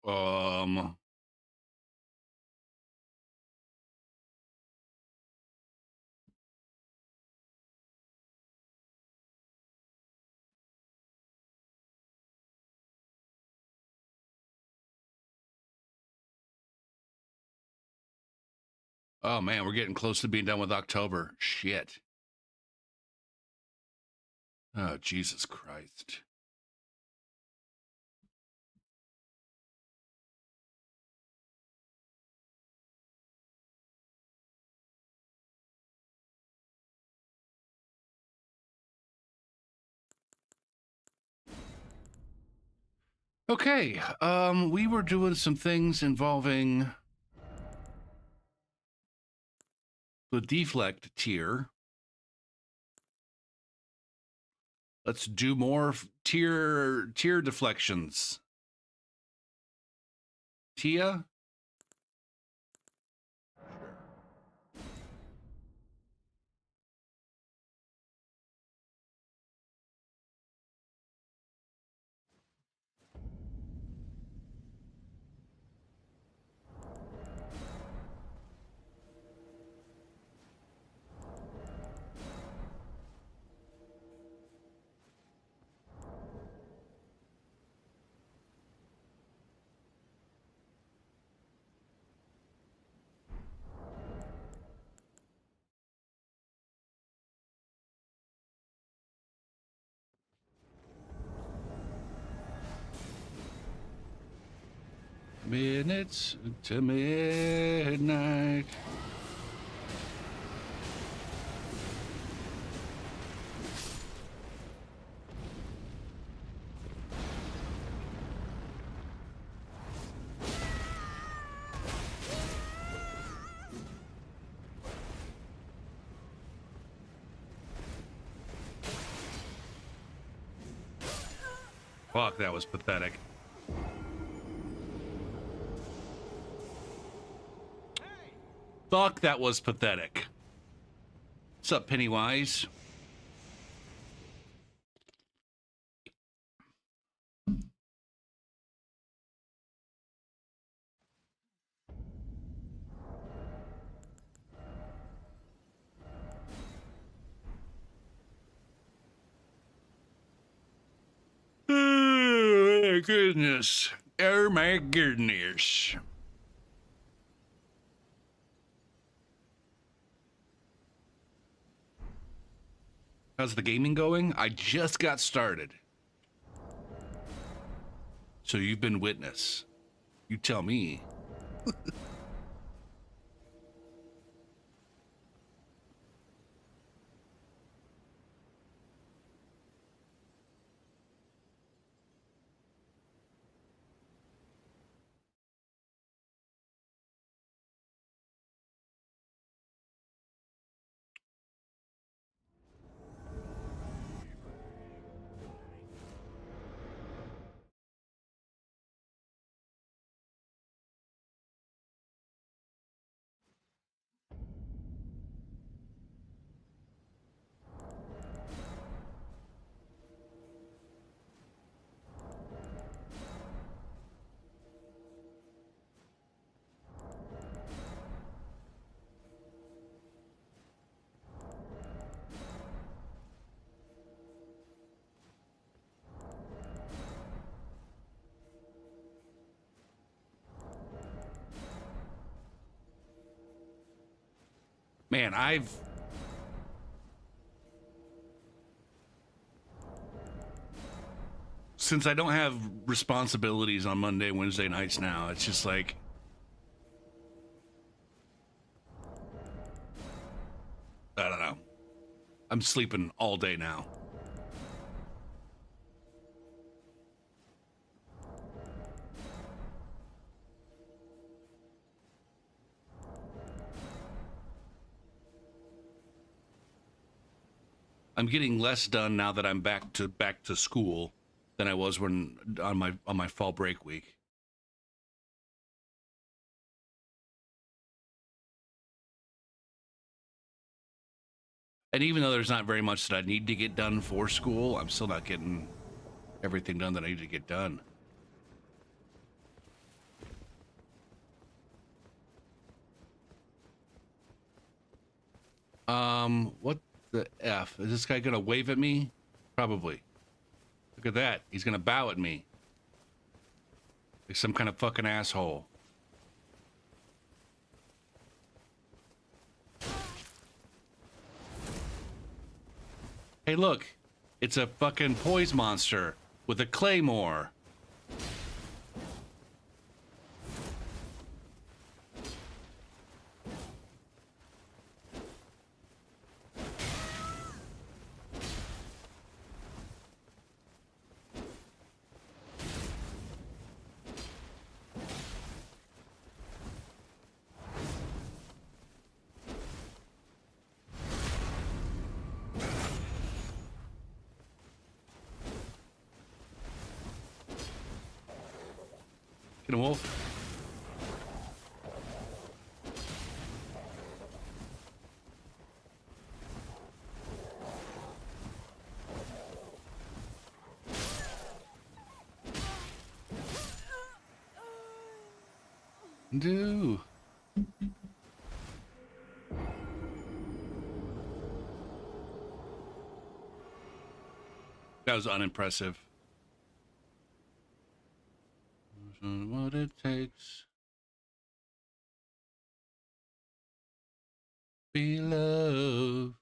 Um, oh man, we're getting close to being done with October. Shit. Oh, Jesus Christ. Okay, we were doing some things involving the deflect tier. Let's do more tier deflections. Tia? Minutes to midnight. Fuck, that was pathetic. Fuck, that was pathetic. What's up, Pennywise? Oh, my goodness. Oh, my goodness. How's the gaming going? I just got started. So you've been witness. You tell me. Man, since I don't have responsibilities on Monday, Wednesday nights now, it's just like, I don't know. I'm sleeping all day now. I'm getting less done now that I'm back to school than I was when on my fall break week. And even though there's not very much that I need to get done for school, I'm still not getting everything done that I need to get done. What the F? Is this guy gonna wave at me? Probably. Look at that. He's gonna bow at me. Like some kind of fucking asshole. Hey, look. It's a fucking poise monster with a claymore. Get a wolf. Do. That was unimpressive. What it takes. Be loved.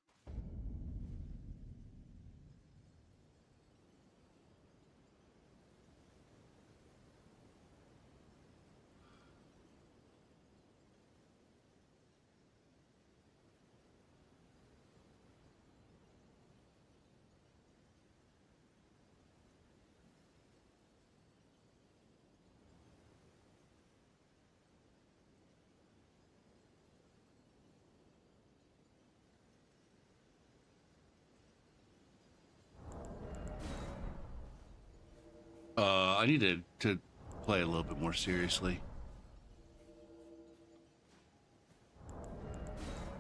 I needed to play a little bit more seriously.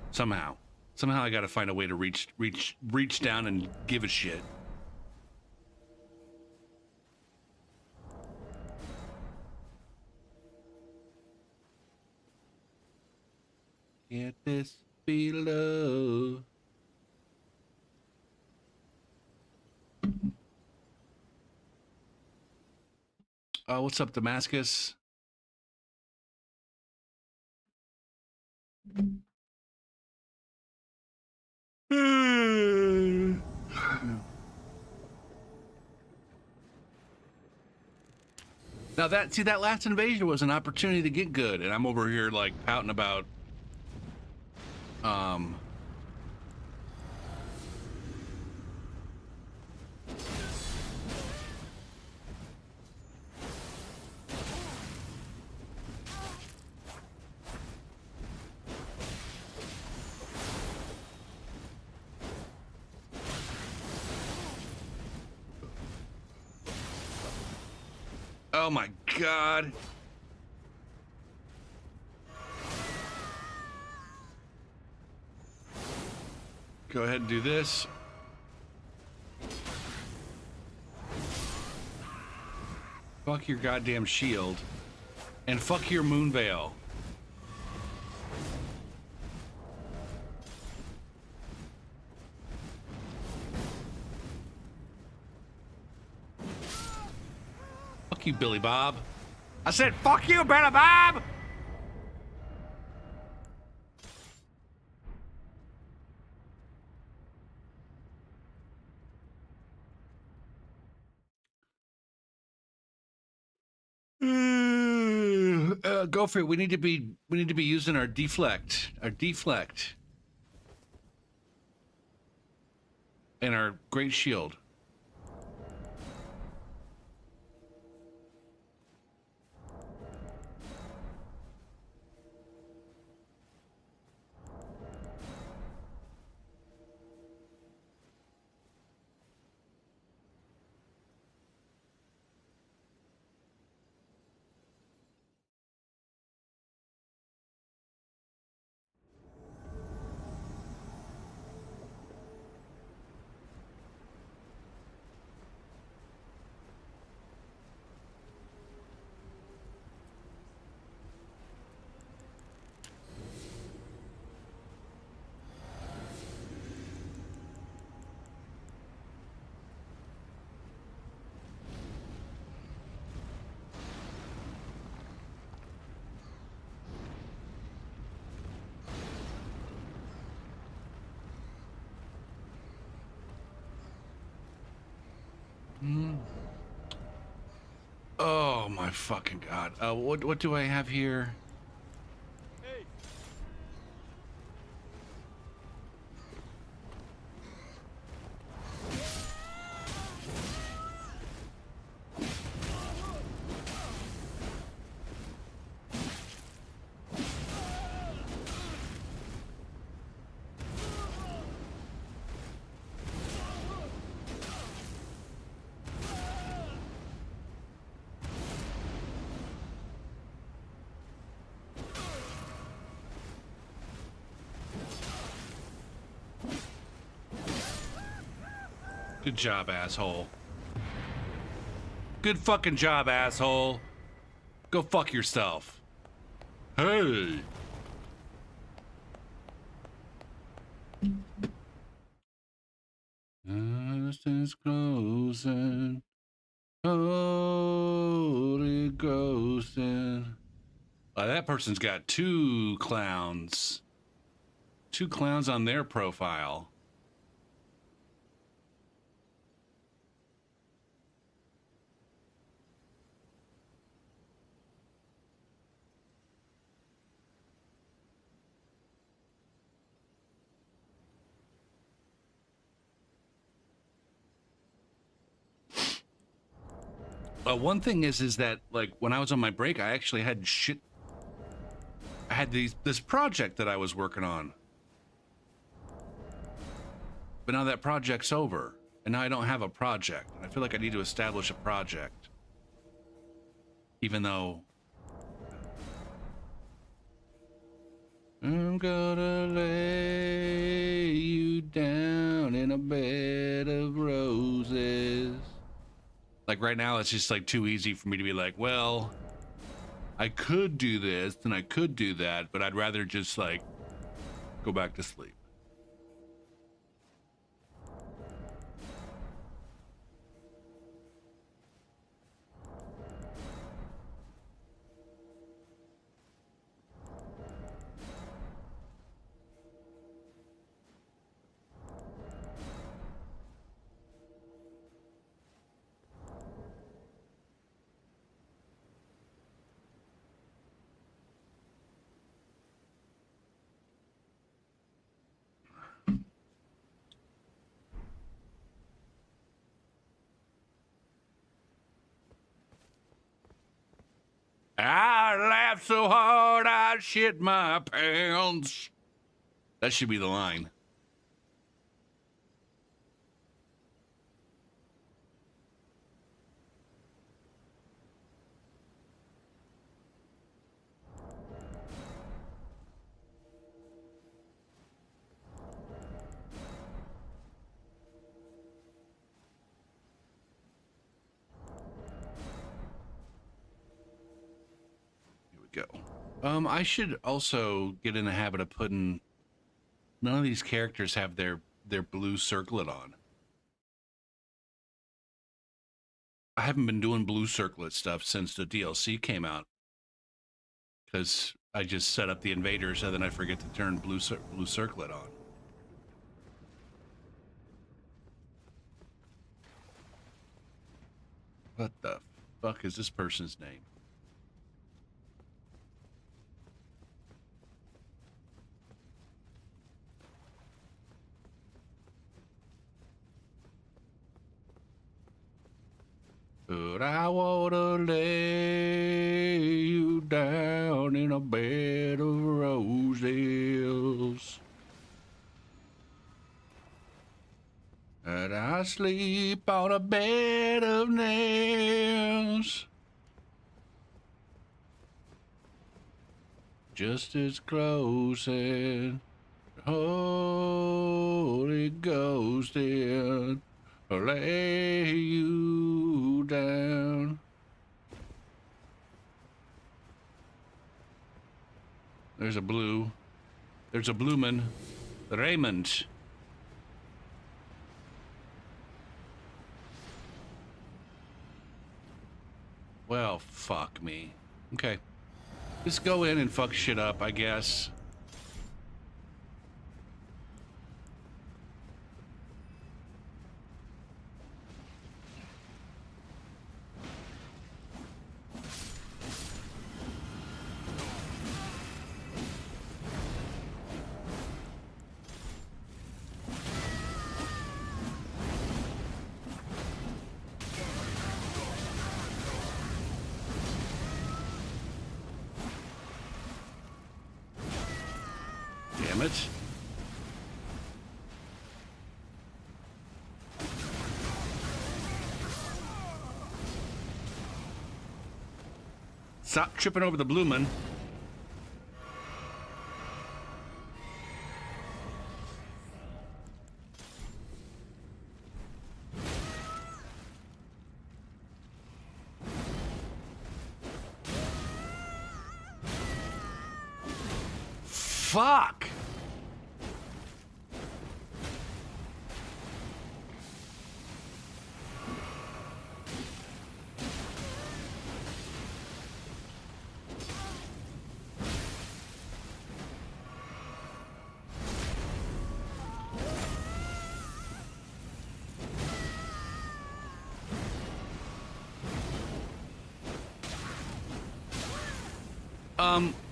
Somehow I got to find a way to reach down and give a shit. Can't this be love? What's up, Damascus? Now that last invasion was an opportunity to get good, and I'm over here like pouting about oh my god. Go ahead and do this. Fuck your goddamn shield. And fuck your moon veil. Fuck you, Billy Bob. I said, fuck you, Billy Bob! Go for it. We need to be using our deflect. And our great shield. my fucking god. What do I have here? Hey. Good job, asshole. Good fucking job, asshole. Go fuck yourself. Hey. Distance closing. Holy Ghost. That person's got two clowns. Two clowns on their profile. One thing is that like when I was on my break, I actually had shit. I had this project that I was working on, but now that project's over, and now I don't have a project. I feel like I need to establish a project, even though I'm gonna lay you down in a bed of roses. Like right now, it's just like too easy for me to be like, well, I could do this and I could do that, but I'd rather just like go back to sleep. I laughed so hard I shit my pants. That should be the line. Here we go. I should also get in the habit of putting. None of these characters have their blue circlet on. I haven't been doing blue circlet stuff since the DLC came out, because I just set up the invaders and then I forget to turn blue circlet on. What the fuck is this person's name? But I wanna lay you down in a bed of roses, and I sleep on a bed of nails, just as close and Holy Ghost in, lay you down. There's a blue. There's a Blumen. Raymond. Well, fuck me. Okay. Just go in and fuck shit up, I guess. it. Stop tripping over the blue man. Fuck!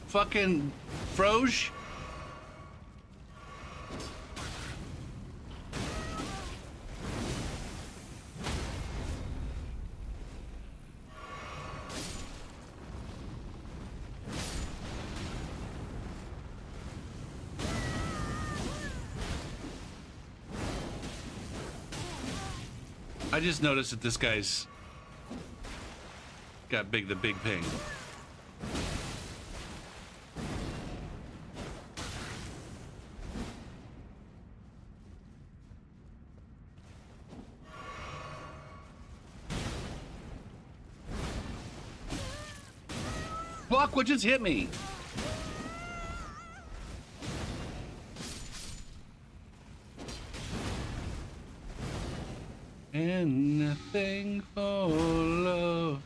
Fucking Froge? I just noticed that this guy's got the big ping. Fuck, what just hit me? Anything for love.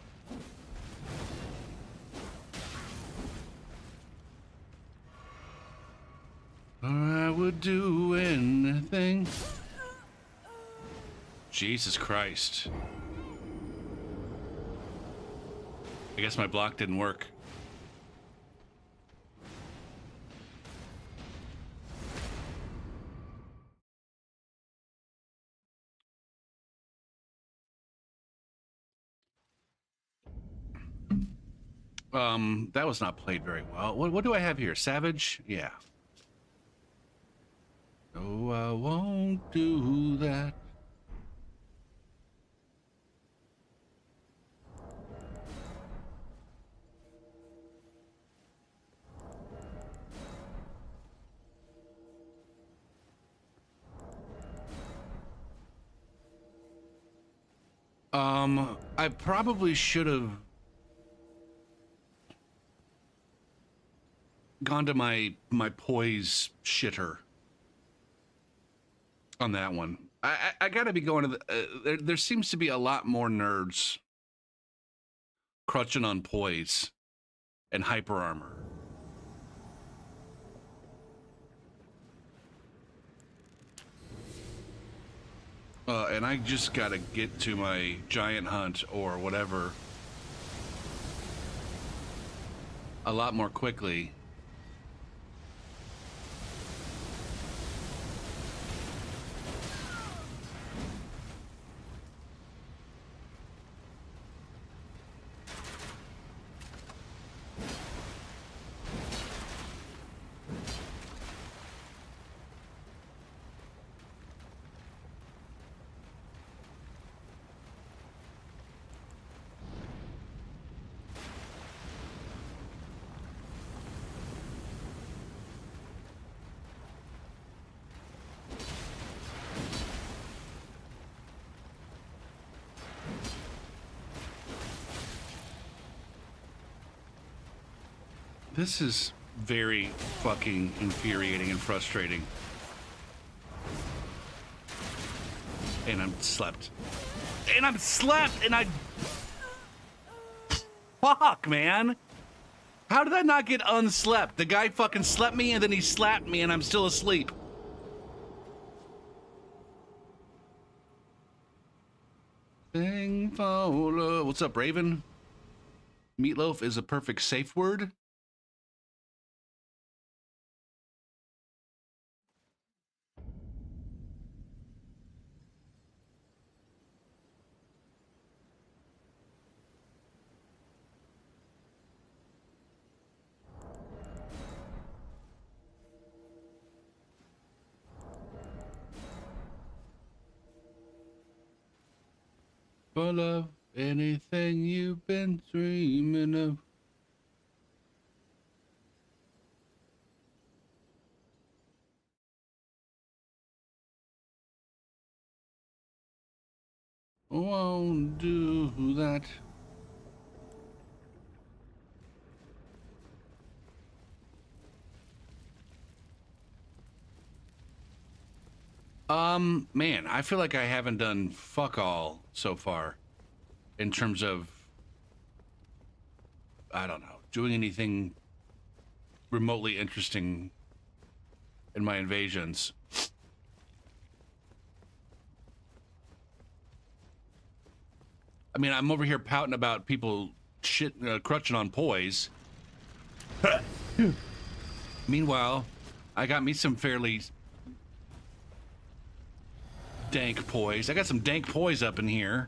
Or I would do anything. Jesus Christ. I guess my block didn't work. That was not played very well. What do I have here? Savage? Yeah. No, I won't do that. I probably should have gone to my poise shitter on that one. I gotta be going to the. There seems to be a lot more nerds crutching on poise and hyper armor. And I just gotta get to my giant hunt or whatever a lot more quickly. This is very fucking infuriating and frustrating. And I'm slept. And I'm slept and I... Fuck, man. How did I not get unslept? The guy fucking slept me and then he slapped me and I'm still asleep. What's up, Raven? Meatloaf is a perfect safe word. For love, anything you've been dreaming of. Won't do that. Man, I feel like I haven't done fuck all so far in terms of, I don't know, doing anything remotely interesting in my invasions. I mean, I'm over here pouting about people crutching on poise. Meanwhile, I got me some fairly dank poise. I got some dank poise up in here.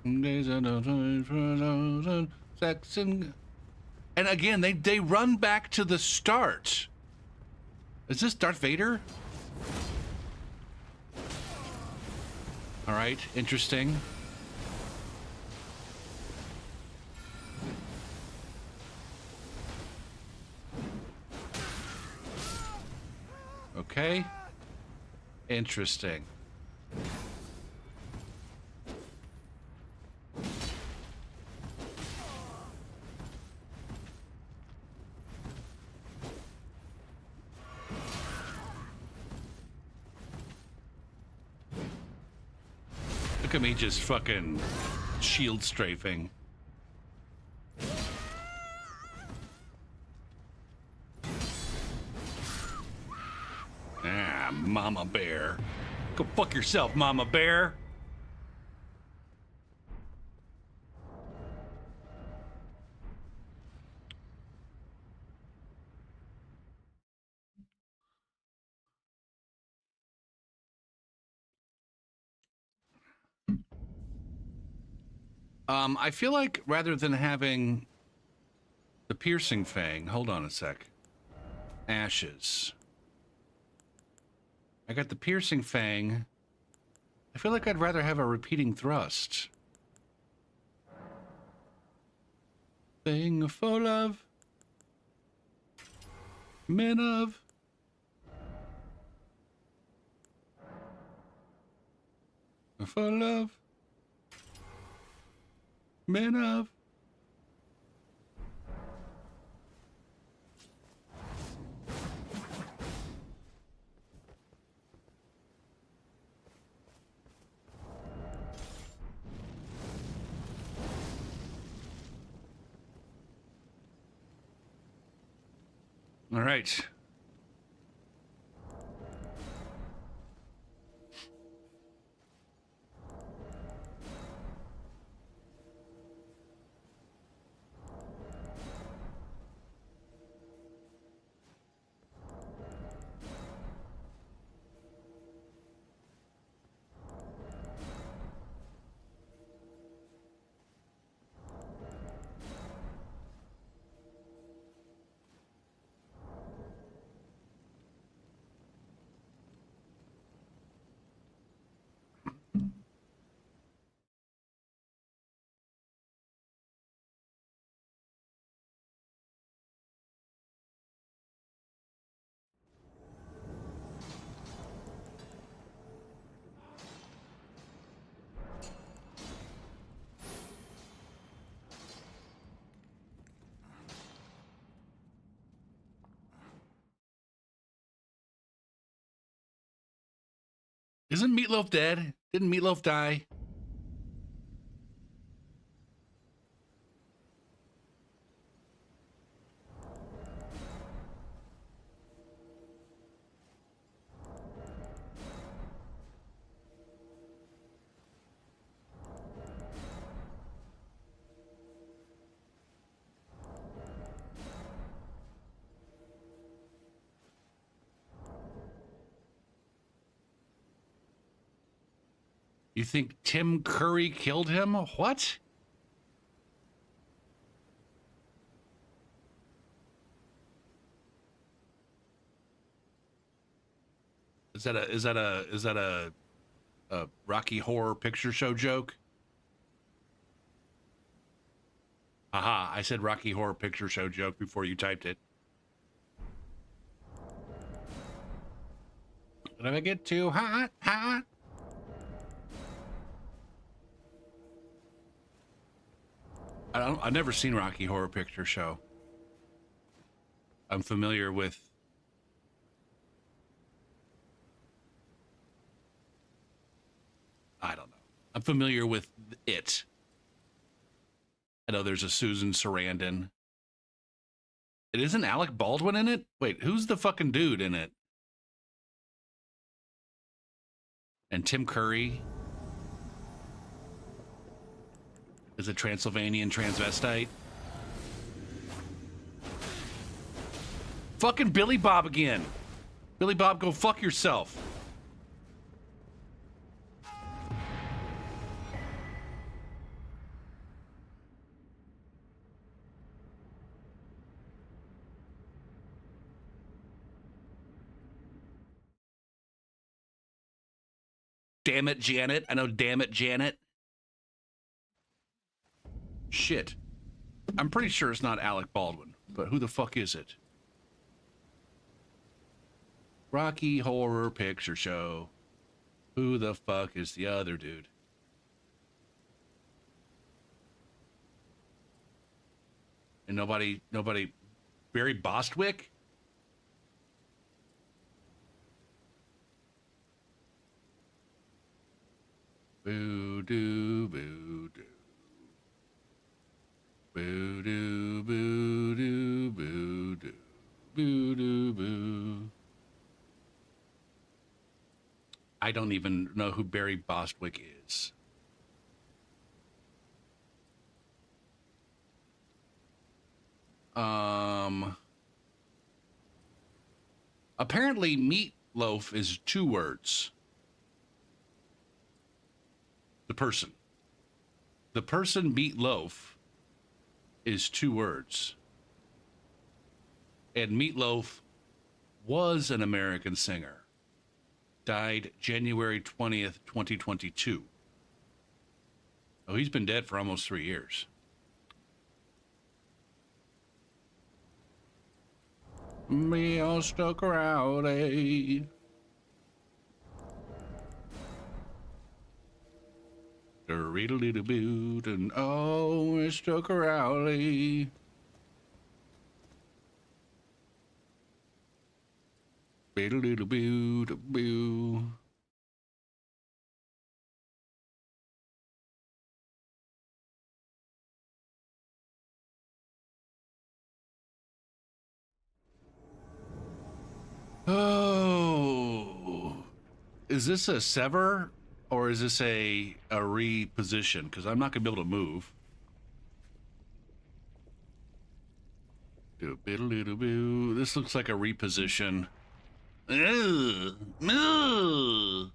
And again, they run back to the start. Is this Darth Vader? All right, interesting. Okay. Interesting. Look at me just fucking shield strafing. Ah, Mama Bear. Go fuck yourself, Mama Bear. I feel like rather than having the piercing fang, hold on a sec. Ashes. I got the piercing fang. I feel like I'd rather have a repeating thrust. Thing full of men of full of men of. All right. Isn't Meatloaf dead? Didn't Meatloaf die? You think Tim Curry killed him? What? Is that a Rocky Horror Picture Show joke? Aha, I said Rocky Horror Picture Show joke before you typed it. Did I get too hot? I've never seen Rocky Horror Picture Show. I'm familiar with. I don't know. I'm familiar with it. I know there's a Susan Sarandon. It isn't Alec Baldwin in it? Wait, who's the fucking dude in it? And Tim Curry is a Transylvanian transvestite. Fucking Billy Bob again. Billy Bob, go fuck yourself. Damn it, Janet. I know, damn it, Janet. Shit. I'm pretty sure it's not Alec Baldwin, but who the fuck is it? Rocky Horror Picture Show. Who the fuck is the other dude? And nobody, Barry Bostwick? Boo doo, boo doo. Boo doo, boo doo, boo doo. Boo doo, boo. I don't even know who Barry Bostwick is. Apparently meatloaf is 2 words. The person meatloaf is 2 words. And Meatloaf was an American singer. Died January 20th, 2022. Oh, he's been dead for almost 3 years. Me all stuck around, eh? Riddle-diddle-boot and oh, it stuck around, eh? Riddle-diddle-boot-a-boo. Oh, is this a sever or is this a reposition? Because I'm not gonna be able to move. Do-biddle-diddle-boo. This looks like a reposition. Ugh. Ugh.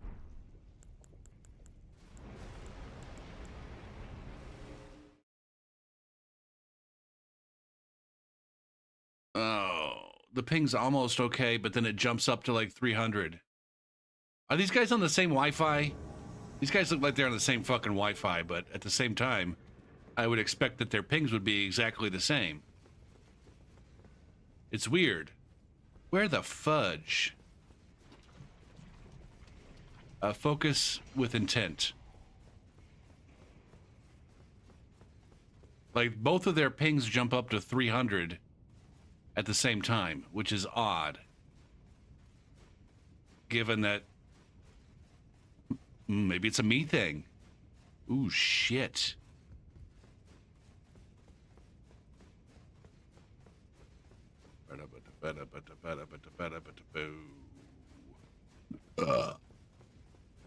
Oh, the ping's almost okay, but then it jumps up to like 300. Are these guys on the same Wi-Fi? These guys look like they're on the same fucking Wi-Fi, but at the same time, I would expect that their pings would be exactly the same. It's weird. Where the fudge? Focus with intent. Like, both of their pings jump up to 300 at the same time, which is odd. Given that maybe it's a me thing. Ooh, shit.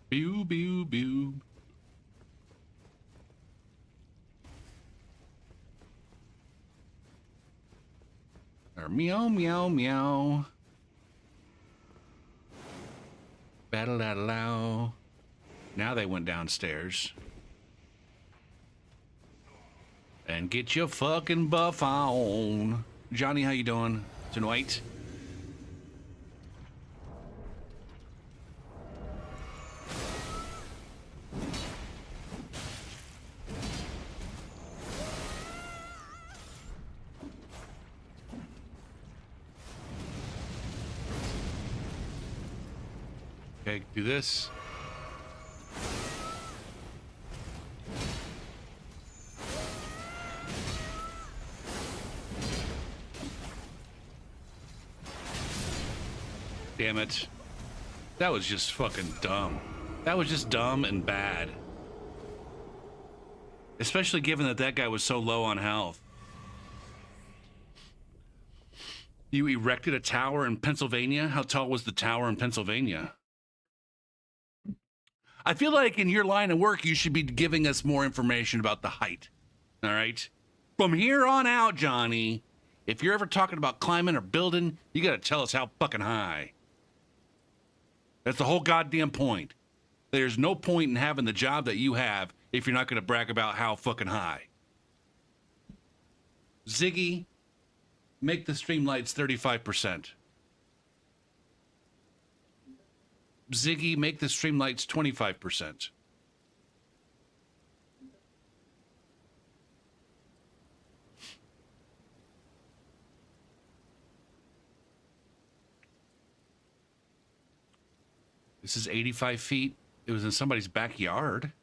Bew, bew, bew. Or meow, meow, meow. Battle-a-low. Now they went downstairs. And get your fucking buff on. Johnny, how you doing tonight? Okay, do this. Damn it. That was just fucking dumb. That was just dumb and bad. Especially given that that guy was so low on health. You erected a tower in Pennsylvania? How tall was the tower in Pennsylvania? I feel like in your line of work, you should be giving us more information about the height. All right? From here on out, Johnny, if you're ever talking about climbing or building, you got to tell us how fucking high. That's the whole goddamn point. There's no point in having the job that you have if you're not going to brag about how fucking high. Ziggy, make the streamlights 35%. Ziggy, make the streamlights 25%. This is 85 feet. It was in somebody's backyard.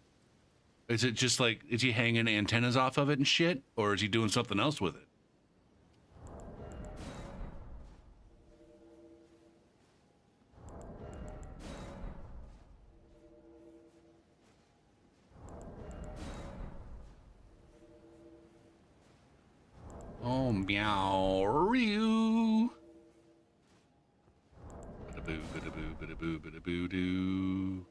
Is it just like, is he hanging antennas off of it and shit? Or is he doing something else with it? Oh, meow, roo. Bada-boo, bada-boo, bada-boo, bada-boo-doo.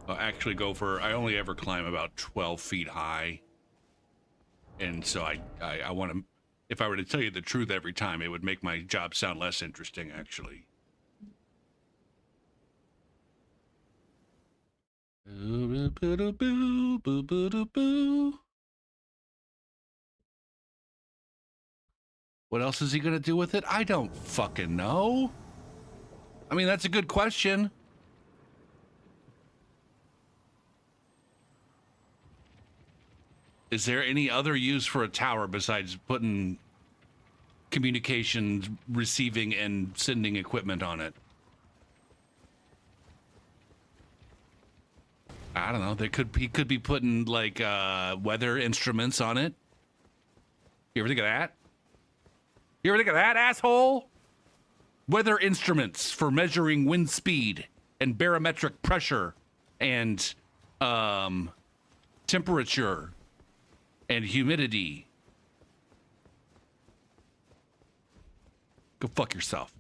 I'll actually go for, I only ever climb about 12 feet high. And so I want to, if I were to tell you the truth every time, it would make my job sound less interesting, actually. What else is he going to do with it? I don't fucking know. I mean, that's a good question. Is there any other use for a tower besides putting communications, receiving, and sending equipment on it? I don't know. He could be putting like weather instruments on it. You ever think of that? You ever think of that, asshole? Weather instruments for measuring wind speed and barometric pressure and temperature and humidity. Go fuck yourself.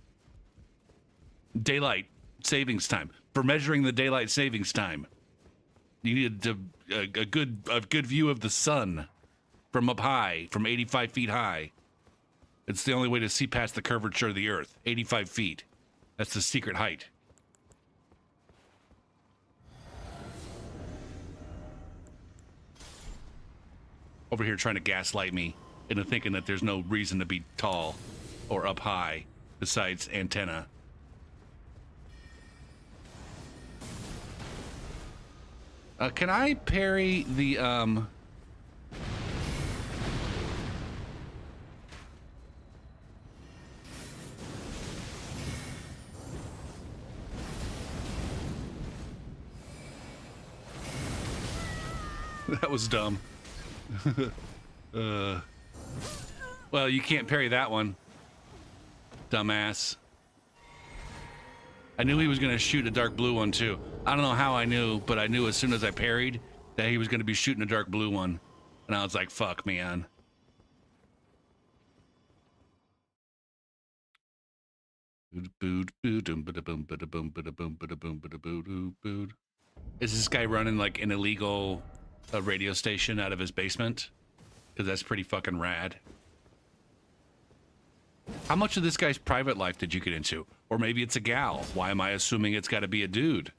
Daylight savings time for measuring the daylight savings time. You need a good view of the sun from up high, from 85 feet high. It's the only way to see past the curvature of the earth. 85 feet. That's the secret height. Over here trying to gaslight me into thinking that there's no reason to be tall or up high besides antenna. Can I parry the That was dumb. Well, you can't parry that one. Dumbass. I knew he was going to shoot a dark blue one, too. I don't know how I knew, but I knew as soon as I parried that he was going to be shooting a dark blue one. And I was like, fuck, man. Is this guy running like an illegal radio station out of his basement? Because that's pretty fucking rad. How much of this guy's private life did you get into? Or maybe it's a gal. Why am I assuming it's got to be a dude?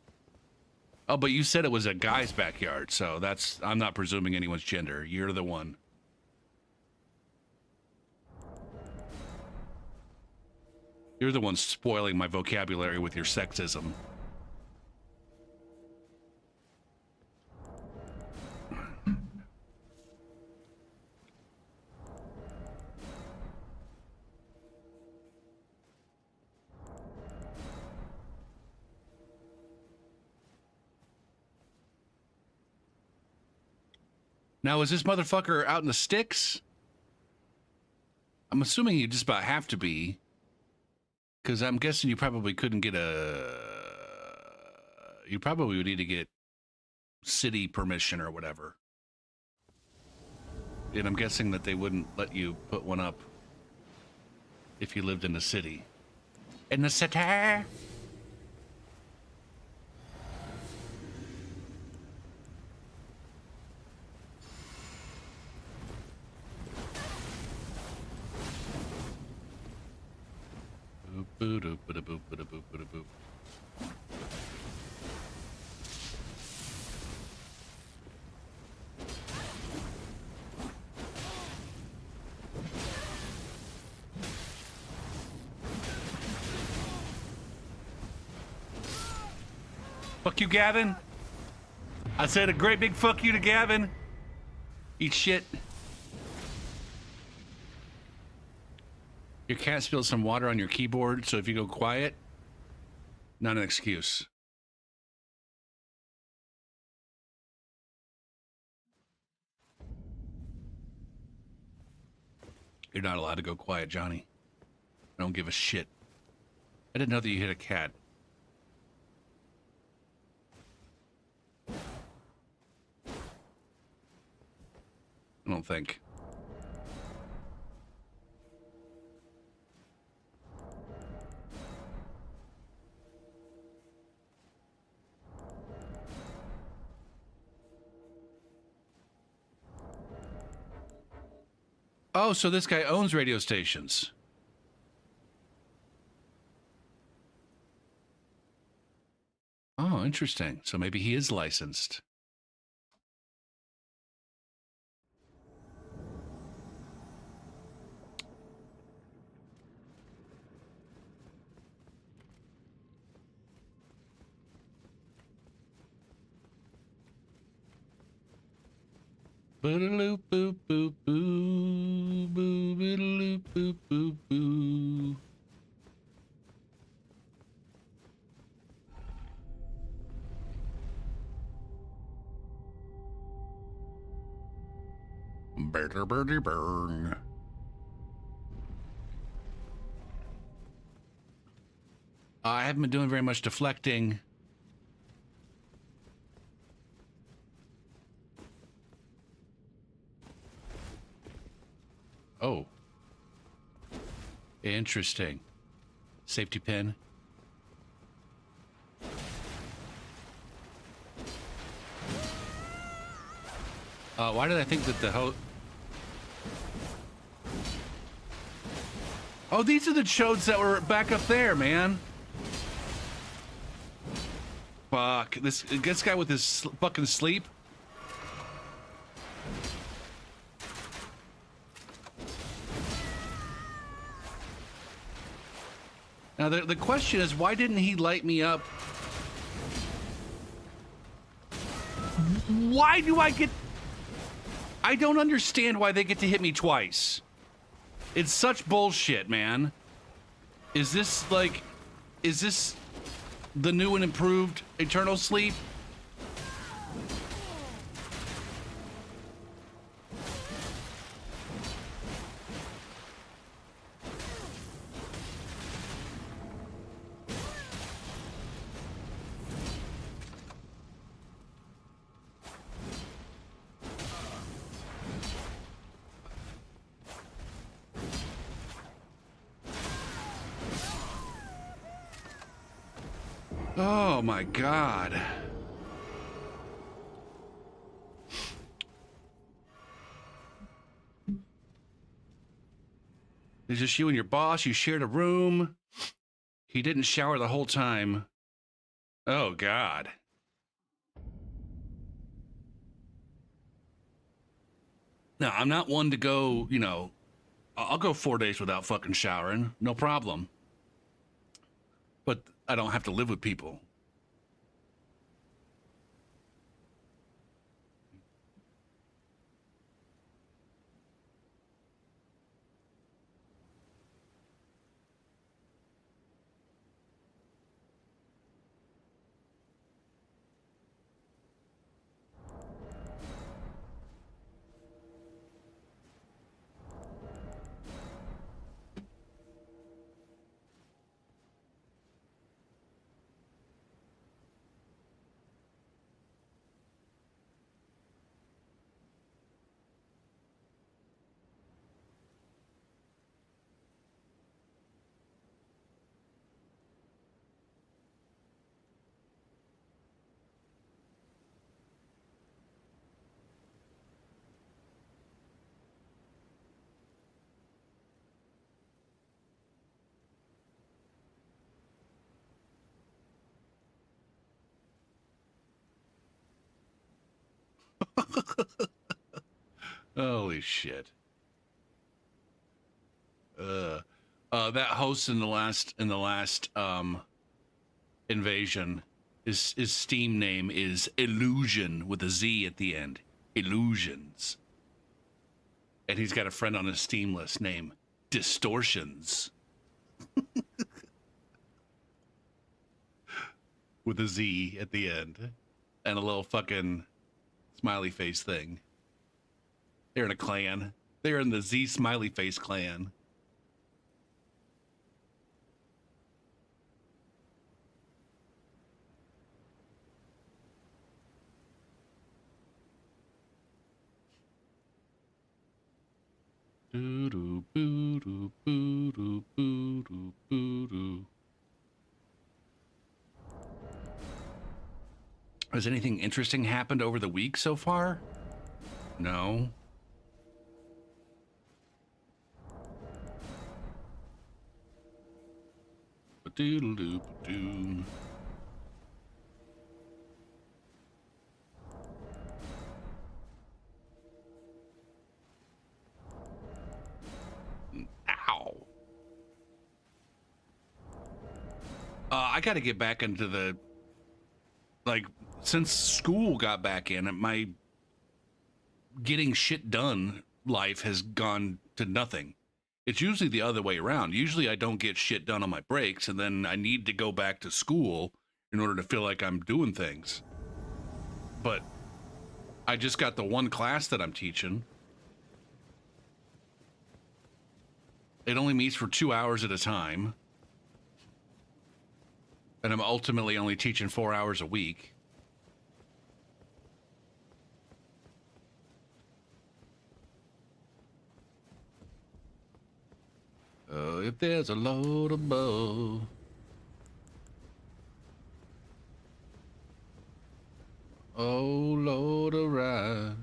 Oh, but you said it was a guy's backyard, so that's, I'm not presuming anyone's gender. You're the one. You're the one spoiling my vocabulary with your sexism. Now, is this motherfucker out in the sticks? I'm assuming you just about have to be. Because I'm guessing you probably couldn't get a... You probably would need to get city permission or whatever. And I'm guessing that they wouldn't let you put one up if you lived in the city. In the city? Boop, boop, boop, boop, boop, boop, boop. Fuck you, Gavin. I said a great big fuck you to Gavin. Eat shit. Your cat spilled some water on your keyboard, so if you go quiet, not an excuse. You're not allowed to go quiet, Johnny. I don't give a shit. I didn't know that you hit a cat. I don't think. Oh, so this guy owns radio stations. Oh, interesting. So maybe he is licensed. Boop boop boop boo boo boop boop boop boo. Birdie birdie burn. I haven't been doing very much deflecting. Oh. Interesting. Safety pin. Why did I think that the Oh, these are the chodes that were back up there, man. Fuck. This guy with his fucking sleep. Now, the question is, why didn't he light me up? Why do I get... I don't understand why they get to hit me twice. It's such bullshit, man. Is this, like... Is this the new and improved Eternal Sleep? Oh my God. It's just you and your boss. You shared a room. He didn't shower the whole time. Oh God. No, I'm not one to go, you know, I'll go 4 days without fucking showering. No problem. But I don't have to live with people. Holy shit. That host in the last invasion, his Steam name is Illusion with a Z at the end. Illusions. And he's got a friend on his Steam list named Distortions. With a Z at the end. And a little fucking smiley face thing. They're in a clan. They're in the Z smiley face clan. Has anything interesting happened over the week so far? No. Ba-doodle-doo-ba-doo. Ow. I got to get back into the, like, since school got back in, my getting shit done life has gone to nothing. It's usually the other way around. Usually I don't get shit done on my breaks, and then I need to go back to school in order to feel like I'm doing things. But I just got the one class that I'm teaching. It only meets for 2 hours at a time. And I'm ultimately only teaching 4 hours a week. If there's a load above. Oh, Lord, arise.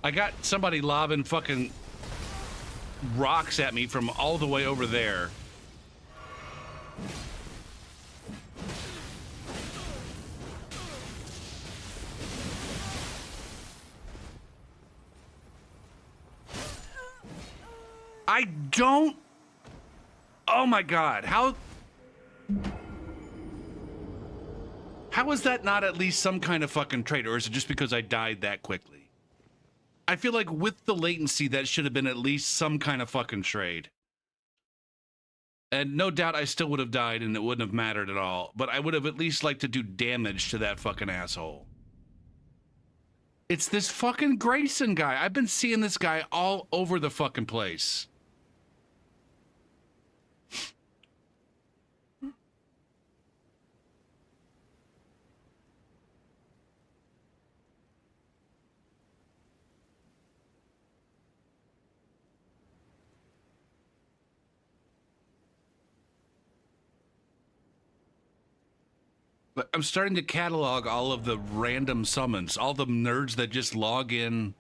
I got somebody lobbing fucking rocks at me from all the way over there. I don't... Oh my God, how is that not at least some kind of fucking trade, or is it just because I died that quickly? I feel like with the latency, that should have been at least some kind of fucking trade. And no doubt I still would have died and it wouldn't have mattered at all. But I would have at least liked to do damage to that fucking asshole. It's this fucking Grayson guy. I've been seeing this guy all over the fucking place. But I'm starting to catalog all of the random summons, all the nerds that just log in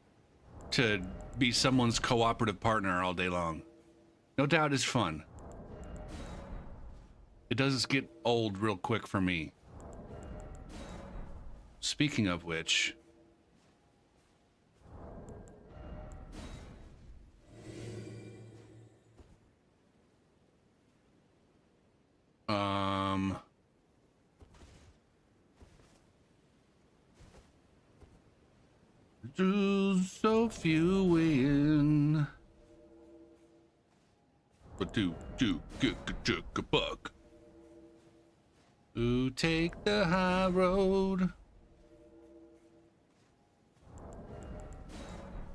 to be someone's cooperative partner all day long. No doubt it's fun. It does get old real quick for me. Speaking of which... Do so few win. But do a buck. Who take the high road?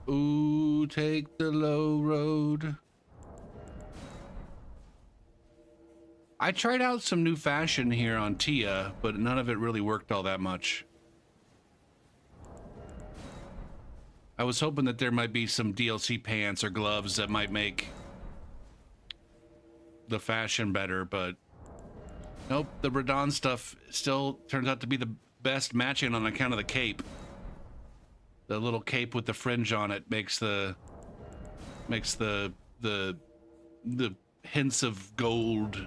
Ooh, take the low road. I tried out some new fashion here on Tia, but none of it really worked all that much. I was hoping that there might be some DLC pants or gloves that might make the fashion better, but nope, the Radon stuff still turns out to be the best matching on account of the cape. The little cape with the fringe on it makes the hints of gold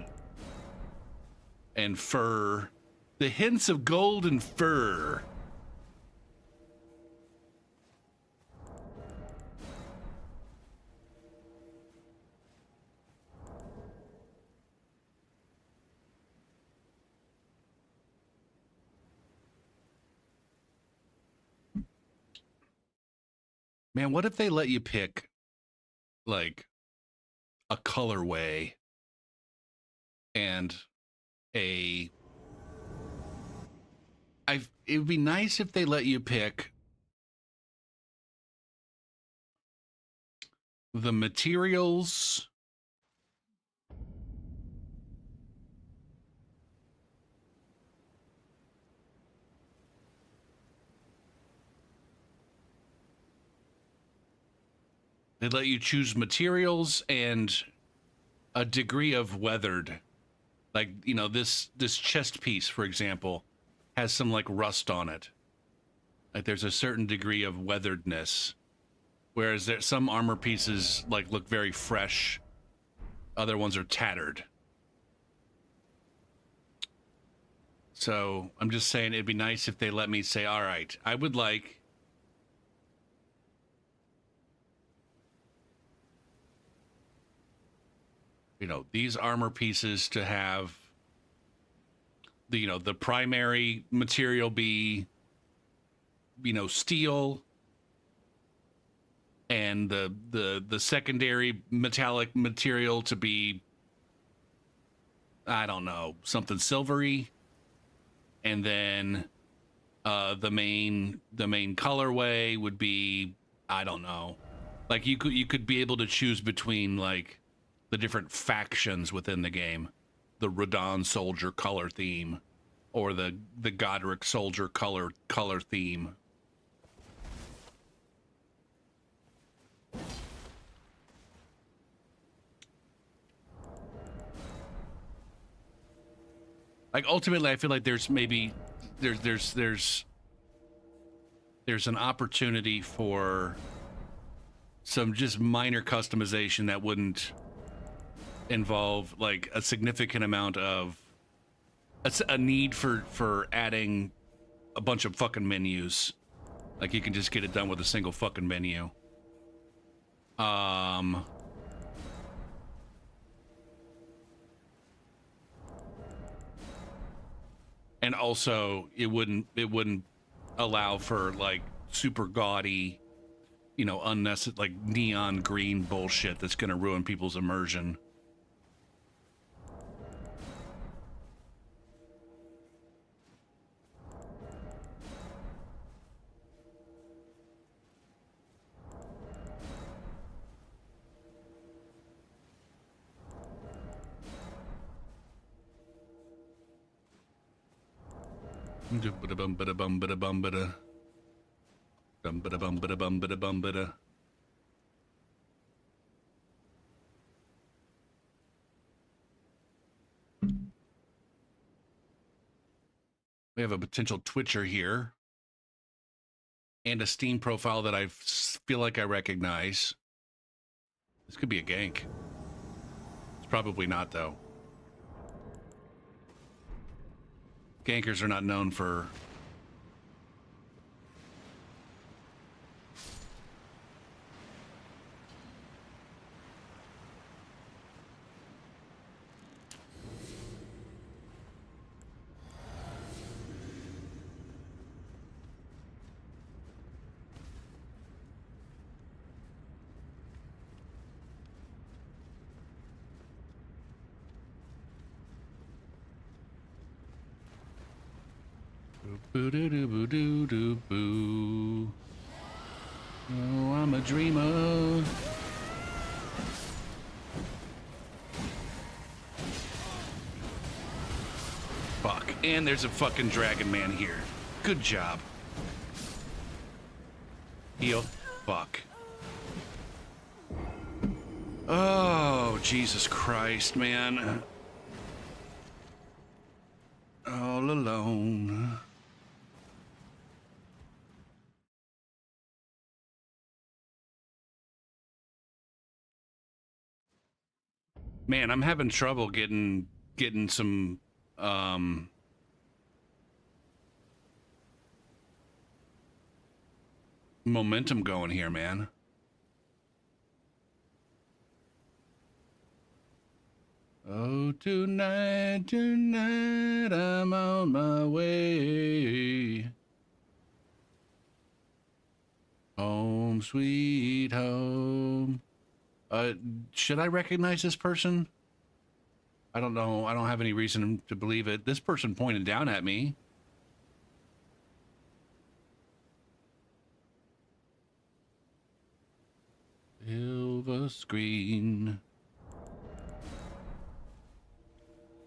and fur. The hints of gold and fur. Man, what if they let you pick like a colorway and it would be nice if they let you pick the materials they let you choose materials and a degree of weathered. Like, you know, this chest piece, for example, has some like rust on it. Like there's a certain degree of weatheredness. Whereas there some armor pieces like look very fresh. Other ones are tattered. So I'm just saying it'd be nice if they let me say, all right, I would like these armor pieces to have the primary material be steel, and the secondary metallic material to be, I don't know, something silvery, and then the main colorway would be, I don't know, like you could be able to choose between like the different factions within the game, the Radon soldier color theme, or the Godric soldier color theme. Like ultimately, I feel like there's an opportunity for some just minor customization that wouldn't involve like a significant amount of a need for adding a bunch of fucking menus. Like you can just get it done with a single fucking menu. And also it wouldn't allow for like super gaudy, unnecessary like neon green bullshit that's gonna ruin people's immersion. We have a potential Twitcher here and a Steam profile that I feel like I recognize. This could be a gank. It's probably not, though. Gankers are not known for boo-doo-doo-boo-doo-doo-boo. Oh, I'm a dreamer. And there's a fucking dragon man here. Good job. Heal. Fuck. Oh, Jesus Christ, man. All alone. Man, I'm having trouble getting some momentum going here, man. Oh, tonight, tonight, I'm on my way. Home, sweet home. Should I recognize this person? I don't know. I don't have any reason to believe it. This person pointed down at me. Silver screen.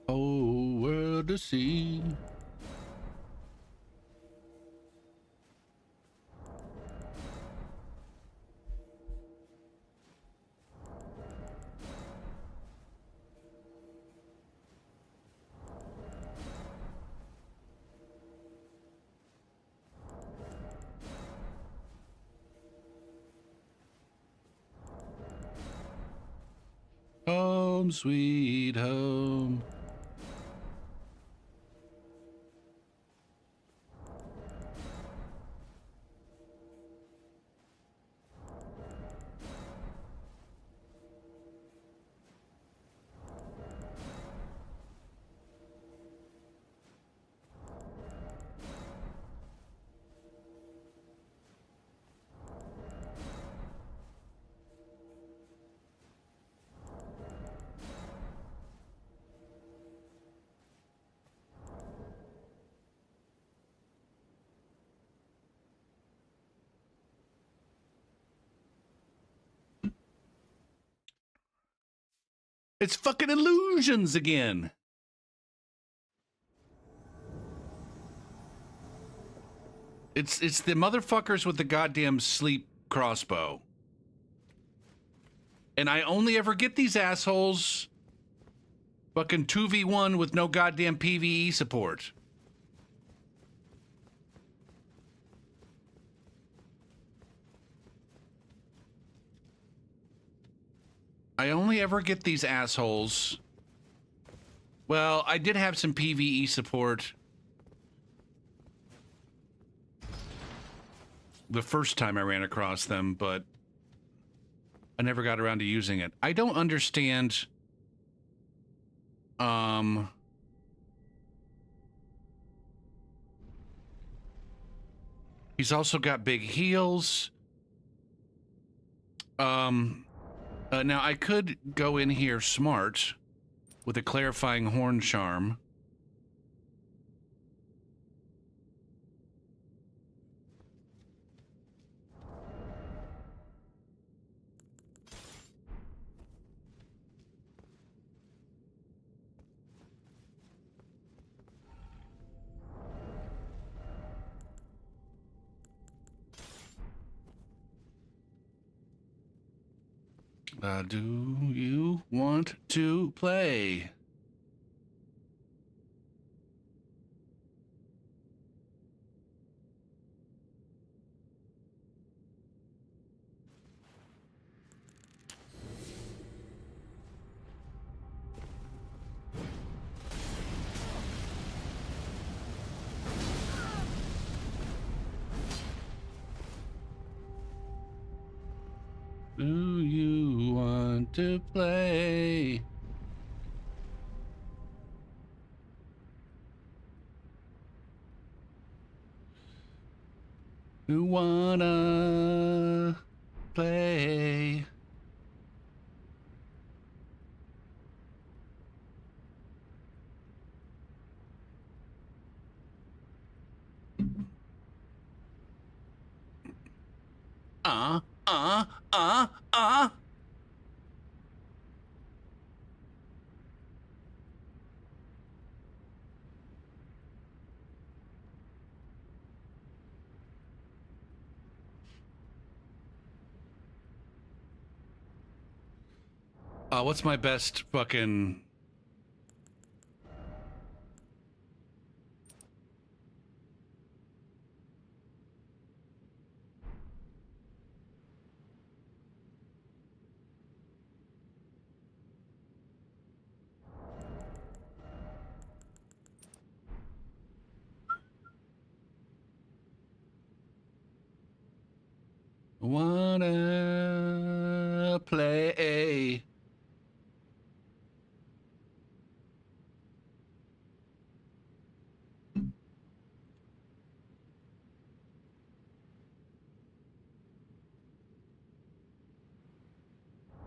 Whole world to see. Home, sweet home. It's fucking illusions again. It's the motherfuckers with the goddamn sleep crossbow. And I only ever get these assholes fucking 2v1 with no goddamn PvE support. I only ever get these assholes. Well, I did have some PvE support the first time I ran across them, but I never got around to using it. I don't understand. He's also got big heels. Now I could go in here smart with a clarifying horn charm. Do you want to play? Do you want to play? Who wanna play? Uh, uh, uh, uh. What's my best fucking... Wanna play?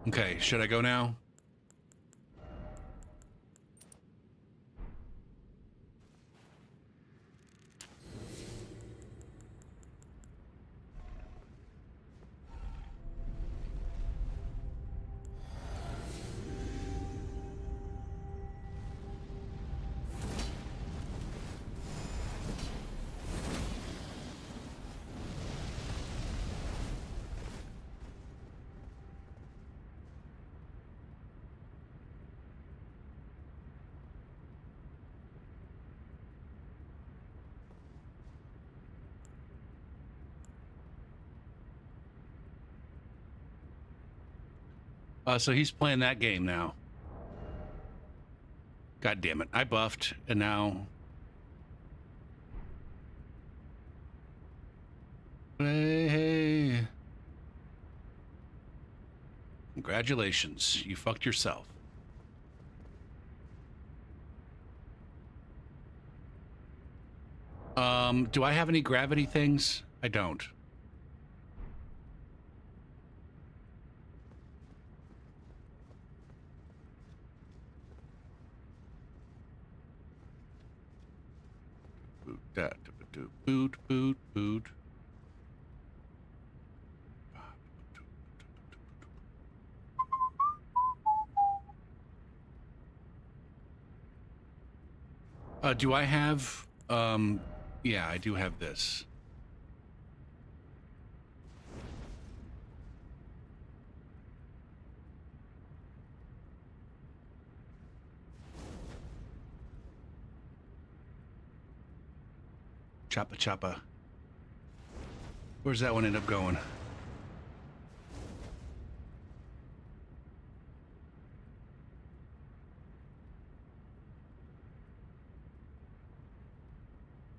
Okay, should I go now? So he's playing that game now. God damn it. I buffed, and now... Play. Congratulations. You fucked yourself. Do I have any gravity things? I don't. Boot that. Boot, boot, boot. Do I have, yeah, I do have this. Choppa choppa. Where's that one end up going?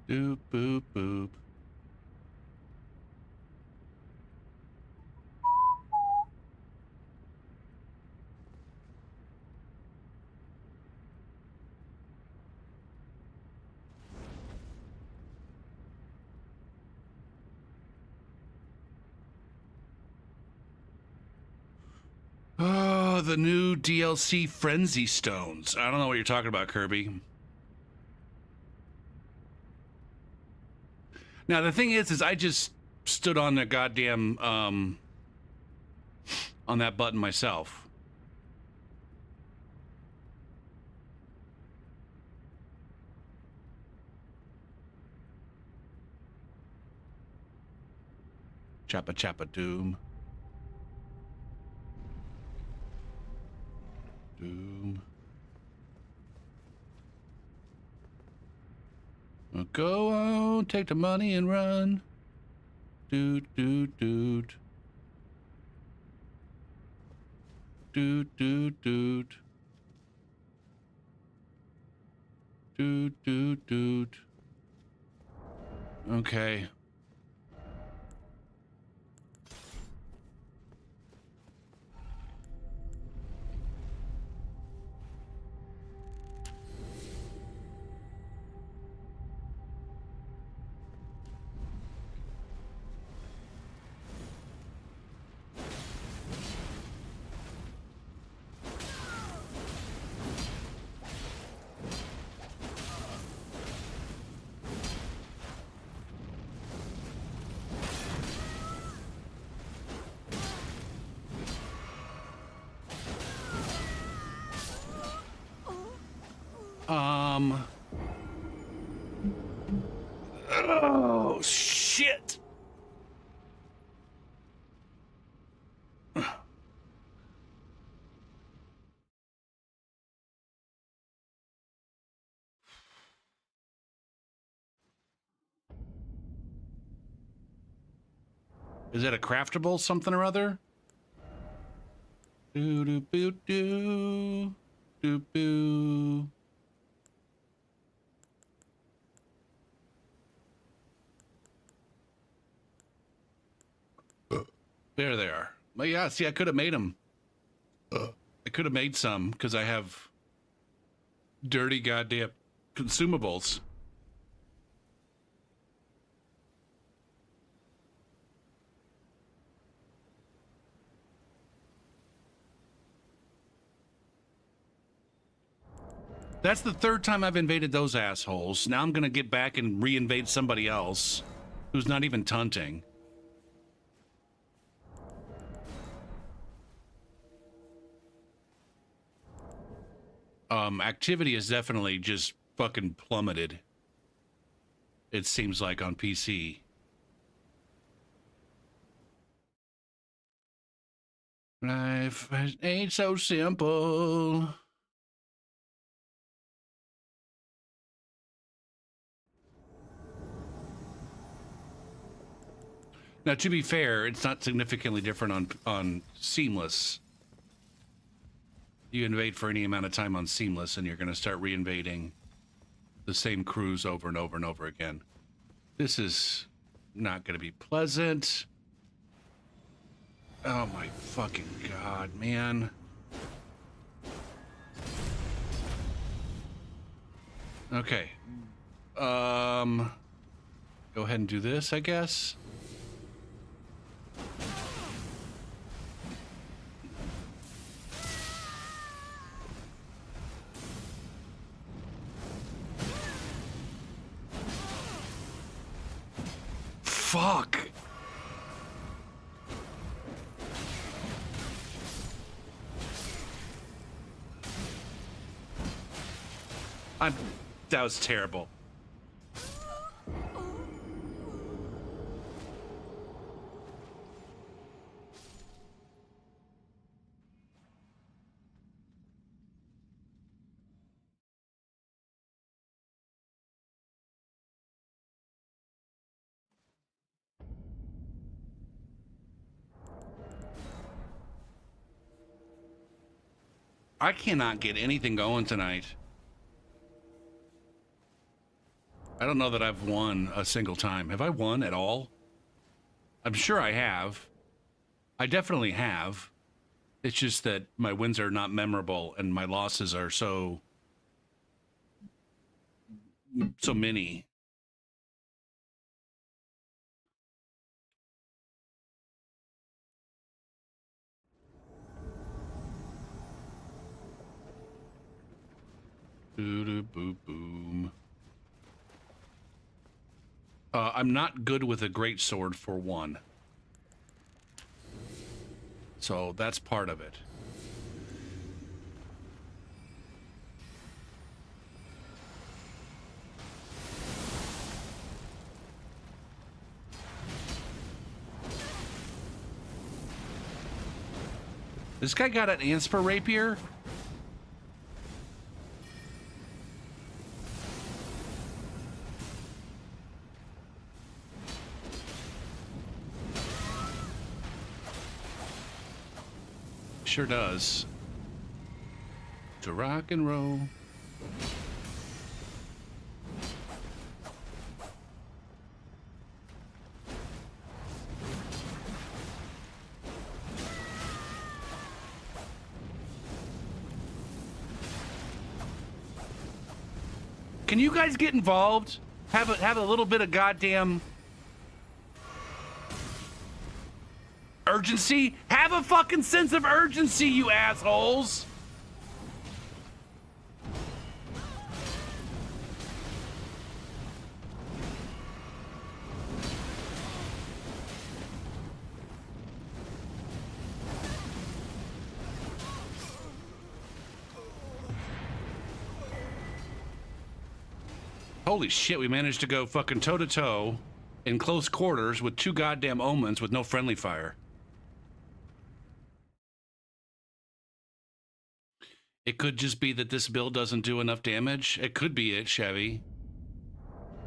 Doop, boop, boop. Oh, the new DLC Frenzy Stones. I don't know what you're talking about, Kirby. Now, the thing is I just stood on the goddamn, on that button myself. Choppa choppa doom. Doom. Go on, take the money and run. Doot, doot, doot. Doot, doot, doot. Doot, doot, doot. Okay. Oh, shit. Is that a craftable something or other? Do do boo do do boo. There they are. Well, yeah, see, I could have made them. I could have made some because I have dirty goddamn consumables. That's the third time I've invaded those assholes. Now I'm gonna get back and re-invade somebody else who's not even taunting. Activity is definitely just fucking plummeted. It seems like on PC. Life ain't so simple. Now, to be fair, it's not significantly different on Seamless. You invade for any amount of time on Seamless, and you're going to start re-invading the same crews over and over and over again. This is not going to be pleasant. Oh my fucking god, man. Okay. Go ahead and do this, I guess. Fuck. That was terrible. I cannot get anything going tonight. I don't know that I've won a single time. Have I won at all? I'm sure I have. I definitely have. It's just that my wins are not memorable and my losses are so many. Boom. I'm not good with a great sword for one. So that's part of it. This guy got an Ansper rapier? Sure does. To rock and roll. Can you guys get involved? Have a little bit of goddamn urgency? Have a fucking sense of urgency, you assholes! Holy shit, we managed to go fucking toe-to-toe in close quarters with two goddamn omens with no friendly fire. It could just be that this build doesn't do enough damage. It could be it, Chevy.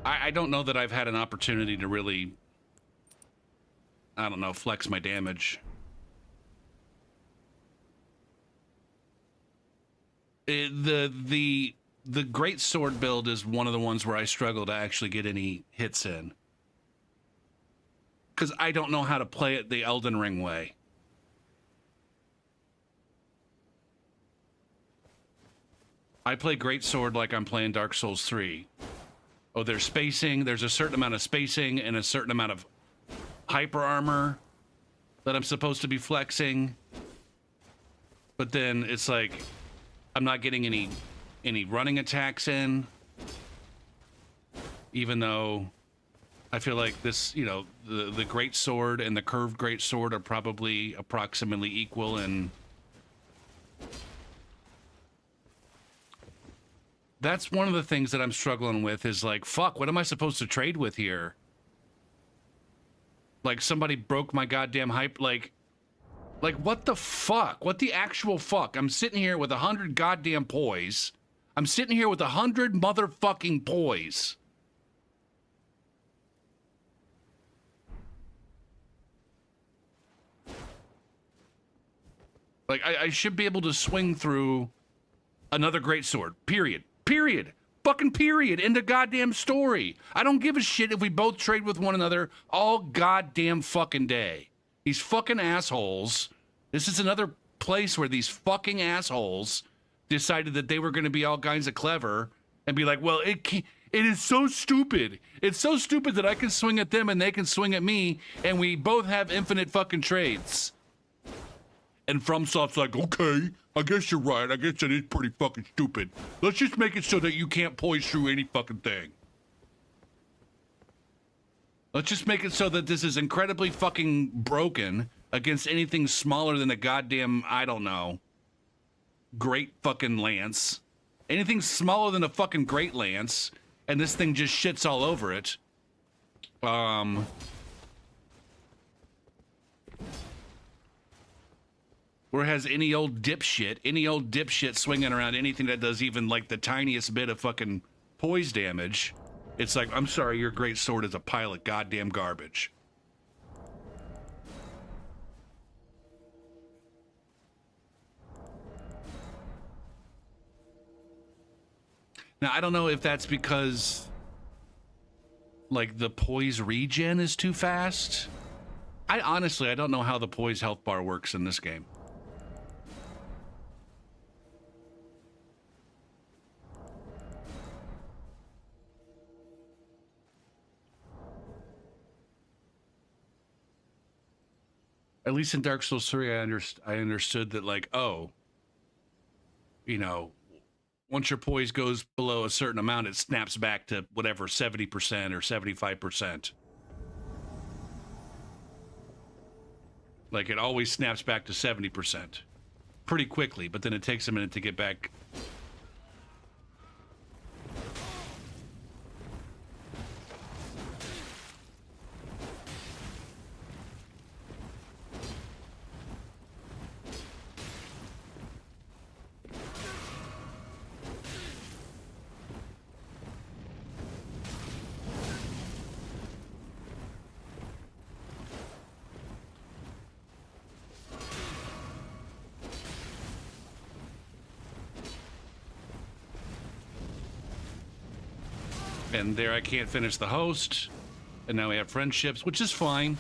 I don't know that I've had an opportunity to really I don't know, flex my damage. The great sword build is one of the ones where I struggle to actually get any hits in. Because I don't know how to play it the Elden Ring way. I play great sword like I'm playing Dark Souls 3. Oh, there's spacing. There's a certain amount of spacing and a certain amount of hyper armor that I'm supposed to be flexing. But then it's like I'm not getting any running attacks in. Even though I feel like this, you know, the great sword and the curved great sword are probably approximately equal, and that's one of the things that I'm struggling with is like, fuck, what am I supposed to trade with here? Like somebody broke my goddamn hype. Like what the fuck? What the actual fuck? I'm sitting here with 100 goddamn poise. I'm sitting here with 100 motherfucking poise. Like I should be able to swing through another great sword. Period. Period. Fucking period. End of goddamn story. I don't give a shit if we both trade with one another all goddamn fucking day. These fucking assholes. This is another place where these fucking assholes decided that they were going to be all kinds of clever and be like, well, it is so stupid. It's so stupid that I can swing at them and they can swing at me, and we both have infinite fucking trades. And FromSoft's like, okay, I guess you're right. I guess that is pretty fucking stupid. Let's just make it so that you can't poise through any fucking thing. Let's just make it so that this is incredibly fucking broken against anything smaller than a goddamn, I don't know, great fucking lance. Anything smaller than a fucking great lance, and this thing just shits all over it. Whereas any old dipshit swinging around anything that does even like the tiniest bit of fucking poise damage, it's like, I'm sorry, your great sword is a pile of goddamn garbage. Now, I don't know if that's because, like, the poise regen is too fast. I don't know how the poise health bar works in this game. At least in Dark Souls 3, I understood that, like, oh, you know, once your poise goes below a certain amount, it snaps back to whatever, 70% or 75%. Like, it always snaps back to 70% pretty quickly, but then it takes a minute to get back. And there I can't finish the host. And now we have friendships, which is fine.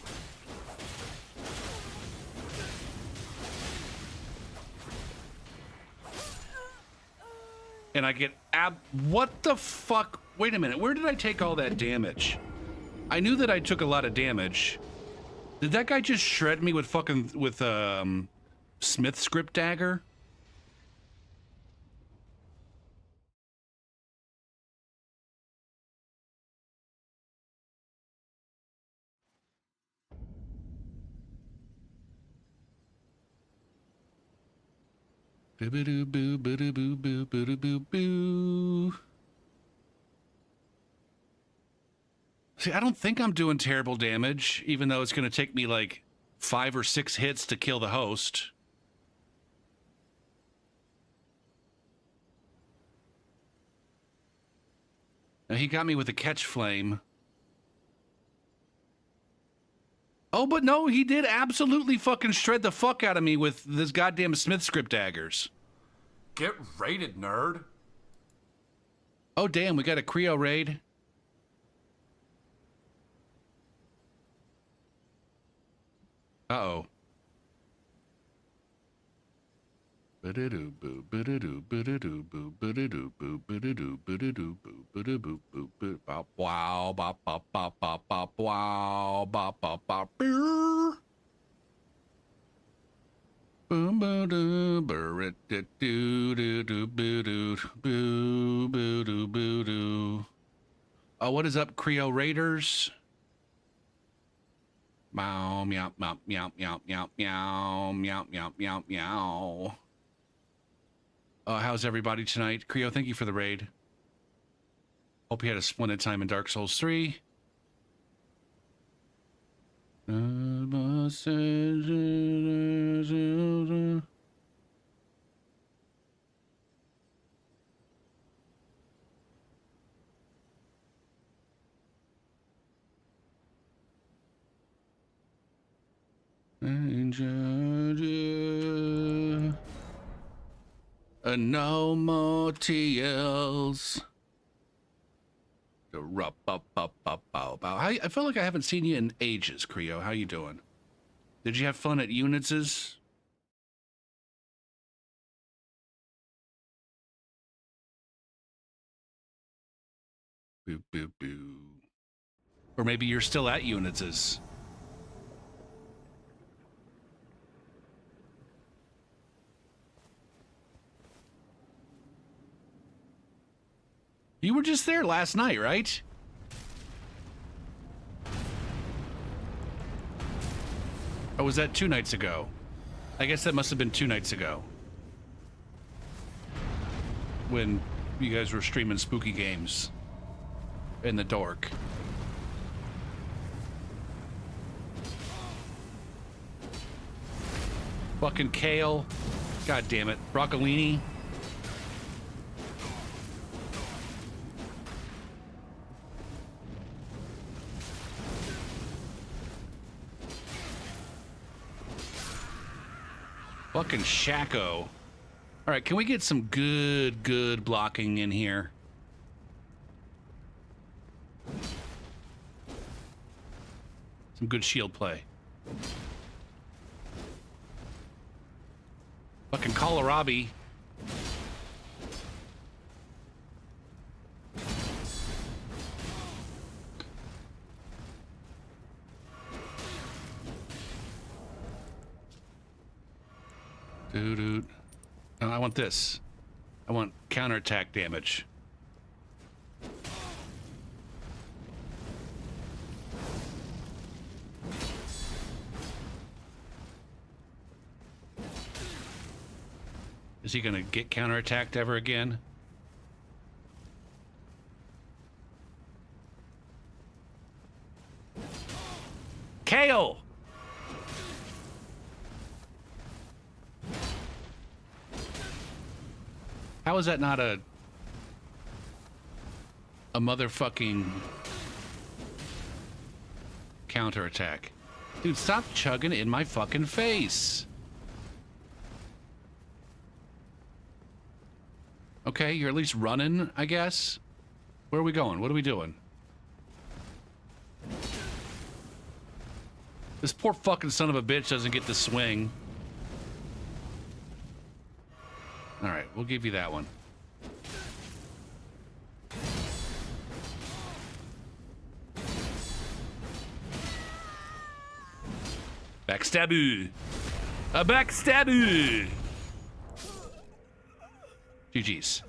And I get what the fuck? Wait a minute, where did I take all that damage? I knew that I took a lot of damage. Did that guy just shred me with Smith script dagger? See, I don't think I'm doing terrible damage, even though it's going to take me like 5 or 6 hits to kill the host. Now, he got me with a catch flame. Oh, but no, he did absolutely fucking shred the fuck out of me with this goddamn Smith script daggers. Get raided, nerd. Oh, damn, we got a Creo raid. Uh-oh. Boom boo doo boo doo doo doo boo doo boo boo doo boo doo. Oh, what is up, Creo Raiders? Meow meow meow meow meow meow meow meow meow meow meow. How's everybody tonight? Creo, thank you for the raid. Hope you had a splendid time in Dark Souls 3. No more TLs. I feel like I haven't seen you in ages, Creo. How you doing? Did you have fun at Units's? Boo, boo, boo. Or maybe you're still at Units's. You were just there last night, right? Or was that 2 nights ago? I guess that must have been 2 nights ago. When you guys were streaming spooky games in the dark. Fucking kale. God damn it. Broccolini. Fucking Shaco. All right, can we get some good blocking in here? Some good shield play. Fucking kohlrabi. Dude. No, I want this. I want counterattack damage. Is he gonna get counterattacked ever again? Kale! How is that not a motherfucking counterattack? Dude, stop chugging in my fucking face. Okay, you're at least running, I guess. Where are we going? What are we doing? This poor fucking son of a bitch doesn't get to swing. All right, we'll give you that one. Backstaboo. A backstaboo. GG's.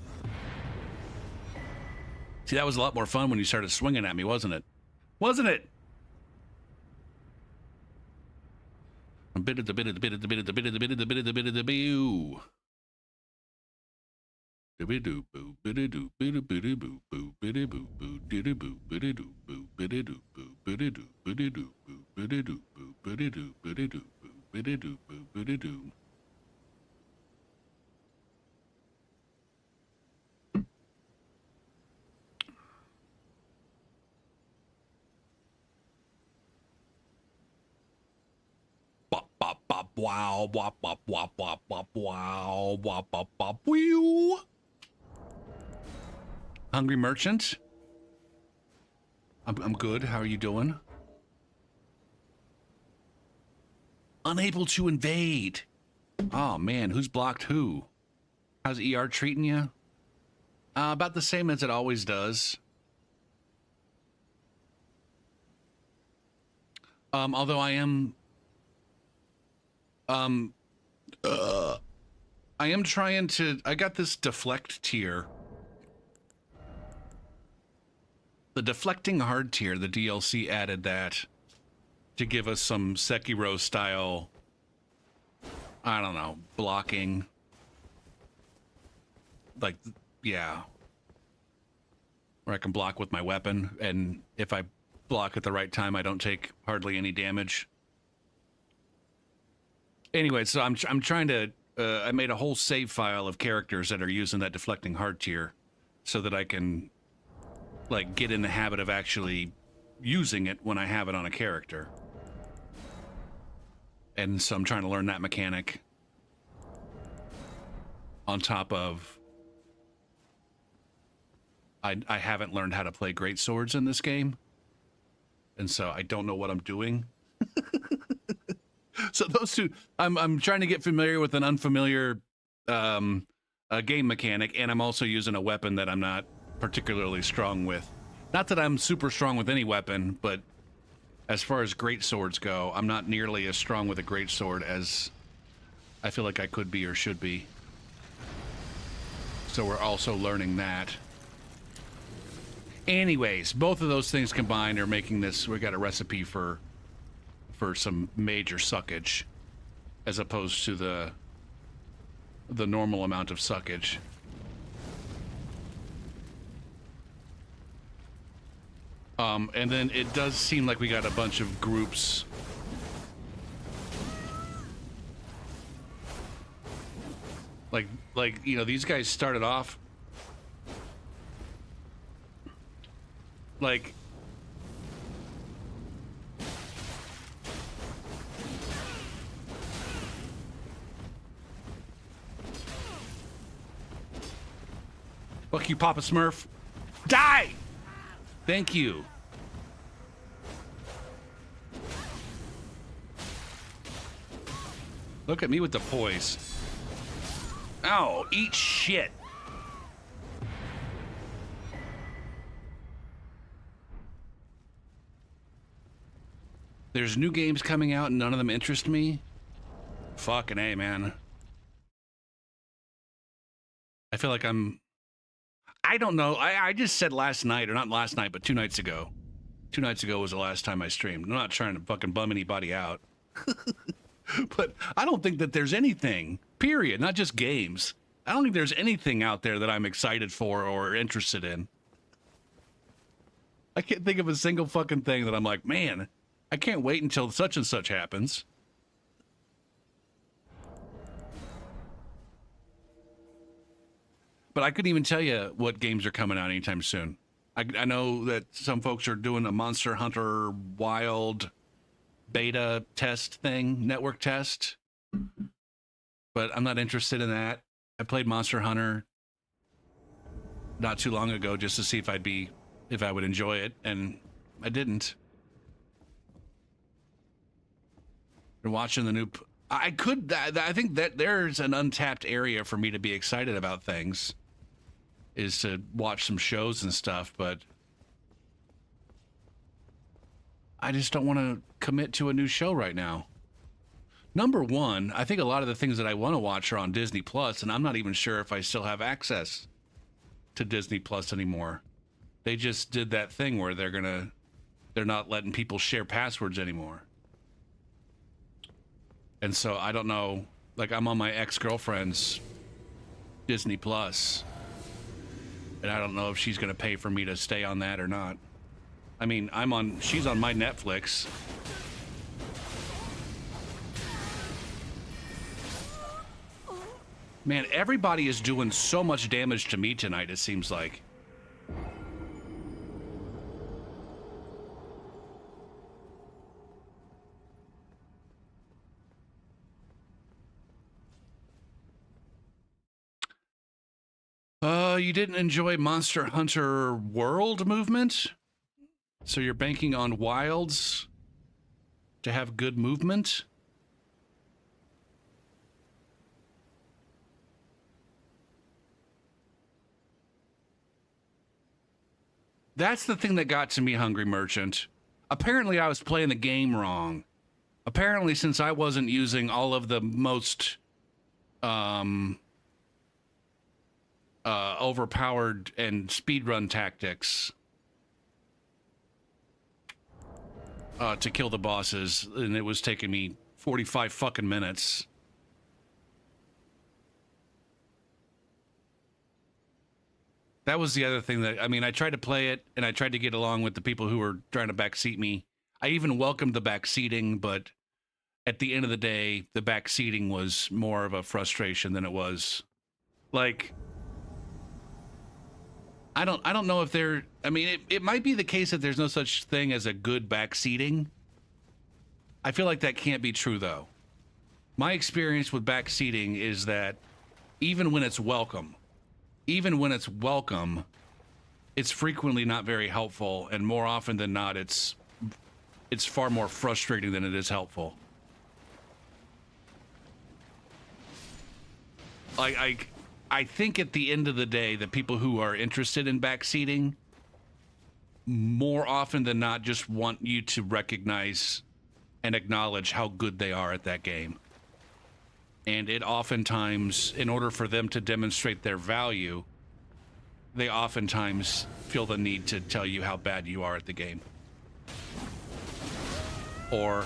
See, that was a lot more fun when you started swinging at me, wasn't it? Wasn't it? A bit of the bit of the bit of the bit of the bit of the bit of the bit of the bit of the boo. Biddy boo, biddy doo, biddy biddy boo, boo, biddy boo, boo, diddy boo, biddy doo, boo, biddy doo, boo, biddy doo, biddy doo, boo, biddy doo, boo, biddy doo, biddy doo, boo, biddy doo, boo, biddy doo. wow, wop, wop, wop, wop, wop, wow, wop, wop, wop, whew. Hungry merchant? I'm good. How are you doing? Unable to invade. Oh man, who's blocked who? How's ER treating you? About the same as it always does. Although I am trying to, I got this deflect tier. The deflecting hard tier, the DLC added that to give us some Sekiro style, I don't know, blocking. Like, yeah. Where I can block with my weapon, and if I block at the right time, I don't take hardly any damage. Anyway, so I'm trying to, I made a whole save file of characters that are using that deflecting hard tier so that I can, like, get in the habit of actually using it when I have it on a character. And so I'm trying to learn that mechanic on top of I haven't learned how to play great swords in this game, and so I don't know what I'm doing. So those two, I'm trying to get familiar with an unfamiliar a game mechanic, and I'm also using a weapon that I'm not particularly strong with. Not that I'm super strong with any weapon, but as far as great swords go, I'm not nearly as strong with a great sword as I feel like I could be or should be. So we're also learning that. Anyways, both of those things combined are making this, we got a recipe for some major suckage as opposed to the normal amount of suckage. And then it does seem like we got a bunch of groups. Like, you know, these guys started off like fuck you, Papa Smurf. Die! Thank you. Look at me with the poise. Ow, eat shit. There's new games coming out and none of them interest me. Fucking A, man. I feel like I don't know. I just said last night, or not last night, but 2 nights ago. 2 nights ago was the last time I streamed. I'm not trying to fucking bum anybody out. But I don't think that there's anything, period, not just games. I don't think there's anything out there that I'm excited for or interested in. I can't think of a single fucking thing that I'm like, man, I can't wait until such and such happens. But I couldn't even tell you what games are coming out anytime soon. I know that some folks are doing a Monster Hunter Wild beta test thing, network test. But I'm not interested in that. I played Monster Hunter not too long ago just to see if I would enjoy it, and I didn't. Been watching the new. I think that there's an untapped area for me to be excited about things. Is to watch some shows and stuff, but I just don't want to commit to a new show right now. Number one, I think a lot of the things that I want to watch are on Disney Plus, and I'm not even sure if I still have access to Disney Plus anymore. They just did that thing where they're not letting people share passwords anymore. And so I don't know, like I'm on my ex-girlfriend's Disney Plus, and I don't know if she's going to pay for me to stay on that or not. I mean, she's on my Netflix. Man, everybody is doing so much damage to me tonight, it seems like. You didn't enjoy Monster Hunter World movement? So you're banking on wilds to have good movement? That's the thing that got to me, Hungry Merchant. Apparently I was playing the game wrong. Apparently, since I wasn't using all of the most overpowered and speedrun tactics to kill the bosses, and it was taking me 45 fucking minutes. That was the other thing that, I mean, I tried to play it and I tried to get along with the people who were trying to backseat me. I even welcomed the backseating, but at the end of the day, the backseating was more of a frustration than it was. Like, I don't know if there, I mean, it might be the case that there's no such thing as a good backseating. I feel like that can't be true, though. My experience with backseating is that even when it's welcome, it's frequently not very helpful, and more often than not, it's far more frustrating than it is helpful. I think at the end of the day, the people who are interested in backseating, more often than not, just want you to recognize and acknowledge how good they are at that game. And it oftentimes, in order for them to demonstrate their value, they oftentimes feel the need to tell you how bad you are at the game. Or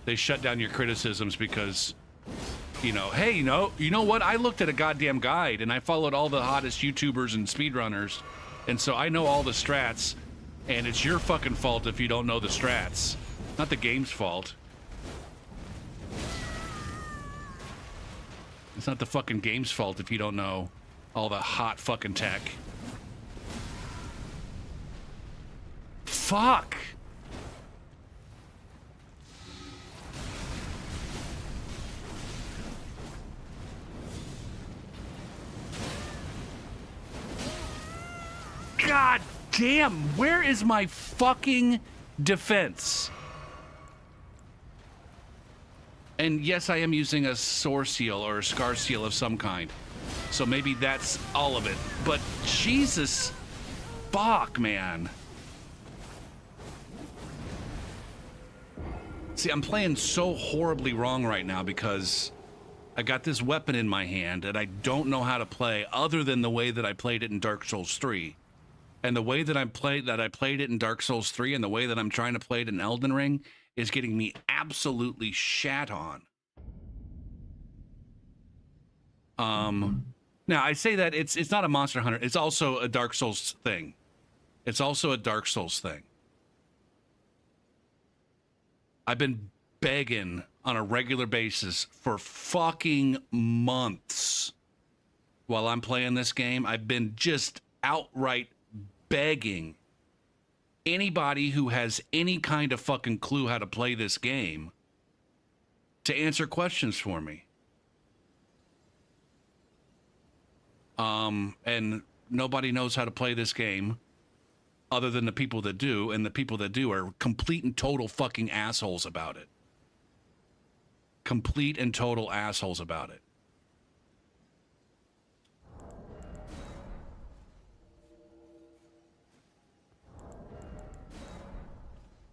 they shut down your criticisms because, you know, hey, you know what? I looked at a goddamn guide and I followed all the hottest YouTubers and speedrunners, and so I know all the strats, and it's your fucking fault if you don't know the strats, not the game's fault. It's not the fucking game's fault if you don't know all the hot fucking tech. Fuck! God damn, where is my fucking defense? And yes, I am using a sore seal or a scar seal of some kind. So maybe that's all of it. But Jesus, fuck, man. See, I'm playing so horribly wrong right now because I got this weapon in my hand and I don't know how to play other than the way that I played it in Dark Souls 3. And the way that I played it in Dark Souls 3 and the way that I'm trying to play it in Elden Ring is getting me absolutely shat on. Now I say that it's not a Monster Hunter, it's also a Dark Souls thing. It's also a Dark Souls thing. I've been begging on a regular basis for fucking months while I'm playing this game. I've been just outright begging anybody who has any kind of fucking clue how to play this game to answer questions for me. And nobody knows how to play this game other than the people that do, and the people that do are complete and total fucking assholes about it. Complete and total assholes about it.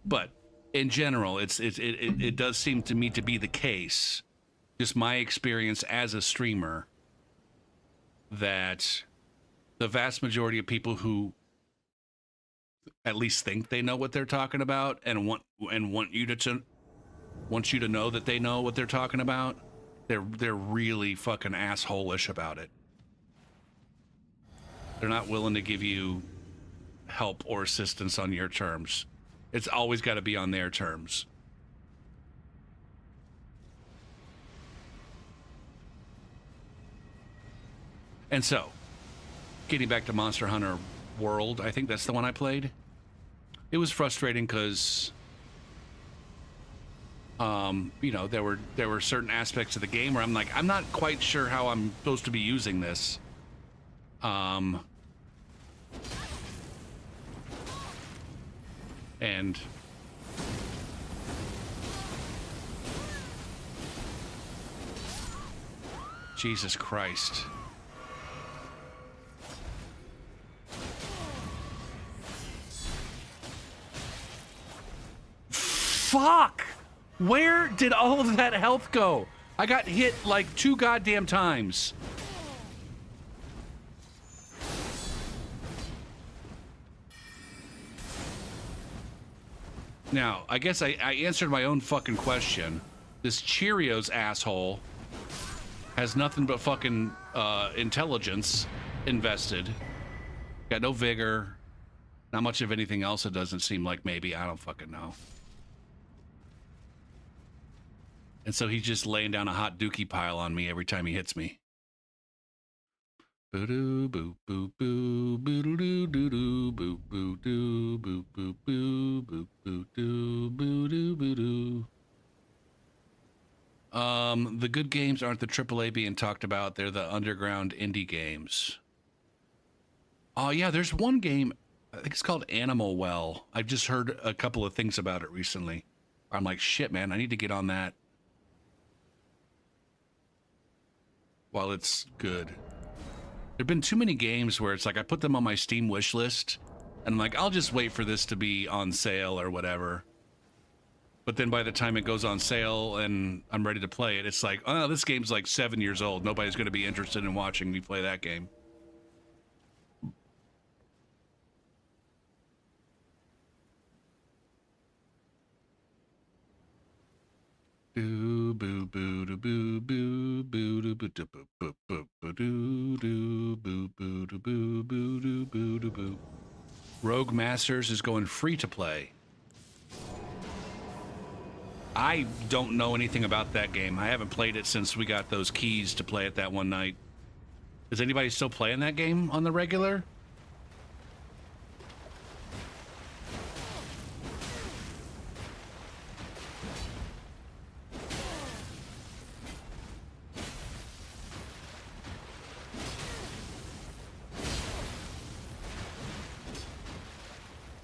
But in general, it does seem to me to be the case, just my experience as a streamer, that the vast majority of people who at least think they know what they're talking about and want you to know that they know what they're talking about, they're really fucking asshole-ish about it. They're not willing to give you help or assistance on your terms. It's always got to be on their terms. And so, getting back to Monster Hunter World, I think that's the one I played. It was frustrating because You know, there were certain aspects of the game where I'm like, I'm not quite sure how I'm supposed to be using this. And Jesus Christ. Fuck! Where did all of that health go? I got hit like 2 goddamn times. Now, I guess I answered my own fucking question. This Cheerios asshole has nothing but fucking intelligence invested. Got no vigor. Not much of anything else, it doesn't seem like. Maybe. I don't fucking know. And so he's just laying down a hot dookie pile on me every time he hits me. Boo-doo, boo, boo, boo, boo-doo, doo-doo, boo, boo, doo, boo, boo, boo, boo, boo, doo, boo-doo, boo-doo. The good games aren't the AAA being talked about. They're the underground indie games. Oh, yeah, there's one game, I think it's called Animal Well. I've just heard a couple of things about it recently. I'm like, shit, man, I need to get on that while it's good. There've been too many games where it's like I put them on my Steam wish list and I'm like, I'll just wait for this to be on sale or whatever. But then by the time it goes on sale and I'm ready to play it, it's like, oh, this game's like 7 years old. Nobody's going to be interested in watching me play that game. Boo boo boo doo boo boo boo doo boo doo boo boo boo boo doo doo boo boo doo boo boo doo boo doo boo. Rogue Masters is going free to play. I don't know anything about that game. I haven't played it since we got those keys to play it that one night. Is anybody still playing that game on the regular?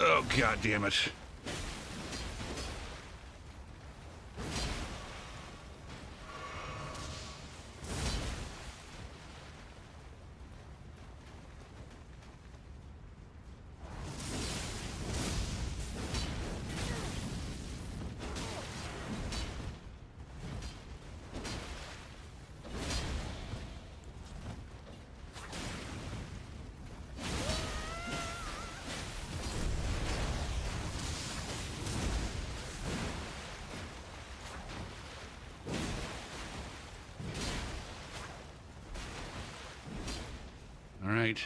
Oh, God damn it. All right.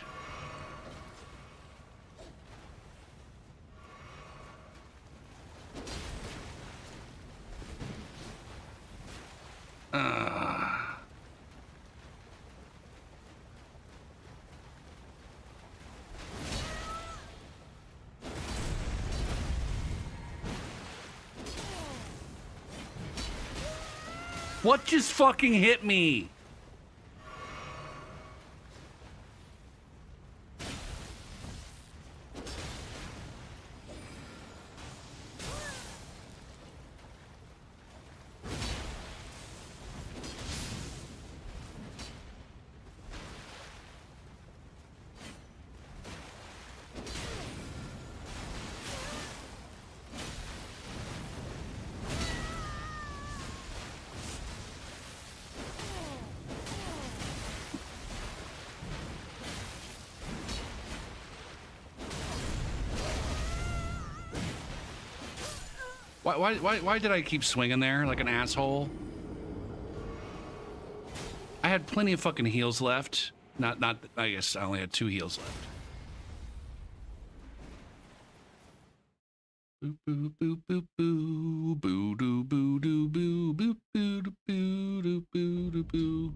What just fucking hit me? Why did I keep swinging there like an asshole? I had plenty of fucking heals left. Not. I guess I only had 2 heals left. Boop boop boop boop boo boo doo boo doo boo boop boo doo boo doo boo doo boo.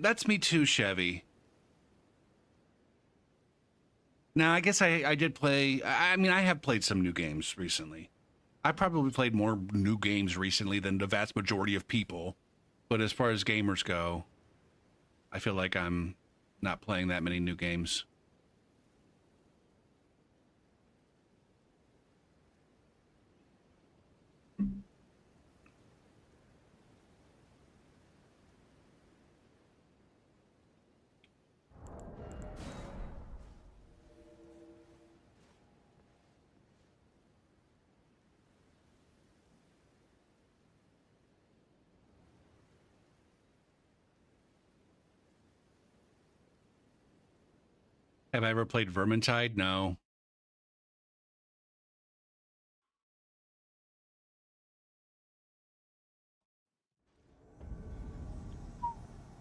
That's me too, Chevy. Now, I guess I did play. I mean, I have played some new games recently. I probably played more new games recently than the vast majority of people. But as far as gamers go, I feel like I'm not playing that many new games. Have I ever played Vermintide? No.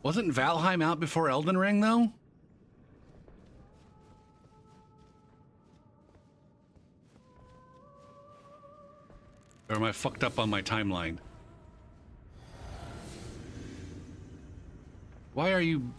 Wasn't Valheim out before Elden Ring, though? Or am I fucked up on my timeline? Why are you...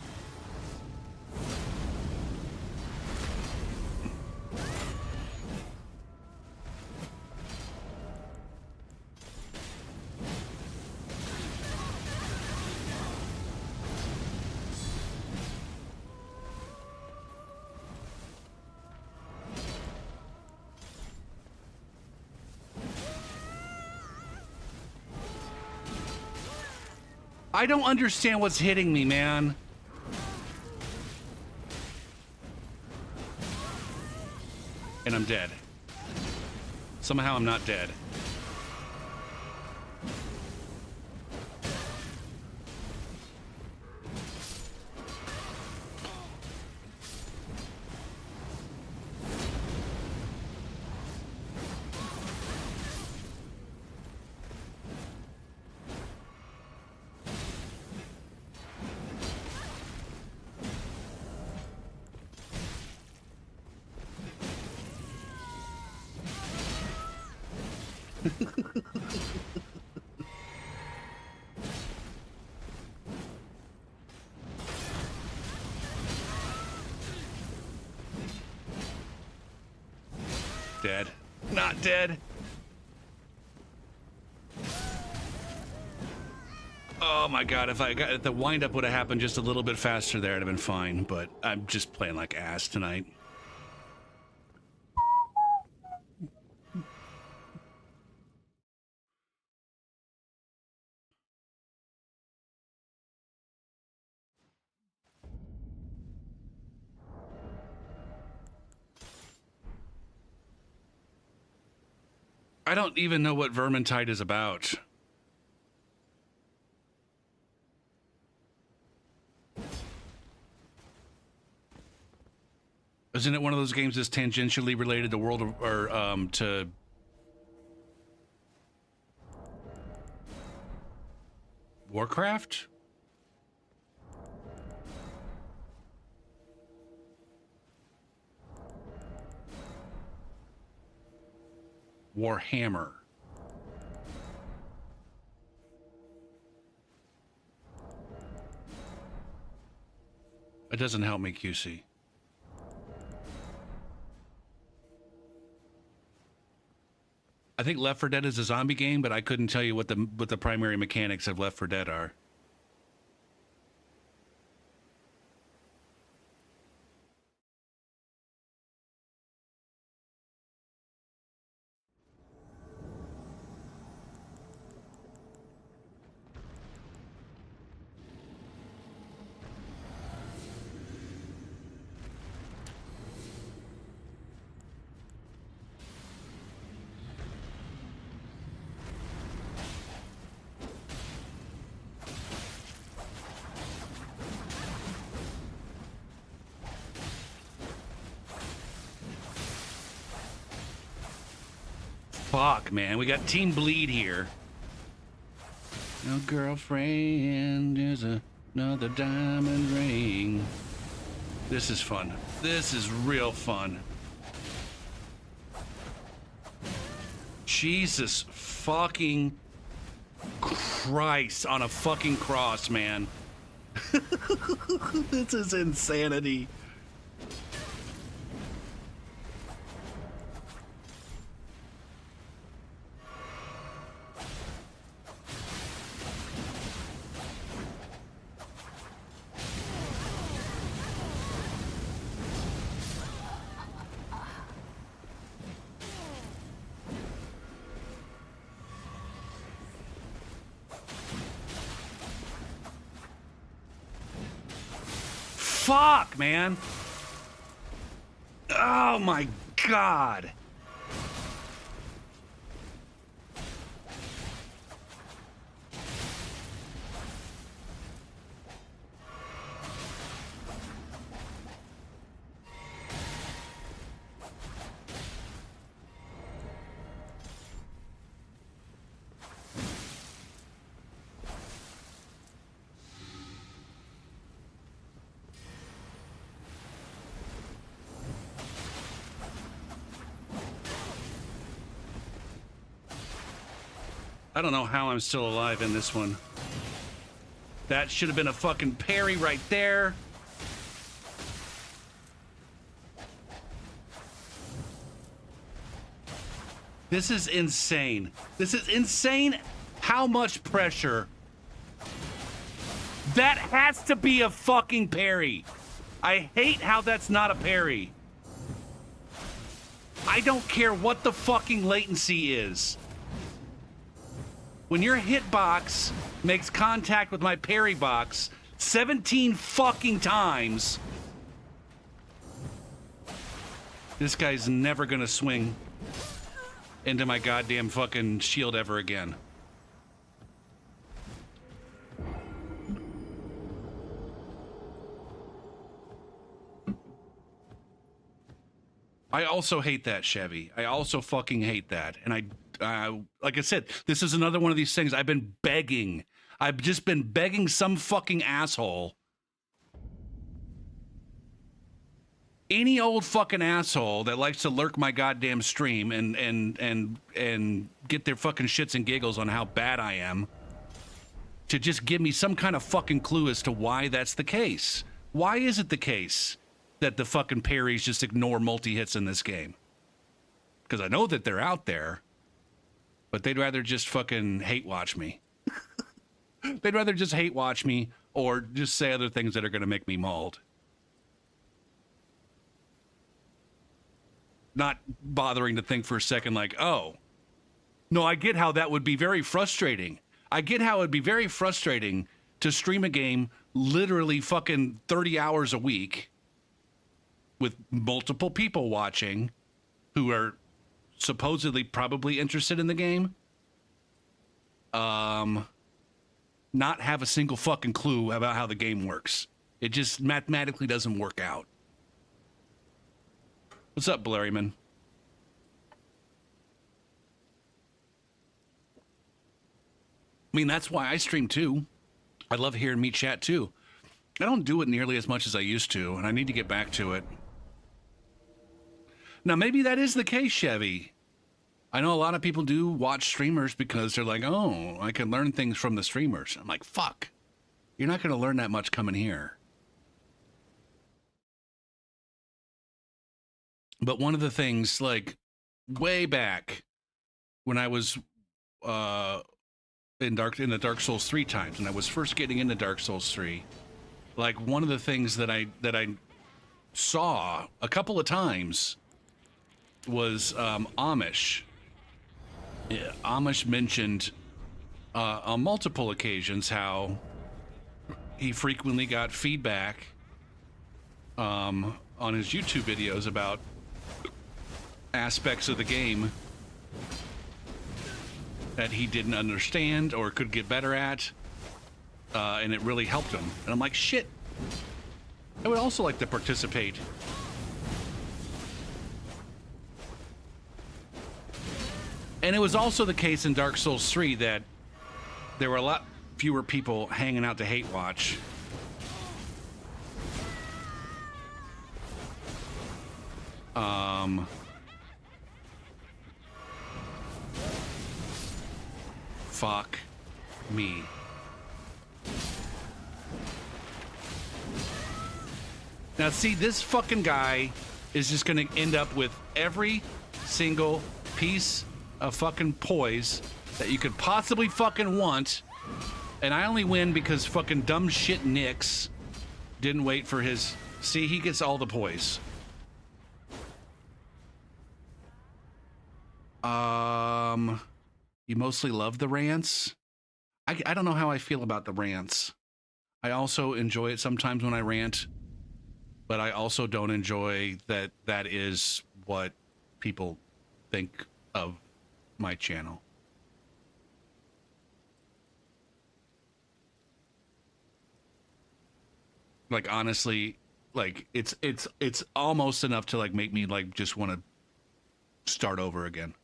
I don't understand what's hitting me, man. And I'm dead. Somehow I'm not dead. Dead. Not dead. Oh my god, if the wind-up would have happened just a little bit faster there, it'd have been fine, but I'm just playing like ass tonight. I don't even know what Vermintide is about. Isn't it one of those games that's tangentially related to World of, or to Warcraft? Warhammer. It doesn't help me, QC. I think Left 4 Dead is a zombie game, but I couldn't tell you what the primary mechanics of Left 4 Dead are. Fuck, man. We got Team Bleed here. No girlfriend, there's another diamond ring. This is fun. This is real fun. Jesus fucking Christ on a fucking cross, man. This is insanity. Fuck, man. Oh my God. I don't know how I'm still alive in this one. That should have been a fucking parry right there. This is insane. This is insane how much pressure. That has to be a fucking parry. I hate how that's not a parry. I don't care what the fucking latency is. When your hitbox makes contact with my parry box 17 fucking times, this guy's never gonna swing into my goddamn fucking shield ever again. I also hate that, Chevy. I also fucking hate that. And like I said, this is another one of these things I've been begging. I've just been begging some fucking asshole. Any old fucking asshole that likes to lurk my goddamn stream and get their fucking shits and giggles on how bad I am, to just give me some kind of fucking clue as to why that's the case. Why is it the case that the fucking parries just ignore multi-hits in this game? Because I know that they're out there, but they'd rather just fucking hate watch me. They'd rather just hate watch me or just say other things that are going to make me mauled. Not bothering to think for a second like, oh, no, I get how that would be very frustrating. I get how it'd be very frustrating to stream a game literally fucking 30 hours a week with multiple people watching who are supposedly probably interested in the game. Not have a single fucking clue about how the game works. It just mathematically doesn't work out. What's up, Blurryman? I mean, that's why I stream too. I love hearing me chat too. I don't do it nearly as much as I used to, and I need to get back to it. Now, maybe that is the case, Chevy. I know a lot of people do watch streamers because they're like, oh, I can learn things from the streamers. I'm like, fuck. You're not going to learn that much coming here. But one of the things, like, way back when I was in the Dark Souls 3 times, and I was first getting into Dark Souls 3, like, one of the things that I saw a couple of times was Amish. Yeah, Amish mentioned on multiple occasions how he frequently got feedback on his YouTube videos about aspects of the game that he didn't understand or could get better at, and it really helped him. And I'm like, shit, I would also like to participate. And it was also the case in Dark Souls 3 that there were a lot fewer people hanging out to hate watch. Fuck me. Now, see, this fucking guy is just gonna end up with every single piece of fucking poise that you could possibly fucking want, and I only win because fucking dumb shit Nyx didn't wait for his... See, he gets all the poise. You mostly love the rants? I don't know how I feel about the rants. I also enjoy it sometimes when I rant, but I also don't enjoy that that is what people think of my channel. Like honestly, like it's almost enough to like make me like just want to start over again.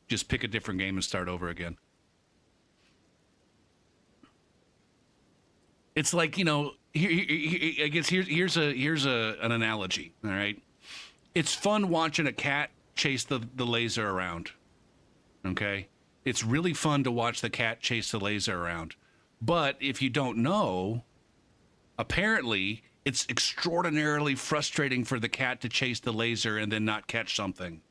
Just pick a different game and start over again. It's like, you know, I guess here's an analogy, all right? It's fun watching a cat chase the laser around. Okay? It's really fun to watch the cat chase the laser around. But if you don't know, apparently it's extraordinarily frustrating for the cat to chase the laser and then not catch something.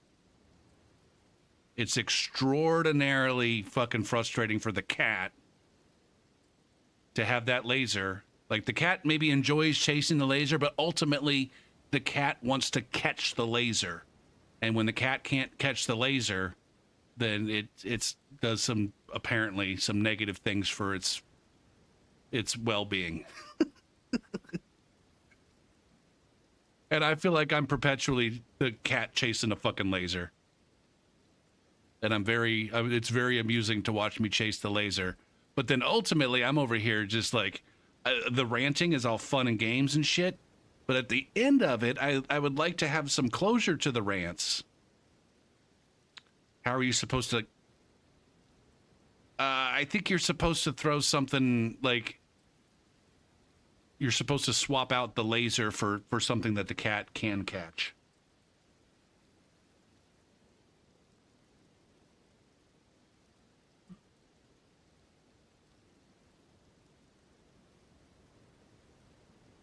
It's extraordinarily fucking frustrating for the cat to have that laser. Like the cat maybe enjoys chasing the laser, but ultimately the cat wants to catch the laser. And when the cat can't catch the laser, then it does some apparently some negative things for its well-being. And I feel like I'm perpetually the cat chasing a fucking laser. And it's very amusing to watch me chase the laser. But then ultimately I'm over here just like, the ranting is all fun and games and shit. But at the end of it, I would like to have some closure to the rants. How are you supposed to... I think you're supposed to throw something like... You're supposed to swap out the laser for something that the cat can catch.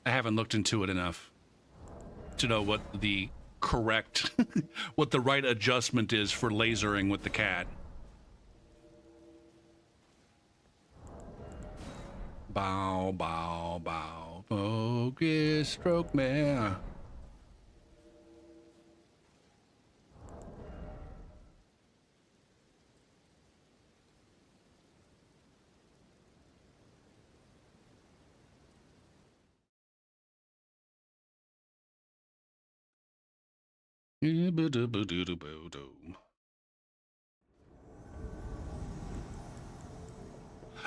I haven't looked into it enough to know what the correct, what the right adjustment is for lasering with the cat. Bow, bow, bow, focus, stroke me.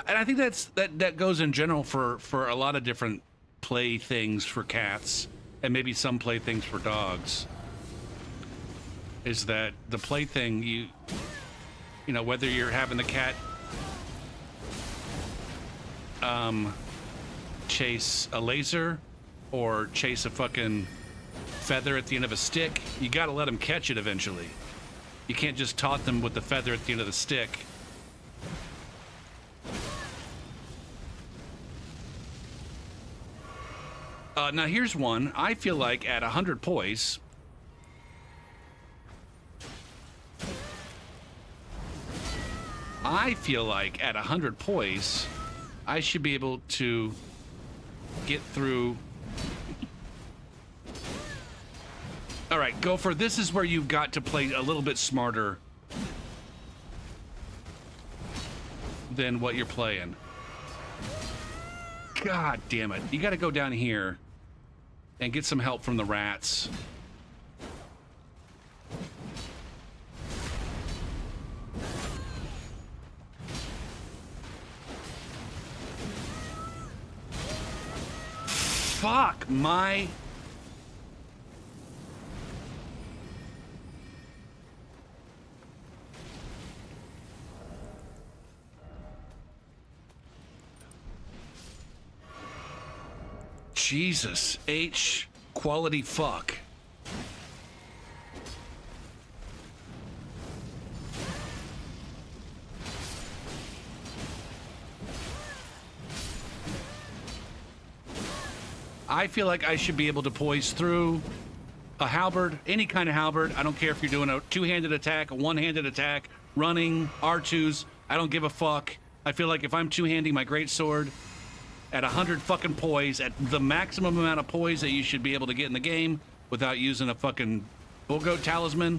And I think that goes in general for a lot of different play things for cats, and maybe some play things for dogs. Is that the plaything, you know, whether you're having the cat chase a laser or chase a fucking feather at the end of a stick, you gotta let them catch it eventually. You can't just taunt them with the feather at the end of the stick. Now here's one. I feel like at 100 poise, I should be able to get through. All right, Gopher, this is where you've got to play a little bit smarter than what you're playing. God damn it. You got to go down here and get some help from the rats. Fuck my... Jesus H quality fuck. I feel like I should be able to poise through a halberd, any kind of halberd. I don't care if you're doing a two-handed attack, a one-handed attack, running, R2s. I don't give a fuck. I feel like if I'm two-handing my greatsword at 100 fucking poise, at the maximum amount of poise that you should be able to get in the game without using a fucking bull goat talisman,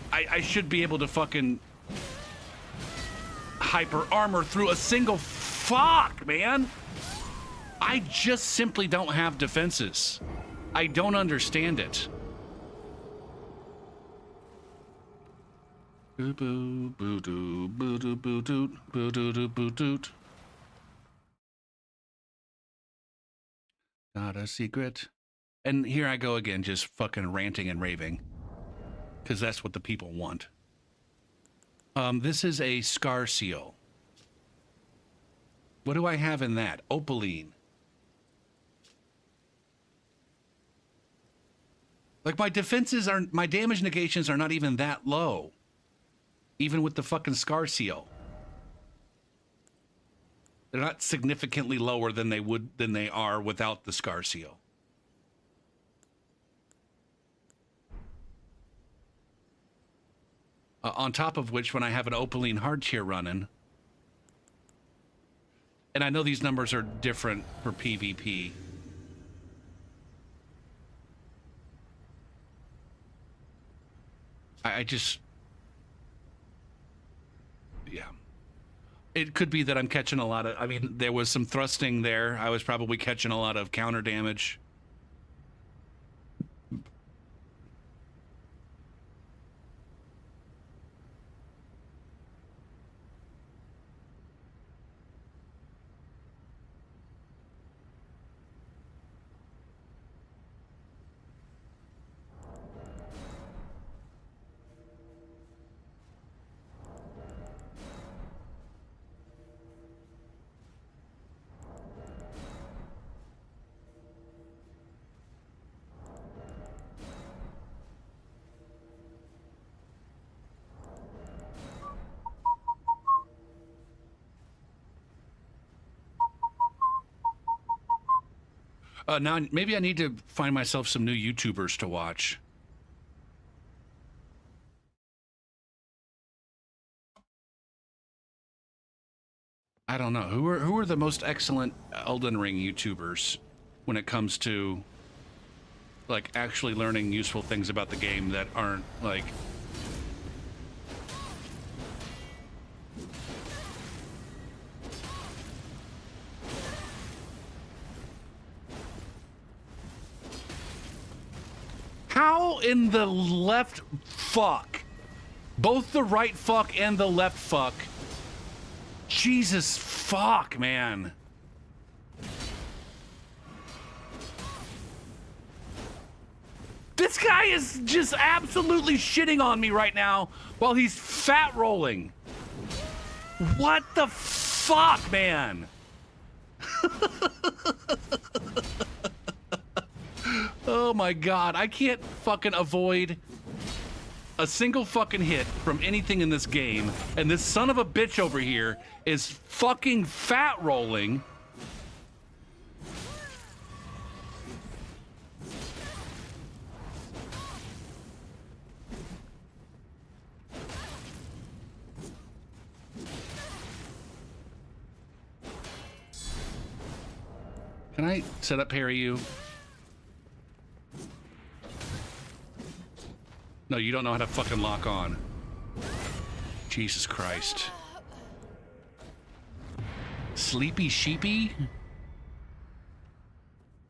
I should be able to fucking hyper armor through a single... Fuck, man! I just simply don't have defenses. I don't understand it. Boo boo boo doo boo doo boo doot boo doo doo boo doot. Not a secret. And here I go again, just fucking ranting and raving, because that's what the people want. This is a scar seal. What do I have in that? Opaline. Like, my defenses are, my damage negations are not even that low. Even with the fucking scar seal. They're not significantly lower than they are without the scar seal. On top of which, when I have an Opaline hard tier running, and I know these numbers are different for PvP. I just, yeah. It could be that I'm catching a lot of, I mean, there was some thrusting there. I was probably catching a lot of counter damage. Now, maybe I need to find myself some new YouTubers to watch. I don't know. Who are the most excellent Elden Ring YouTubers when it comes to, like, actually learning useful things about the game that aren't, like... How in the left fuck? Both the right fuck and the left fuck. Jesus fuck, man. This guy is just absolutely shitting on me right now while he's fat rolling. What the fuck, man? Oh my god, I can't fucking avoid a single fucking hit from anything in this game, and this son of a bitch over here is fucking fat rolling. Can I set up parry you? No, you don't know how to fucking lock on. Jesus Christ. Sleepy Sheepy?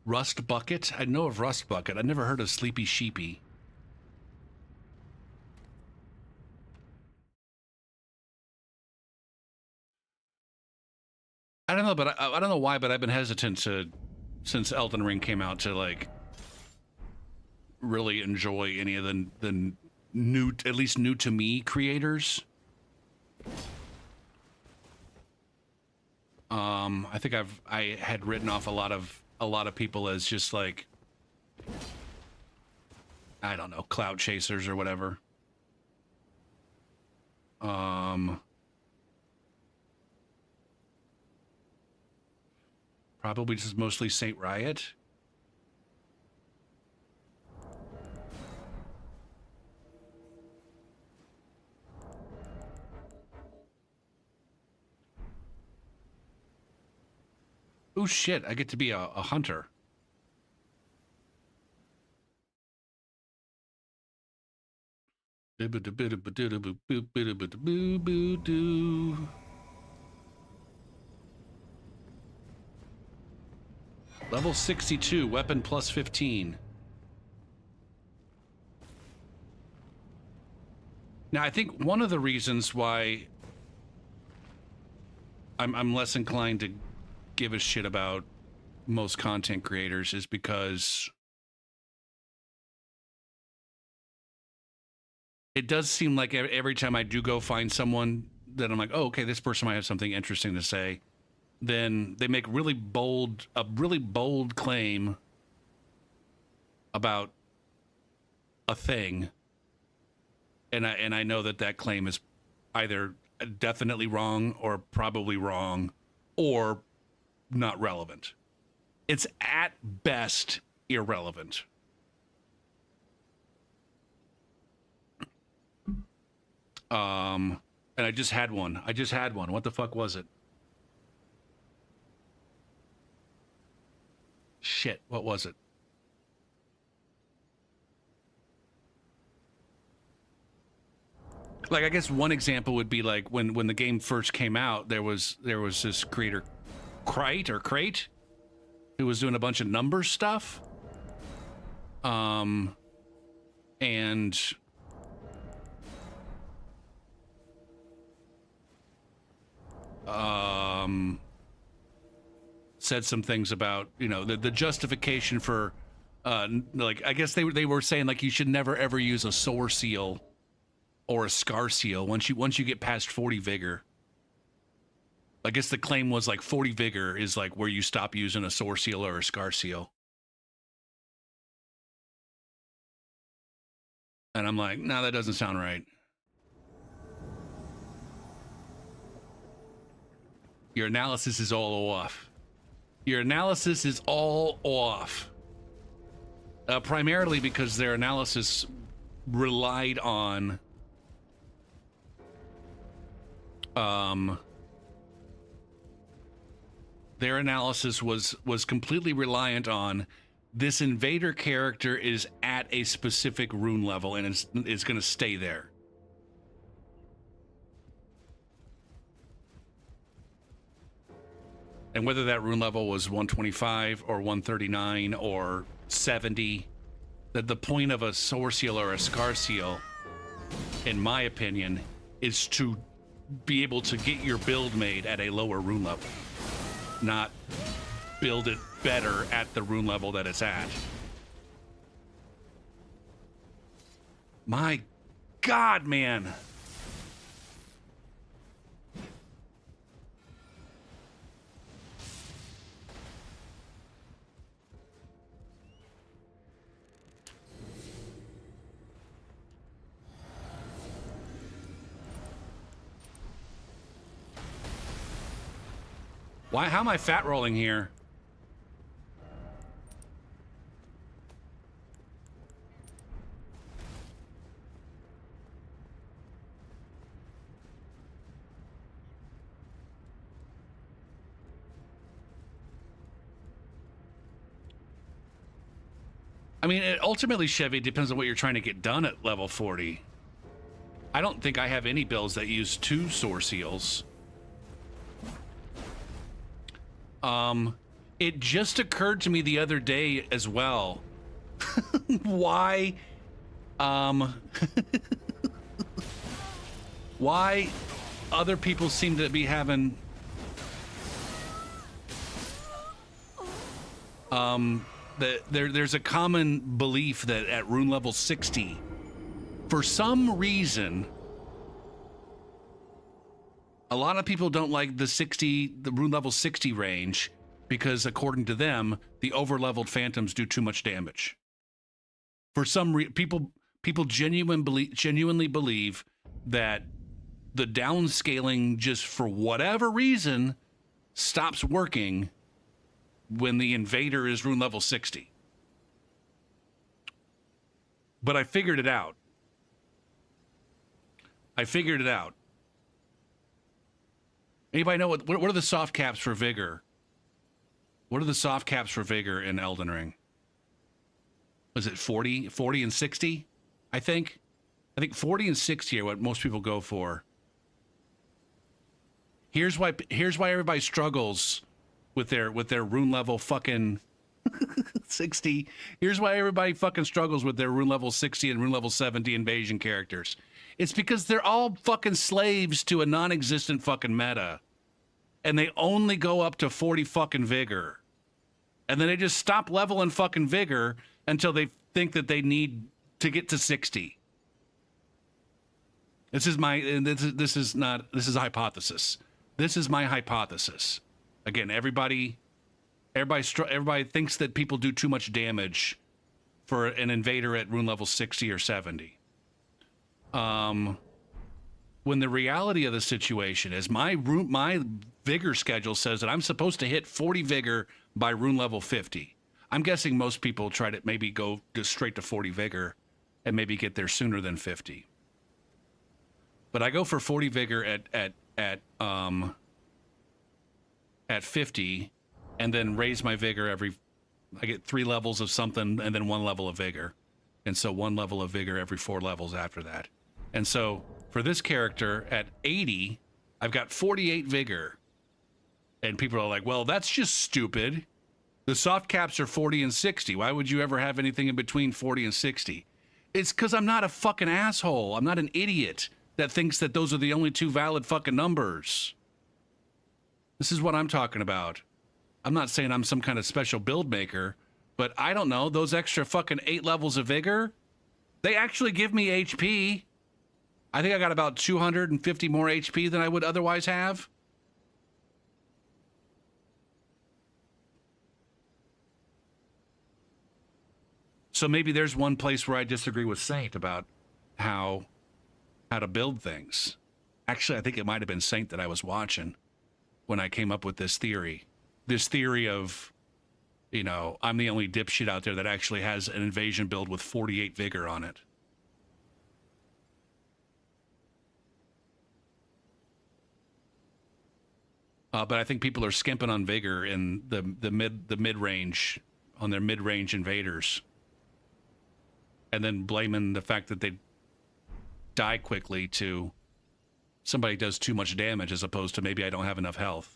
Rust Bucket? I know of Rust Bucket. I never heard of Sleepy Sheepy. I don't know, but I don't know why, but I've been hesitant to, since Elden Ring came out, to like really enjoy any of the new, at least new to me creators. I think I had written off a lot of people as just like, I don't know, cloud chasers or whatever. Probably just mostly Saint Riot. Oh shit, I get to be a hunter. Level 62, weapon plus 15. Now, I think one of the reasons why I'm less inclined to give a shit about most content creators is because it does seem like every time I do go find someone that I'm like, oh, okay, this person might have something interesting to say, then they make a really bold claim about a thing, and I know that claim is either definitely wrong or probably wrong or not relevant. It's at best irrelevant. And I just had one. What the fuck was it? Shit, what was it? Like, I guess one example would be like when the game first came out, there was this creator, Crate, who was doing a bunch of number stuff. And said some things about, you know, the justification for like, I guess they were saying like you should never ever use a sore seal or a scar seal once you get past 40 vigor. I guess the claim was like 40 vigor is like where you stop using a sore seal or a scar seal. And I'm like, no, that doesn't sound right. Your analysis is all off. Your analysis is all off. Primarily because their analysis relied on their analysis was completely reliant on this invader character is at a specific rune level and it's going to stay there. And whether that rune level was 125 or 139 or 70, that the point of a sore seal or a scar seal, in my opinion, is to be able to get your build made at a lower rune level, not build it better at the rune level that it's at. My God, man. Why? How am I fat rolling here? I mean, ultimately, Chevy, depends on what you're trying to get done at level 40. I don't think I have any builds that use 2 sore seals. It just occurred to me the other day as well. Why, why other people seem to be having, there's a common belief that at rune level 60, for some reason, a lot of people don't like the rune level 60 range because, according to them, the over-leveled phantoms do too much damage. For some reason, people genuinely believe that the downscaling, just for whatever reason, stops working when the invader is rune level 60. But I figured it out. Anybody know what are the soft caps for vigor? What are the soft caps for vigor in Elden Ring? Was it 40 and 60? I think 40 and 60 are what most people go for. Here's why everybody struggles with their rune level fucking 60. Here's why everybody fucking struggles with their rune level 60 and rune level 70 invasion characters. It's because they're all fucking slaves to a non-existent fucking meta. And they only go up to 40 fucking vigor. And then they just stop leveling fucking vigor until they think that they need to get to 60. This is a hypothesis. This is my hypothesis. Again, everybody thinks that people do too much damage for an invader at rune level 60 or 70. When the reality of the situation is my vigor schedule says that I'm supposed to hit 40 vigor by rune level 50. I'm guessing most people try to maybe go just straight to 40 vigor and maybe get there sooner than 50. But I go for 40 vigor at 50 and then raise my vigor I get 3 levels of something and then 1 level of vigor. And so 1 level of vigor every 4 levels after that. And so for this character at 80, I've got 48 vigor. And people are like, well, that's just stupid. The soft caps are 40 and 60. Why would you ever have anything in between 40 and 60? It's because I'm not a fucking asshole. I'm not an idiot that thinks that those are the only 2 valid fucking numbers. This is what I'm talking about. I'm not saying I'm some kind of special build maker, but I don't know, those extra fucking 8 levels of vigor, they actually give me HP. I think I got about 250 more HP than I would otherwise have. So maybe there's one place where I disagree with Saint about how to build things. Actually, I think it might have been Saint that I was watching when I came up with this theory. This theory of, you know, I'm the only dipshit out there that actually has an invasion build with 48 vigor on it. But I think people are skimping on vigor in the mid range, on their mid range invaders, and then blaming the fact that they die quickly to somebody does too much damage as opposed to maybe I don't have enough health.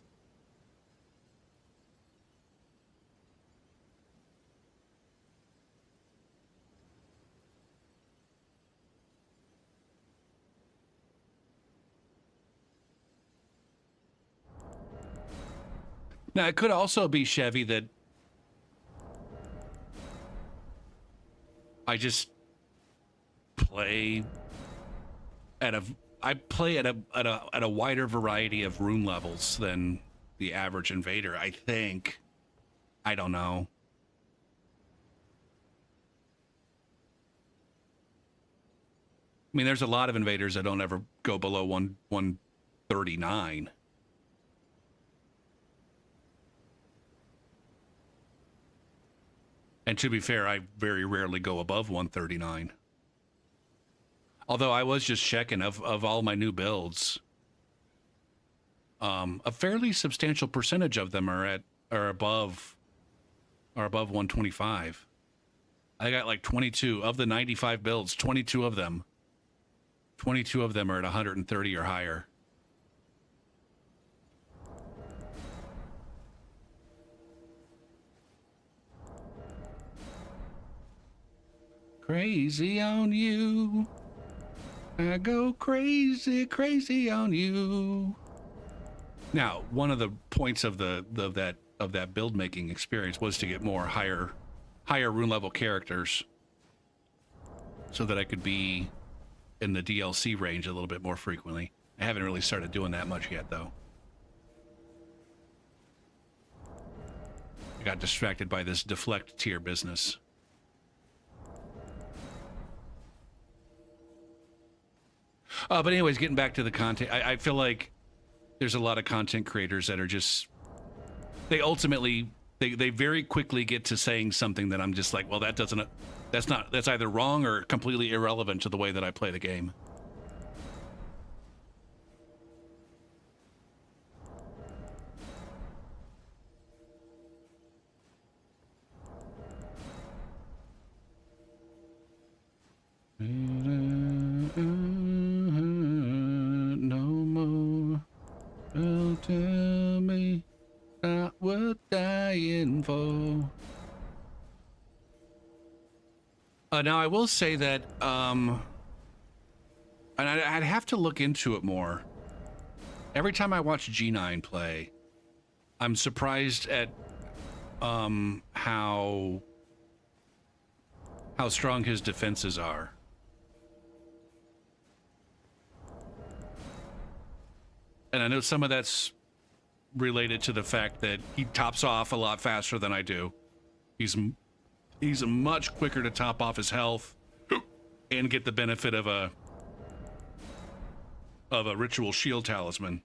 Now, it could also be, Chevy, that I just play at a wider variety of rune levels than the average invader, I think. I don't know. I mean, there's a lot of invaders that don't ever go below 139. And to be fair, I very rarely go above 139. Although I was just checking, of all my new builds, a fairly substantial percentage of them are above 125. I got like 22 of the 95 builds, 22 of them are at 130 or higher. Crazy on you. I go crazy, crazy on you. Now, one of the points of that build making experience was to get more higher rune level characters, so that I could be in the DLC range a little bit more frequently. I haven't really started doing that much yet, though. I got distracted by this deflect tier business. But anyways, getting back to the content, I feel like there's a lot of content creators that are just, they very quickly get to saying something that I'm just like, well, that's either wrong or completely irrelevant to the way that I play the game. No more. Don't tell me not worth dying for. Now I will say that I And I'd have to look into it more. Every time I watch G9 play, I'm surprised at how strong his defenses are. And I know some of that's related to the fact that he tops off a lot faster than I do. He's much quicker to top off his health and get the benefit of a ritual shield talisman.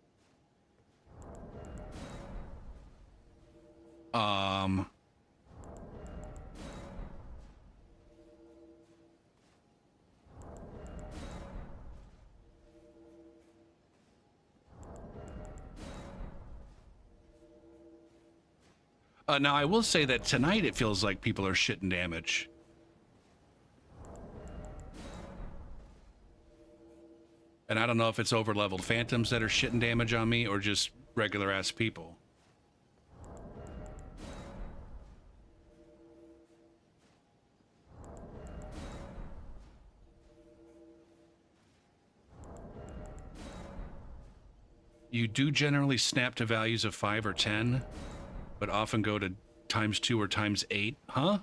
Now, I will say that tonight it feels like people are shitting damage. And I don't know if it's over-leveled phantoms that are shitting damage on me or just regular-ass people. You do generally snap to values of 5 or 10, but often go to ×2 or ×8. Huh?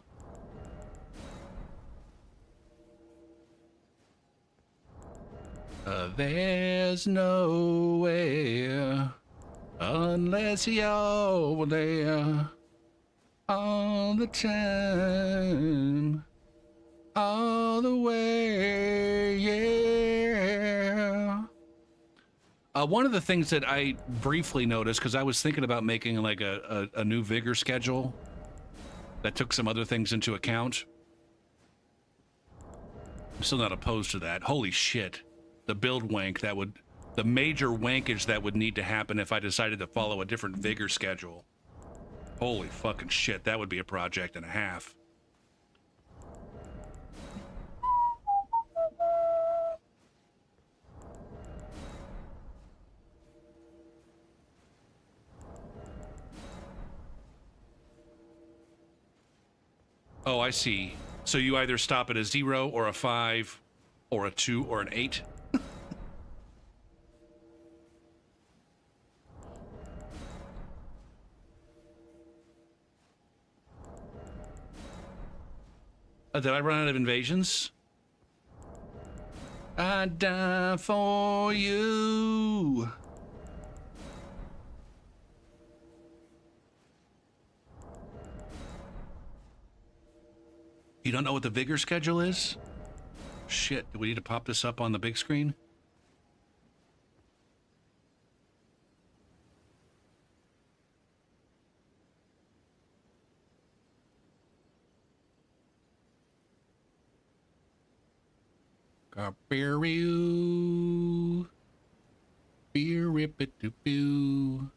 There's nowhere unless you're there all the time, all the way, yeah. One of the things that I briefly noticed, because I was thinking about making like a new vigor schedule that took some other things into account. I'm still not opposed to that. Holy shit. The build wank that would, the major wankage that would need to happen if I decided to follow a different vigor schedule. Holy fucking shit, that would be a project and a half. Oh, I see. So you either stop at a 0 or a 5 or a 2 or an 8? Did I run out of invasions? I'd die for you. You don't know what the vigor schedule is? Shit, do we need to pop this up on the big screen? Beer-rip-it-to-boo. Beer-rip-it-to-boo.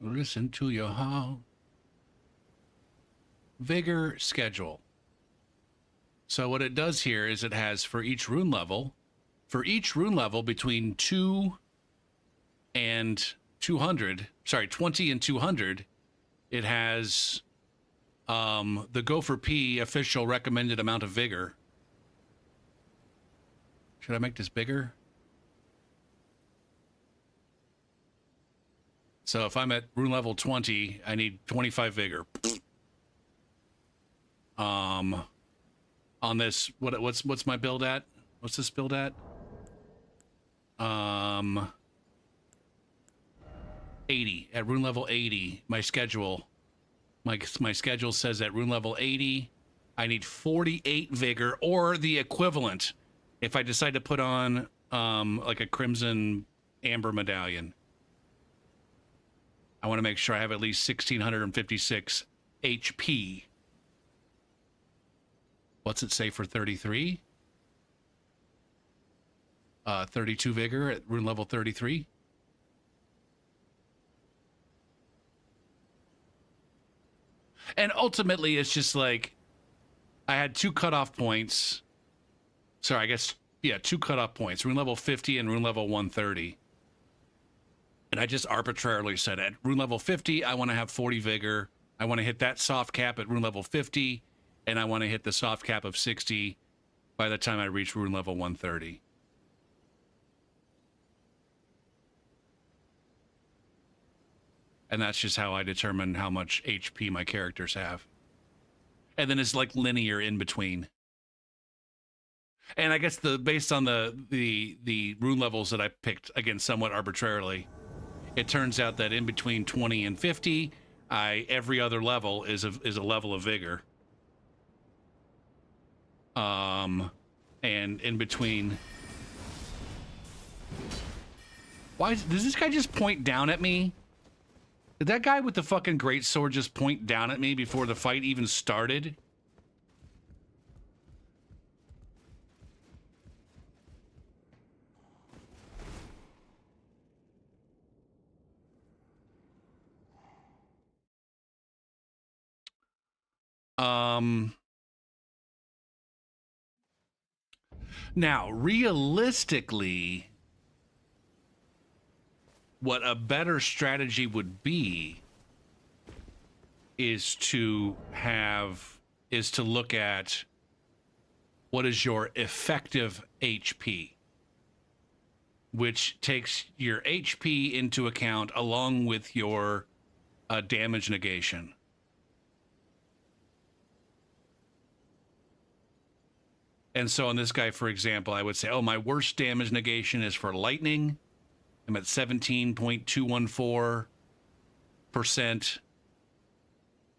Listen to your heart. Vigor schedule. So what it does here is it has for each rune level between 2 and 200, sorry, 20 and 200, it has the Gopher P official recommended amount of vigor. Should I make this bigger? So if I'm at rune level 20, I need 25 vigor. On this, what's my build at? What's this build at? 80 at rune level 80. My schedule says at rune level 80, I need 48 vigor or the equivalent if I decide to put on like a crimson amber medallion. I want to make sure I have at least 1656 HP. What's it say for 33? 32 vigor at rune level 33. And ultimately, it's just like, I had 2 cutoff points. Sorry, I guess, yeah, 2 cutoff points. Rune level 50 and rune level 130. And I just arbitrarily said at rune level 50, I want to have 40 vigor. I want to hit that soft cap at rune level 50. And I want to hit the soft cap of 60 by the time I reach rune level 130. And that's just how I determine how much HP my characters have. And then it's like linear in between. And I guess based on the rune levels that I picked, again, somewhat arbitrarily, it turns out that in between 20 and 50, every other level is a level of vigor. And in between, does this guy just point down at me? Did that guy with the fucking great sword just point down at me before the fight even started? Now, realistically, what a better strategy would be is to look at what is your effective HP, which takes your HP into account along with your damage negation. And so on this guy, for example, I would say, oh, my worst damage negation is for lightning. I'm at 17.214%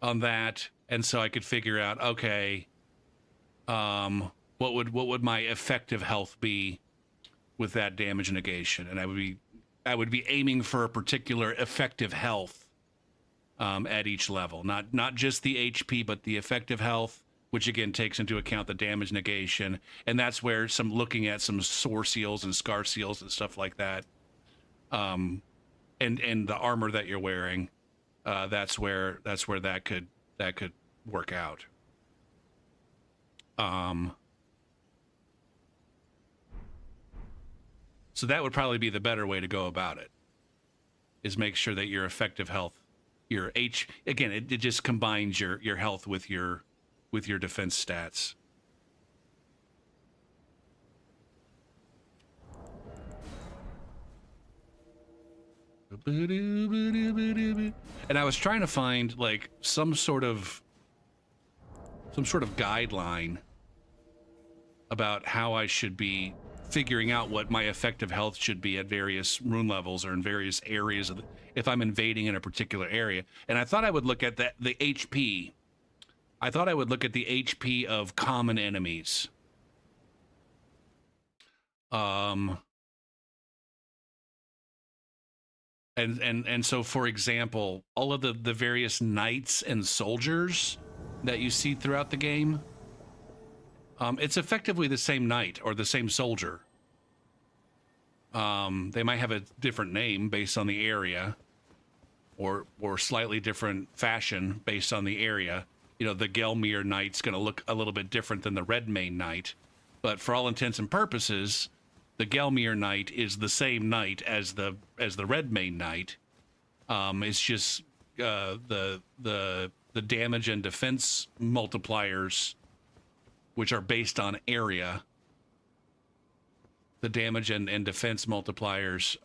on that. And so I could figure out, okay, what would my effective health be with that damage negation? And I would be aiming for a particular effective health at each level, not just the HP, but the effective health, which again takes into account the damage negation. And that's where looking at some sore seals and scar seals and stuff like that, and the armor that you're wearing, that's where that could work out. So that would probably be the better way to go about it, is make sure that your effective health, again, it just combines your health with your defense stats. And I was trying to find like some sort of guideline about how I should be figuring out what my effective health should be at various rune levels or in various areas if I'm invading in a particular area. And I thought I would look at the HP. I thought I would look at the HP of common enemies. And so, for example, all of the various knights and soldiers that you see throughout the game, it's effectively the same knight or the same soldier. They might have a different name based on the area, or slightly different fashion based on the area. You know, the Gelmir Knight's going to look a little bit different than the Redmane Knight, but for all intents and purposes, the Gelmir Knight is the same knight as the Redmane Knight. It's just the damage and defense multipliers, which are based on area. The damage and defense multipliers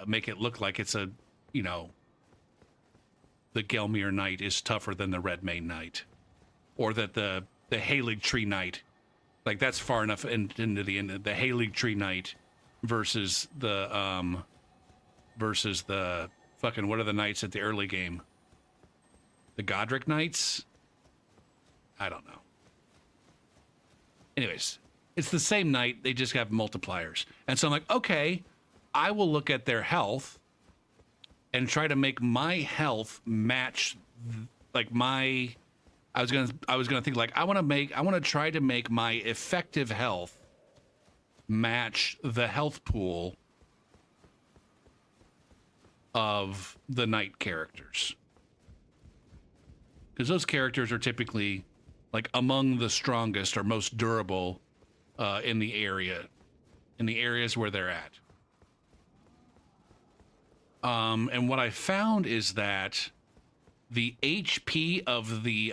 make it look like it's the Gelmir Knight is tougher than the Redmane Knight, or that the Halig Tree Knight, like that's far enough into the end. The Halig Tree Knight versus the fucking, what are the knights at the early game? The Godric Knights? I don't know. Anyways, it's the same knight, they just have multipliers. And so I'm like, okay, I will look at their health and try to make my health match like my I was gonna think like I want to try to make my effective health match the health pool of the knight characters, because those characters are typically like among the strongest or most durable in the areas where they're at. And what I found is that the HP of the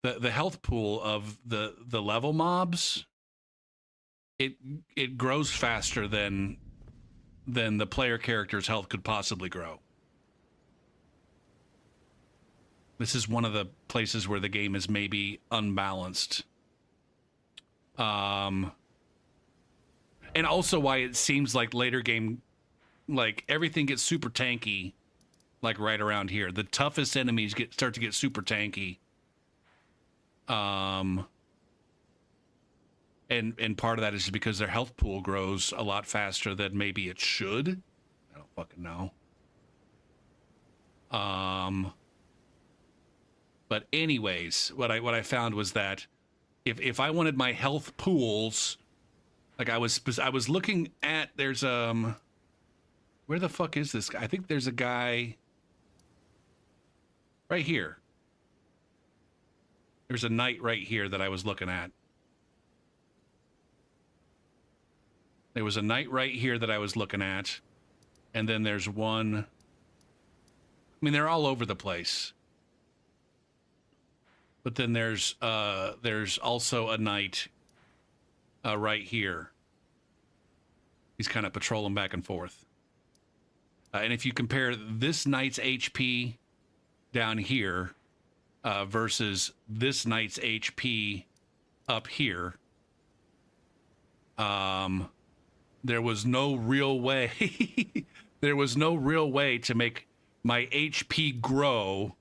the health pool of the level mobs, it grows faster than the player character's health could possibly grow. This is one of the places where the game is maybe unbalanced. And also why it seems like later game, like everything gets super tanky, like right around here. The toughest enemies start to get super tanky. And part of that is because their health pool grows a lot faster than maybe it should. I don't fucking know. But anyways, what I found was that if I wanted my health pools, like I was looking at, there's where the fuck is this guy? I think there's a guy right here. There's a knight right here that I was looking at. There was a knight right here that I was looking at. And then there's one. I mean, they're all over the place. But then there's also a knight right here. He's kind of patrolling back and forth. And if you compare this knight's HP down here versus this knight's HP up here, there was no real way. There was no real way to make my HP grow,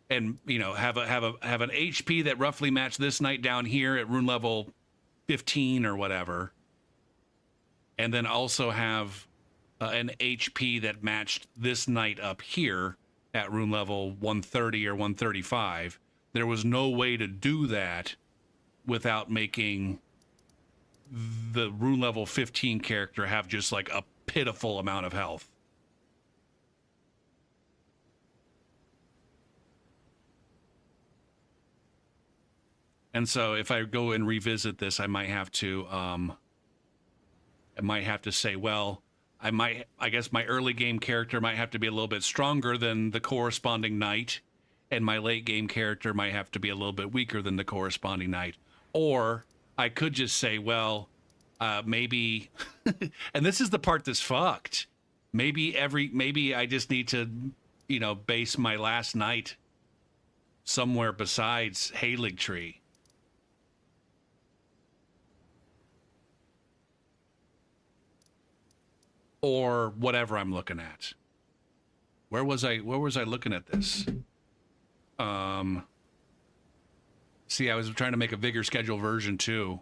and have an HP that roughly matched this knight down here at rune level 15 or whatever, and then also have an HP that matched this knight up here at rune level 130 or 135. There was no way to do that without making the rune level 15 character have just like a pitiful amount of health. And so if I go and revisit this, I might have to say, well, I guess my early game character might have to be a little bit stronger than the corresponding knight, and my late game character might have to be a little bit weaker than the corresponding knight. Or I could just say, well, maybe, and this is the part that's fucked. Maybe I just need to, base my last knight somewhere besides Halig Tree. Or whatever I'm looking at. Where was I looking at this? See, I was trying to make a vigor schedule version 2.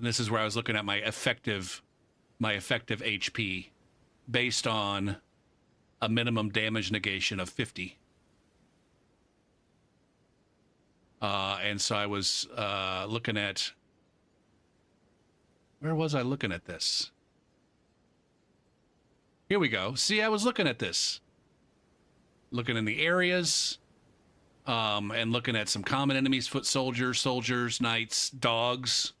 This is where I was looking at my effective HP based on a minimum damage negation of 50. And so I was looking at, where was I looking at this? Here we go. See, I was looking at this. Looking in the areas, and looking at some common enemies, foot soldiers, knights, dogs.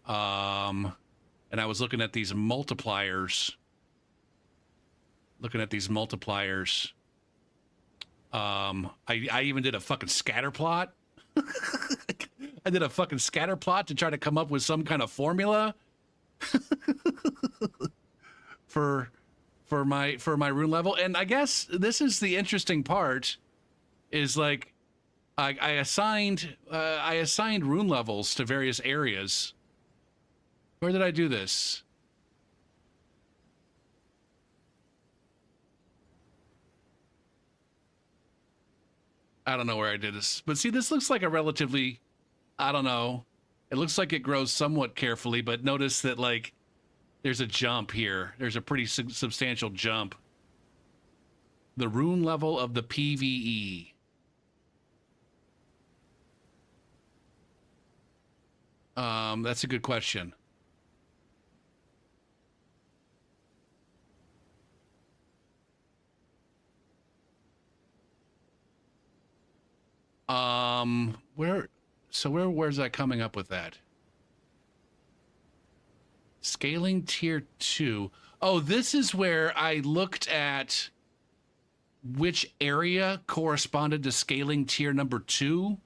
And I was looking at these multipliers. I even did a fucking scatter plot. I did a fucking scatter plot to try to come up with some kind of formula for my rune level. And I guess this is the interesting part, is like I assigned rune levels to various areas. Where did I do this? I don't know where I did this, but see, this looks like a relatively, I don't know. It looks like it grows somewhat carefully, but notice that like there's a jump here. There's a pretty substantial jump. The rune level of the PvE. That's a good question. Where's that coming up with that? Scaling tier 2. Oh, this is where I looked at which area corresponded to scaling tier number 2.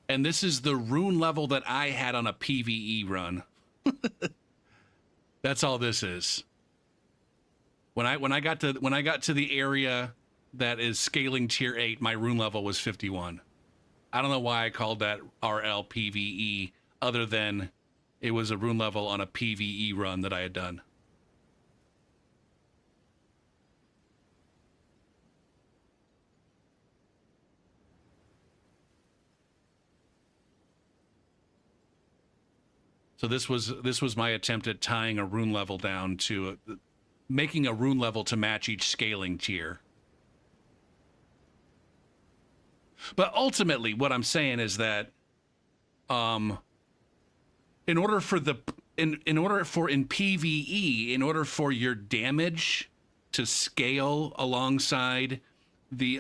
And this is the rune level that I had on a PvE run. That's all this is. When I got to the area that is scaling tier 8, my rune level was 51. I don't know why I called that RL PvE, other than it was a rune level on a PvE run that I had done. So this was my attempt at tying a rune level down to making a rune level to match each scaling tier. But ultimately, what I'm saying is that, in order for in PvE, in order for your damage to scale alongside the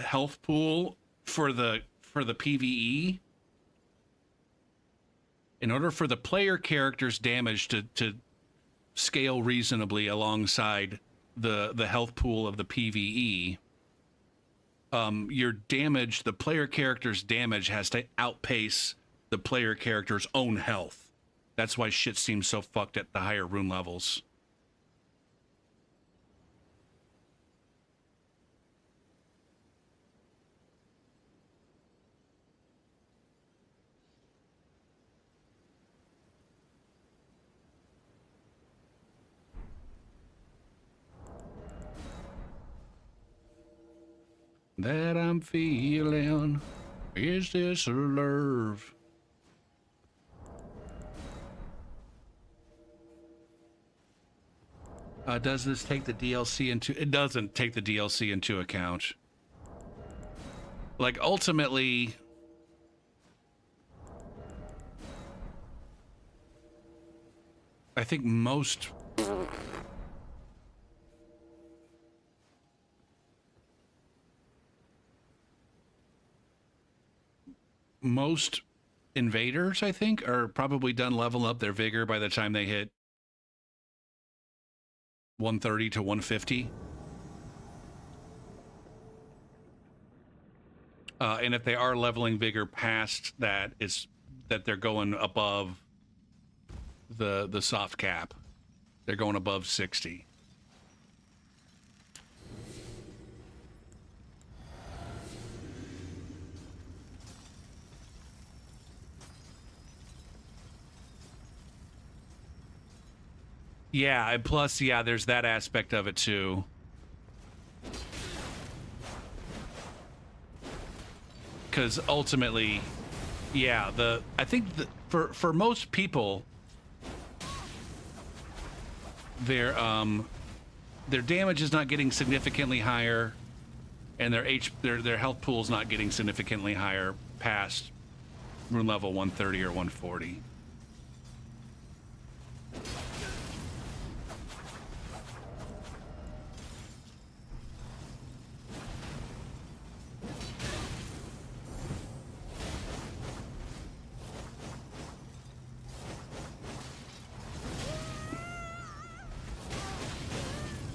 health pool for the PvE, in order for the player character's damage to scale reasonably alongside the health pool of the PvE, your damage, the player character's damage, has to outpace the player character's own health. That's why shit seems so fucked at the higher rune levels. That I'm feeling, is this love? Does this take the DLC into... It doesn't take the DLC into account. Like, ultimately... I think most... most invaders, I think, are probably done leveling up their vigor by the time they hit 130 to 150. And if they are leveling vigor past that, it's that they're going above the soft cap. They're going above 60. Yeah, and plus, yeah, there's that aspect of it too. Because ultimately, yeah, I think for most people, their damage is not getting significantly higher, and their health pool is not getting significantly higher past rune level 130 or 140.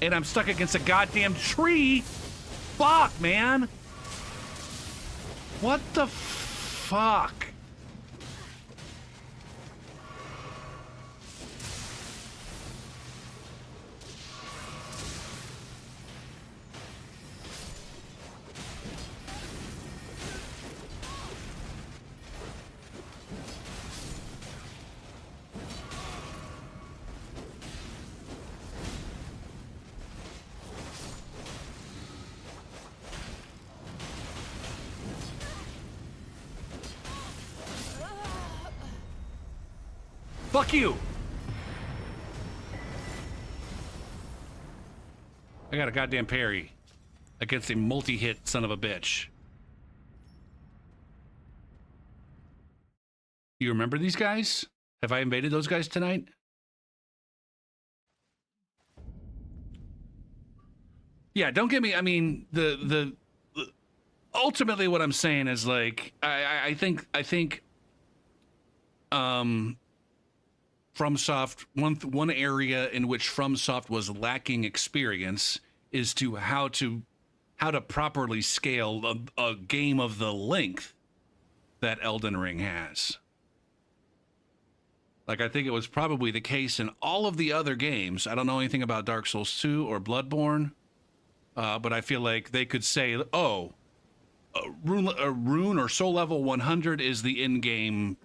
And I'm stuck against a goddamn tree. Fuck, man. What the fuck? Fuck you! I got a goddamn parry against a multi-hit son of a bitch. You remember these guys? Have I invaded those guys tonight? Yeah, don't get me. I mean, the ultimately what I'm saying is, like, I think FromSoft, one area in which FromSoft was lacking experience is to how to properly scale a game of the length that Elden Ring has. Like, I think it was probably the case in all of the other games. I don't know anything about Dark Souls 2 or Bloodborne, but I feel like they could say, oh, a rune or soul level 100 is the end game.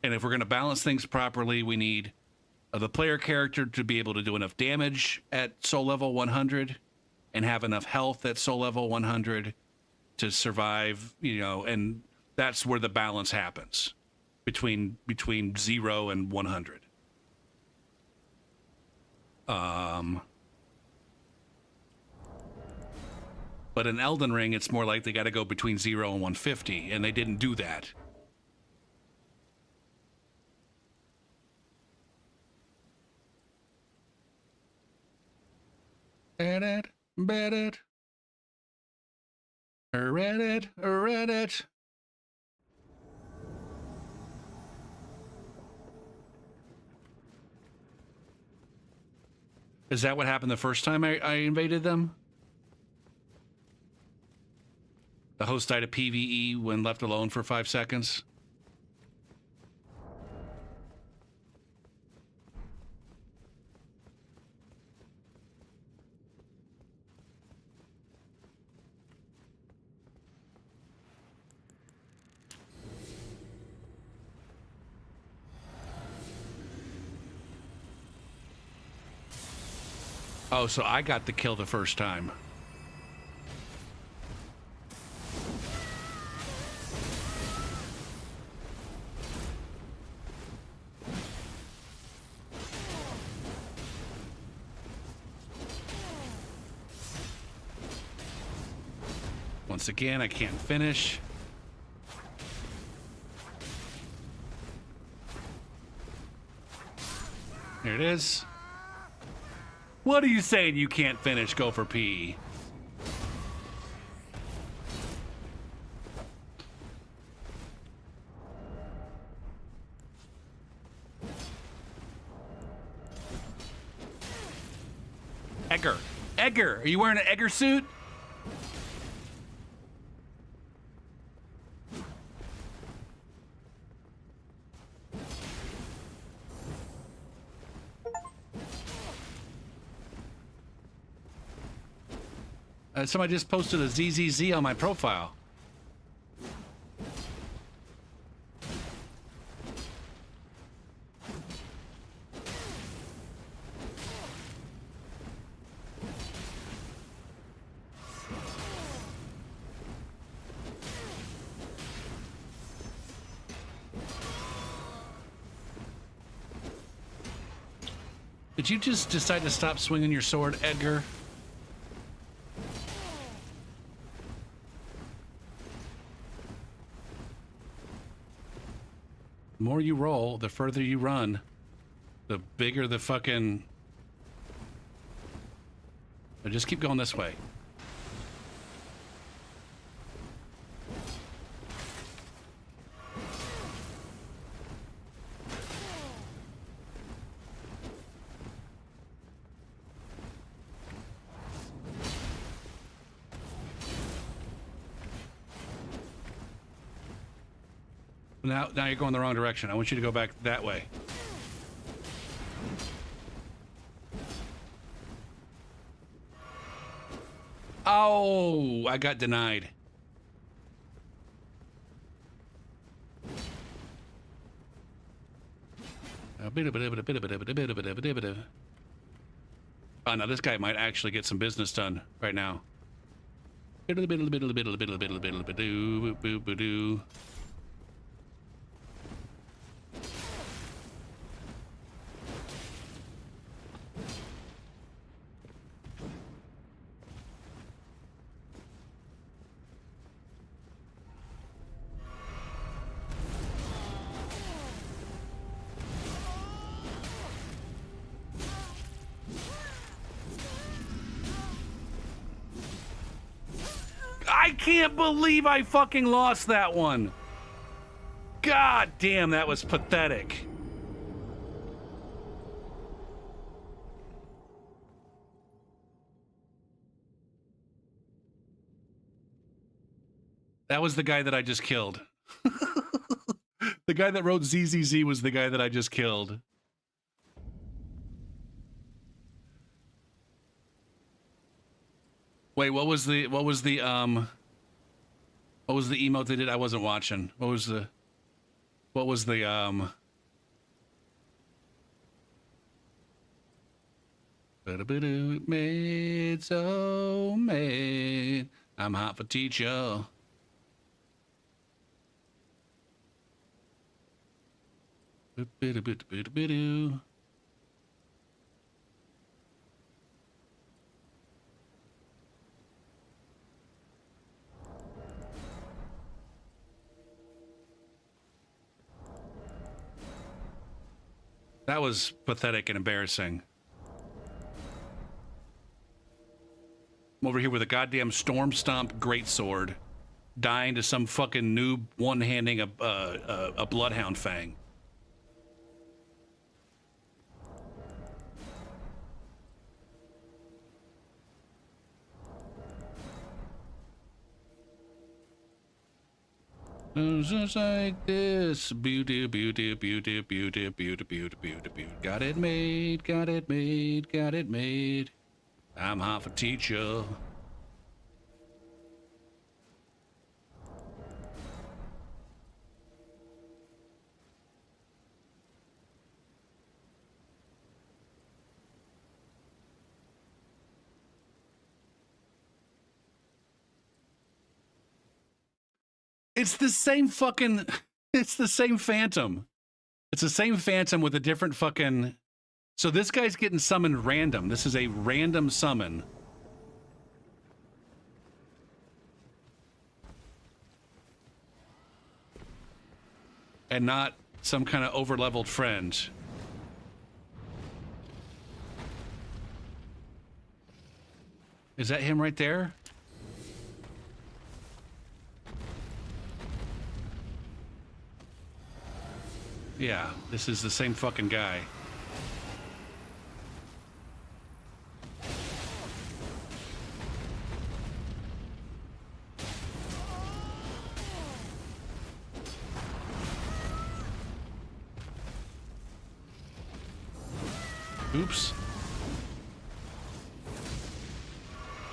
And if we're going to balance things properly, we need the player character to be able to do enough damage at soul level 100 and have enough health at soul level 100 to survive, you know, and that's where the balance happens between 0 and 100. But in Elden Ring, it's more like they got to go between 0 and 150, and they didn't do that. Reddit. Is that what happened the first time I invaded them? The host died of PvE when left alone for 5 seconds. Oh, so I got the kill the first time. Once again, I can't finish. Here it is. What are you saying you can't finish? Go for P. Edgar, are you wearing an Edgar suit? Somebody just posted a ZZZ on my profile. Did you just decide to stop swinging your sword, Edgar? The more you roll, the further you run, the bigger the fucking... But just keep going this way. Now you're going the wrong direction. I want you to go back that way. Oh, I got denied. Oh, now this guy might actually get some business done right now. I can't believe I fucking lost that one. God damn, that was pathetic. That was the guy that I just killed. The guy that wrote ZZZ was the guy that I just killed. Wait, what was the emote they did? I wasn't watching. What was the made so made. I'm hot for teacher. That was pathetic and embarrassing. I'm over here with a goddamn Storm Stomp greatsword, dying to some fucking noob one-handing a Bloodhound Fang. Just like this, beauty, beauty, beauty, beauty, beauty, beauty, beauty, beauty. Got it made, got it made, got it made. I'm half a teacher. It's the same fucking, it's the same Phantom. It's the same Phantom with a different fucking, so this guy's getting summoned random. This is a random summon. And not some kind of over-leveled friend. Is that him right there? Yeah, this is the same fucking guy. Oops.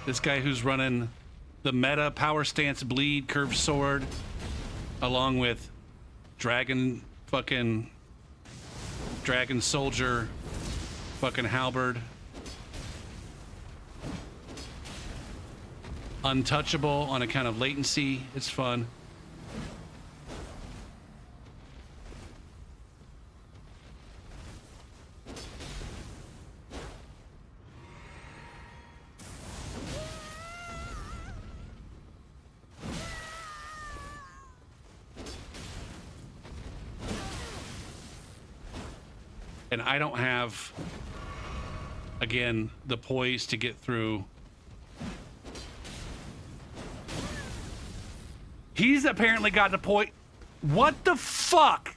This guy who's running the meta power stance bleed curved sword along with dragon soldier fucking halberd, untouchable on account of latency. It's fun. And I don't have, again, the poise to get through. He's apparently got the point. What the fuck?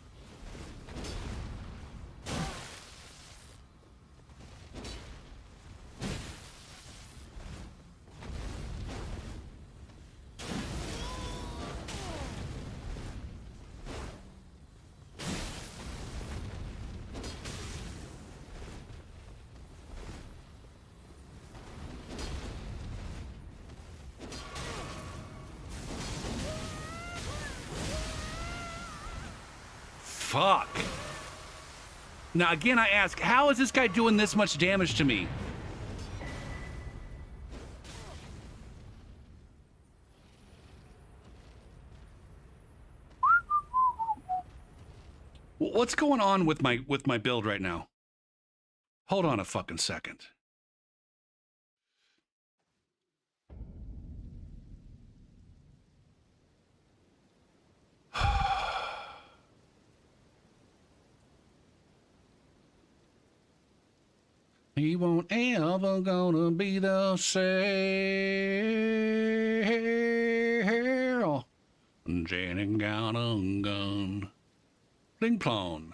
Fuck. Now, again, I ask, how is this guy doing this much damage to me? What's going on with my build right now? Hold on a fucking second. He won't ever gonna be the same. Jenny got a gun. Bling plone.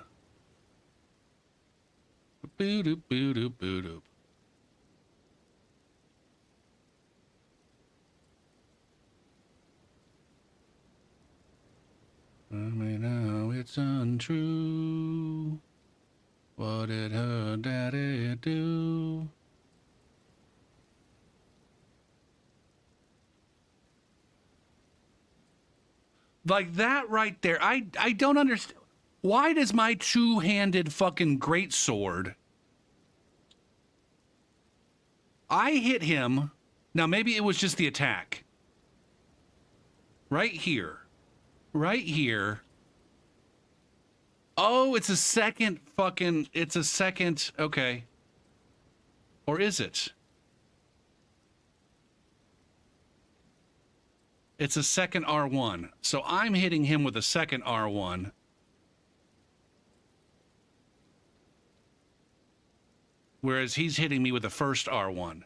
Boo doop boo doop boo doop. I may know it's untrue. What did her daddy do? Like that right there. I don't understand. Why does my two-handed fucking greatsword? I hit him. Now maybe it was just the attack. Right here. Right here. Oh, it's a second fucking... It's a second... Okay. Or is it? It's a second R1. So I'm hitting him with a second R1. Whereas he's hitting me with the first R1.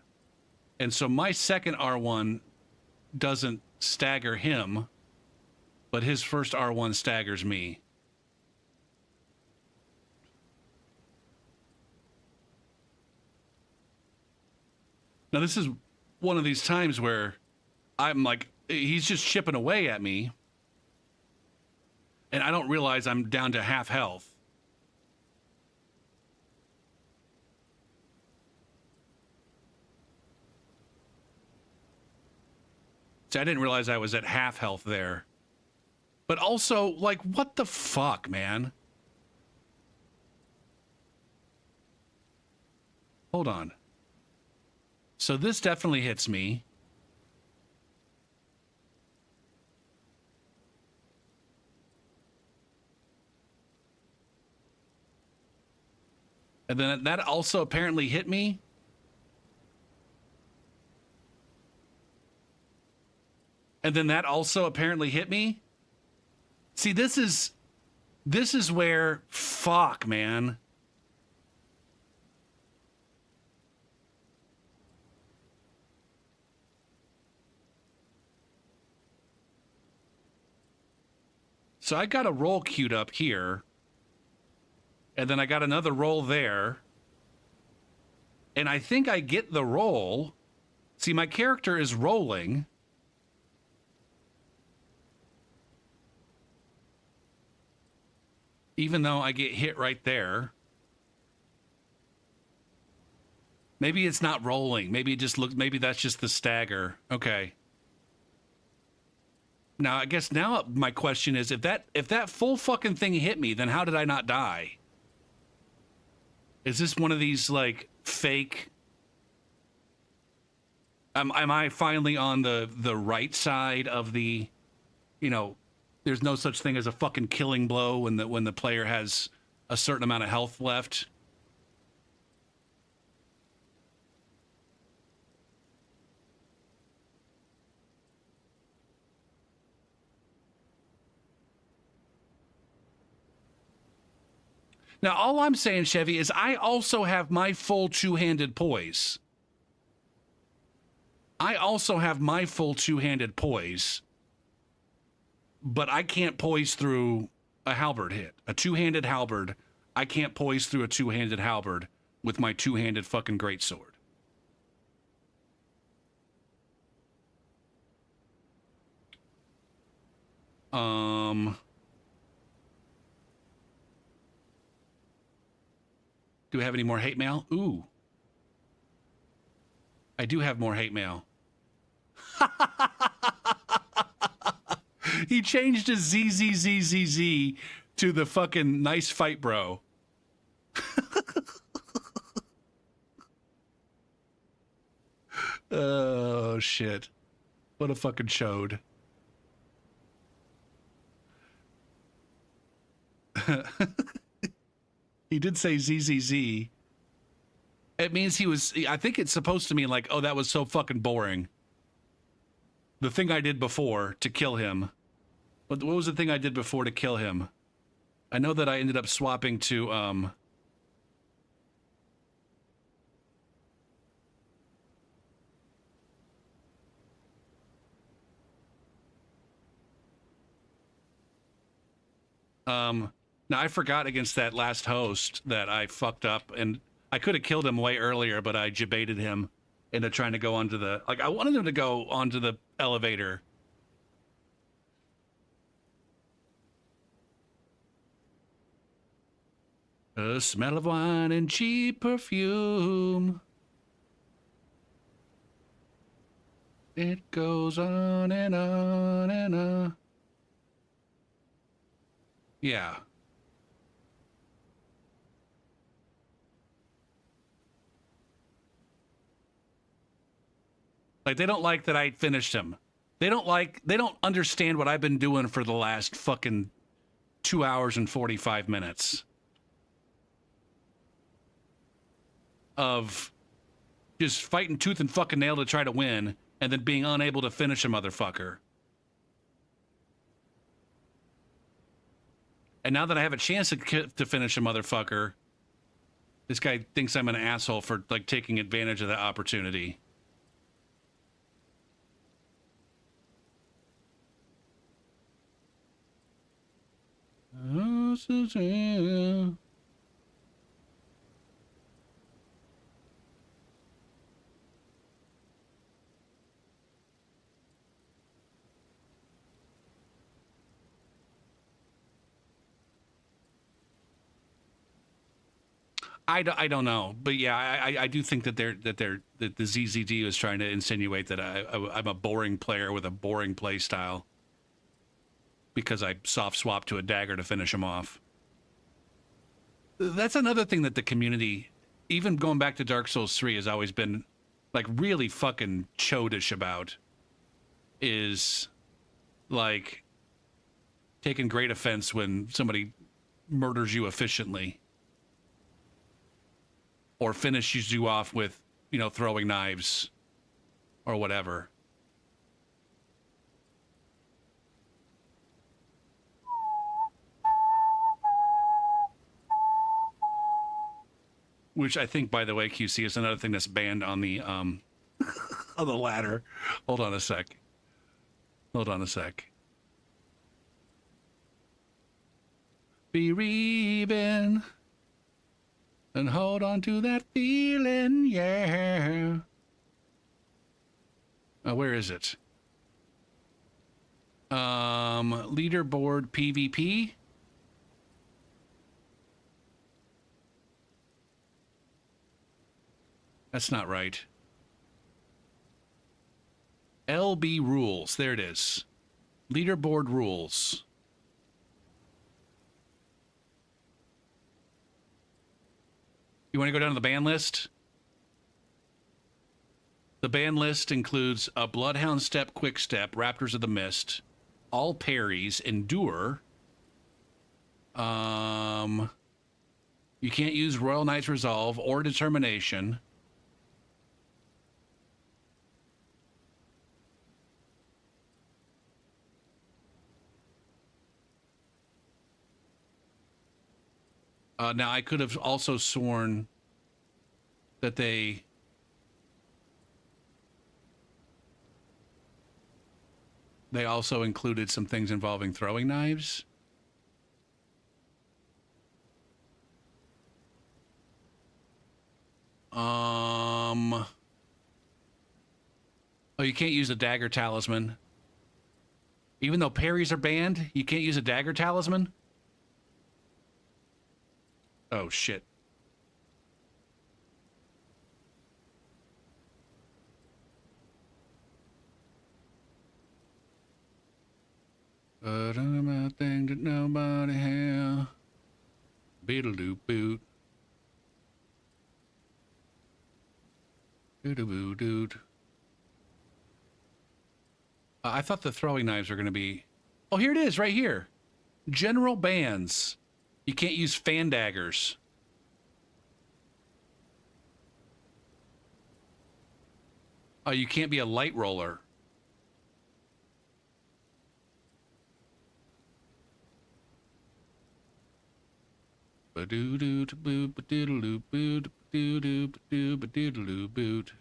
And so my second R1 doesn't stagger him, but his first R1 staggers me. Now this is one of these times where I'm like, he's just chipping away at me, and I don't realize I'm down to half health. See, I didn't realize I was at half health there. But also, like, what the fuck, man? Hold on. So this definitely hits me. And then that also apparently hit me. And then that also apparently hit me. See, this is where, fuck, man. So I got a roll queued up here. And then I got another roll there. And I think I get the roll. See, my character is rolling. Even though I get hit right there. Maybe it's not rolling. Maybe it just looks, maybe that's just the stagger. Okay. Now, I guess now my question is, if that full fucking thing hit me, then how did I not die? Is this one of these, like, fake... Am I finally on the right side of the, you know, there's no such thing as a fucking killing blow when the player has a certain amount of health left? Now, all I'm saying, Chevy, is I also have my full two-handed poise. I also have my full two-handed poise, but I can't poise through a halberd hit. A two-handed halberd, I can't poise through a two-handed halberd with my two-handed fucking greatsword. Do we have any more hate mail? Ooh. I do have more hate mail. He changed his ZZZZZ to the fucking nice fight, bro. Oh, shit. What a fucking chode. He did say ZZZ. It means he was, I think it's supposed to mean like, oh, that was so fucking boring. The thing I did before to kill him. What was the thing I did before to kill him? I know that I ended up swapping to, Now, I forgot against that last host that I fucked up, and I could have killed him way earlier, but I debated him into trying to go onto the... Like, I wanted him to go onto the elevator. A smell of wine and cheap perfume. It goes on and on and on. Yeah. Like, they don't like that I finished him. They don't understand what I've been doing for the last fucking 2 hours and 45 minutes. Of just fighting tooth and fucking nail to try to win, and then being unable to finish a motherfucker. And now that I have a chance to finish a motherfucker, this guy thinks I'm an asshole for, like, taking advantage of that opportunity. Oh, Suzanne. I don't know, but yeah, I do think that that the ZZD was trying to insinuate that I'm a boring player with a boring play style because I soft swapped to a dagger to finish him off. That's another thing that the community, even going back to Dark Souls 3, has always been like really fucking chodish about, is like taking great offense when somebody murders you efficiently. Or finishes you off with, you know, throwing knives or whatever. Which I think, by the way, QC is another thing that's banned on the on the ladder. Hold on a sec. Hold on a sec. Be reaving and hold on to that feeling, yeah. Where is it? Leaderboard PvP. That's not right. LB rules. There it is. Leaderboard rules. You want to go down to the ban list? The ban list includes a Bloodhound Step, Quick Step, Raptors of the Mist, all parries, Endure. You can't use Royal Knight's Resolve or Determination. Now, I could have also sworn that they also included some things involving throwing knives. Oh, you can't use a dagger talisman. Even though parries are banned, you can't use a dagger talisman? Oh, shit. But I'm a thing that nobody has. Beetle-doo boot. Doo-doo doot. I thought the throwing knives were going to be... Oh, here it is, right here. General bans. You can't use fan daggers. Oh, you can't be a light roller. Ba-doo-doo-doo-boot, ba-diddle-doo-boot, ba-doo-doo-ba-doo, ba-diddle-doo-boot.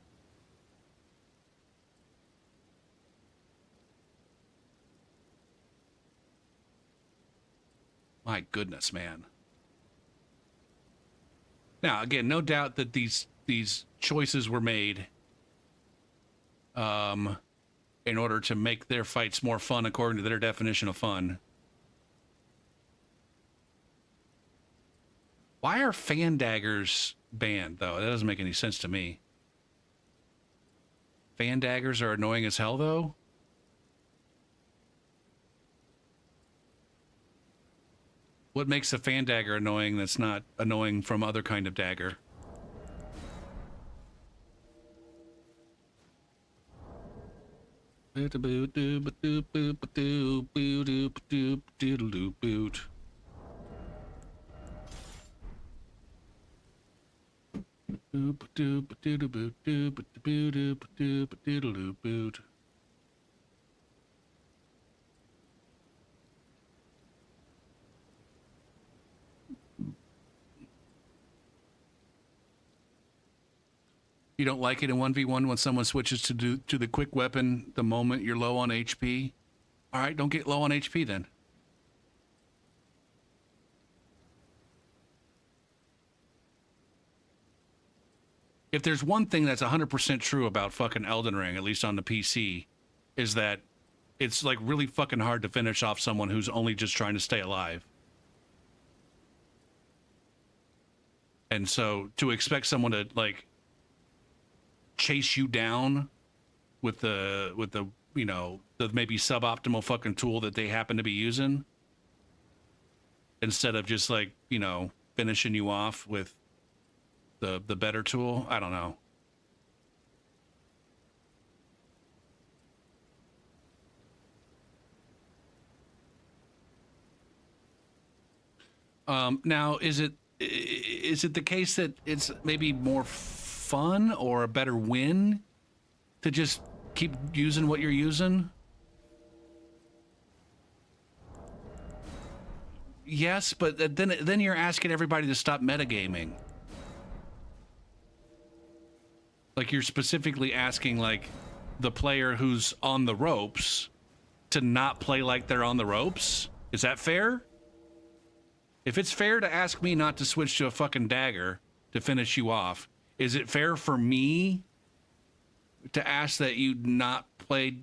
My goodness, man. Now, again, no doubt that these choices were made in order to make their fights more fun according to their definition of fun. Why are fan daggers banned, though? That doesn't make any sense to me. Fan daggers are annoying as hell, though? What makes a fan dagger annoying that's not annoying from other kind of dagger? You don't like it in 1v1 when someone switches to the quick weapon the moment you're low on HP? All right, don't get low on HP then. If there's one thing that's 100% true about fucking Elden Ring, at least on the PC, is that it's like really fucking hard to finish off someone who's only just trying to stay alive. And so to expect someone to like chase you down with the you know, the maybe suboptimal fucking tool that they happen to be using, instead of just like, you know, finishing you off with the better tool, I don't know. Now, is it the case that it's maybe more fun or a better win to just keep using what you're using? Yes, but then you're asking everybody to stop metagaming. Like, you're specifically asking like the player who's on the ropes to not play like they're on the ropes. Is that fair? If it's fair to ask me not to switch to a fucking dagger to finish you off, is it fair for me to ask that you not play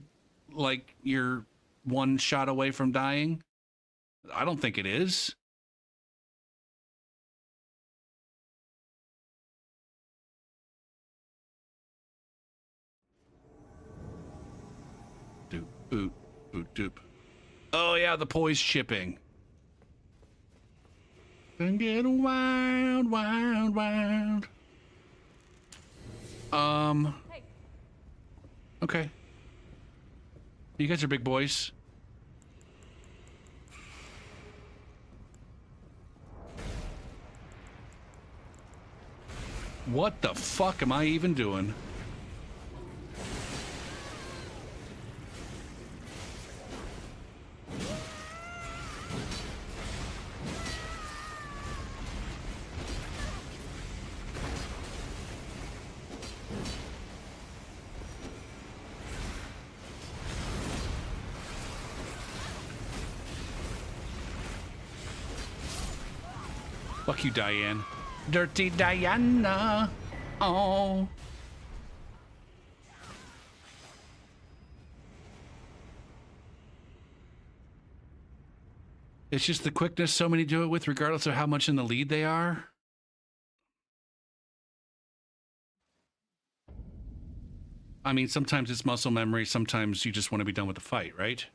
like you're one shot away from dying? I don't think it is. Doop, boot, boot, doop. Oh yeah, the poise chipping. And get wild, wild, wild. Hey. Okay. You guys are big boys. What the fuck am I even doing? Fuck you, Diane. Dirty Diana. Oh. It's just the quickness so many do it with, regardless of how much in the lead they are. I mean, sometimes it's muscle memory. Sometimes you just want to be done with the fight, right?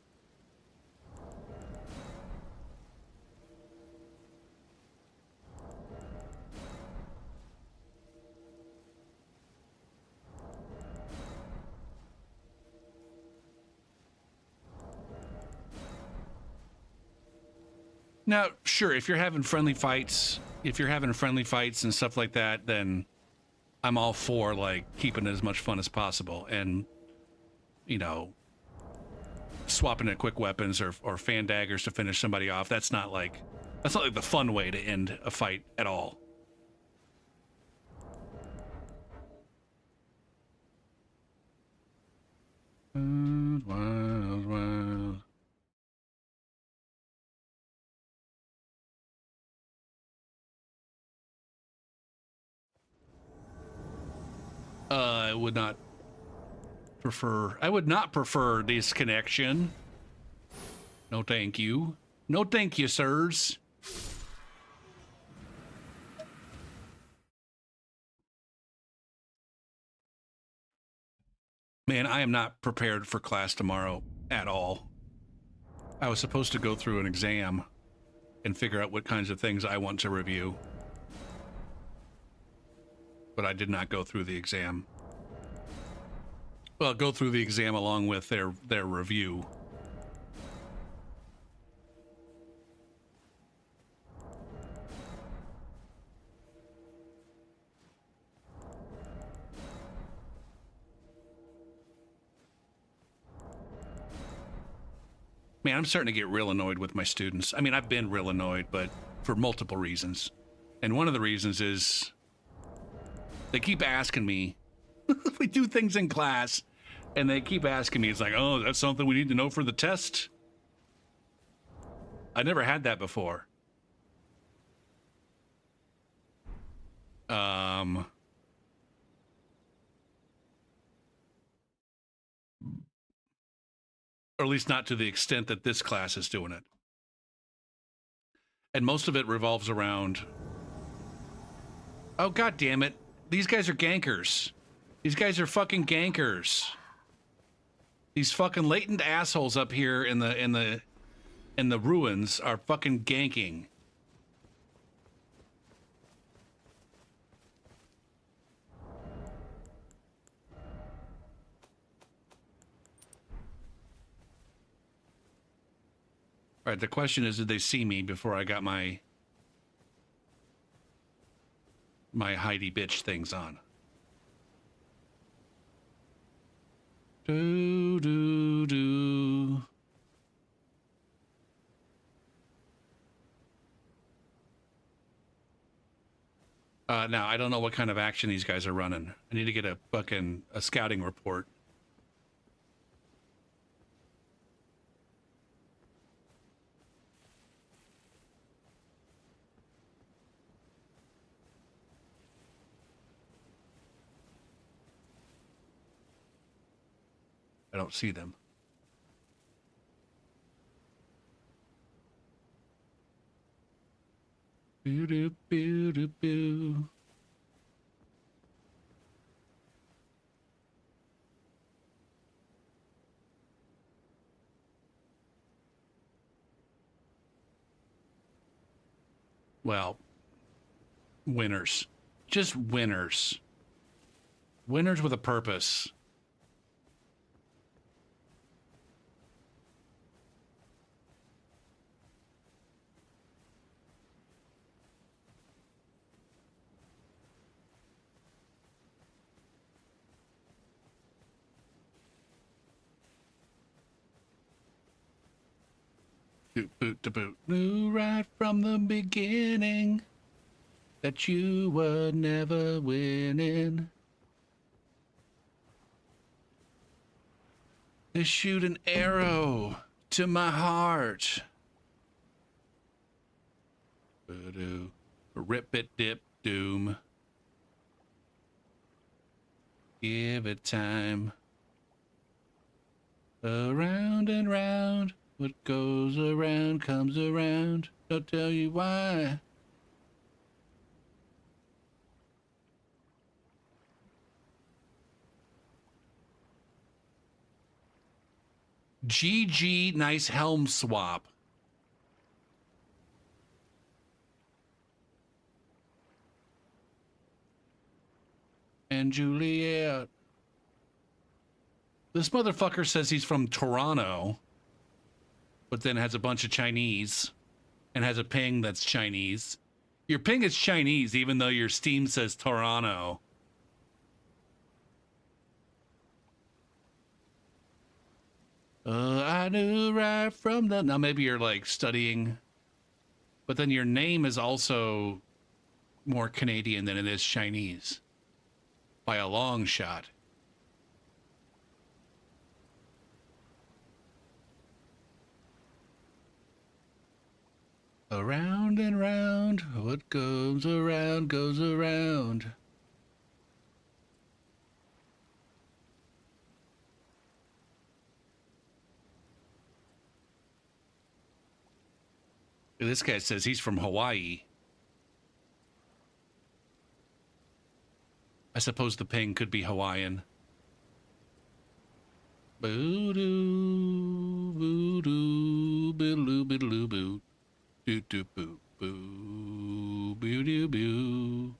Now, sure, if you're having friendly fights, and stuff like that, then I'm all for like keeping it as much fun as possible, and you know, swapping to quick weapons or fan daggers to finish somebody off. That's not like the fun way to end a fight at all. Wild, wild, wild. I would not prefer this connection. No thank you. No thank you, sirs. Man, I am not prepared for class tomorrow at all. I was supposed to go through an exam and figure out what kinds of things I want to review. But I did not go through the exam. Well, go through the exam along with their review. Man, I'm starting to get real annoyed with my students. I mean, I've been real annoyed, but for multiple reasons. And one of the reasons is they keep asking me, we do things in class, and they keep asking me, it's like, oh, that's something we need to know for the test? I never had that before. Or at least not to the extent that this class is doing it. And most of it revolves around, oh, god damn it, these guys are gankers. These guys are fucking gankers. These fucking latent assholes up here in the ruins are fucking ganking. All right, the question is, did they see me before I got my Heidi bitch things on? Do, do, do. Now, I don't know what kind of action these guys are running. I need to get a scouting report. I don't see them. Boo doo boo doo boo. Well, winners. Just winners. Winners with a purpose. Boot, boot, to boot. Knew right from the beginning that you were never winning. They shoot an arrow to my heart. Voodoo. Rip it, dip, doom. Give it time. Around and round. What goes around comes around. Don't tell you why. GG, nice helm swap. And Juliet. This motherfucker says he's from Toronto, but then has a bunch of Chinese and has a ping that's Chinese. Your ping is Chinese, even though your Steam says Toronto. I knew right from the... Now, maybe you're, like, studying, but then your name is also more Canadian than it is Chinese. By a long shot. Around and round, what goes around goes around. This guy says he's from Hawaii. I suppose the ping could be Hawaiian. Boo-doo, boo-doo, biddle-oo, biddle-oo, boo. Doo-doo, boo, boo, boo-doo, boo.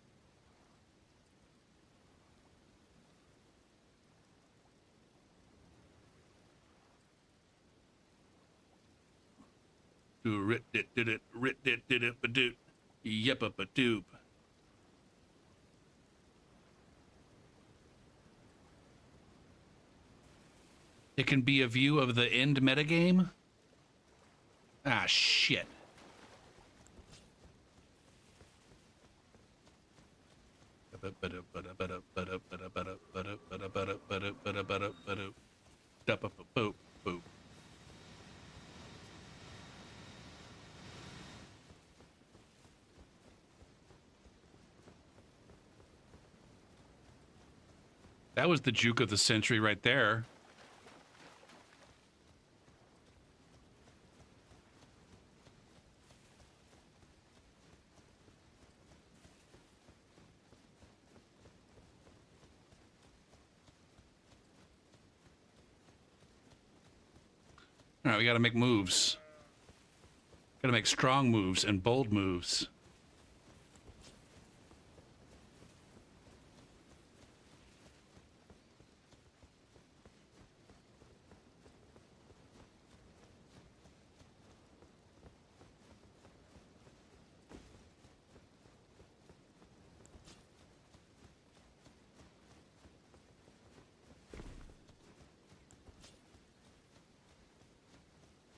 Do rit dit did it, rit dit did it, ba-doot. Yep-a-ba-doop. It can be a view of the end metagame? Ah, shit. That was the juke of the century right there. All right, we got to make moves. Got to make strong moves and bold moves.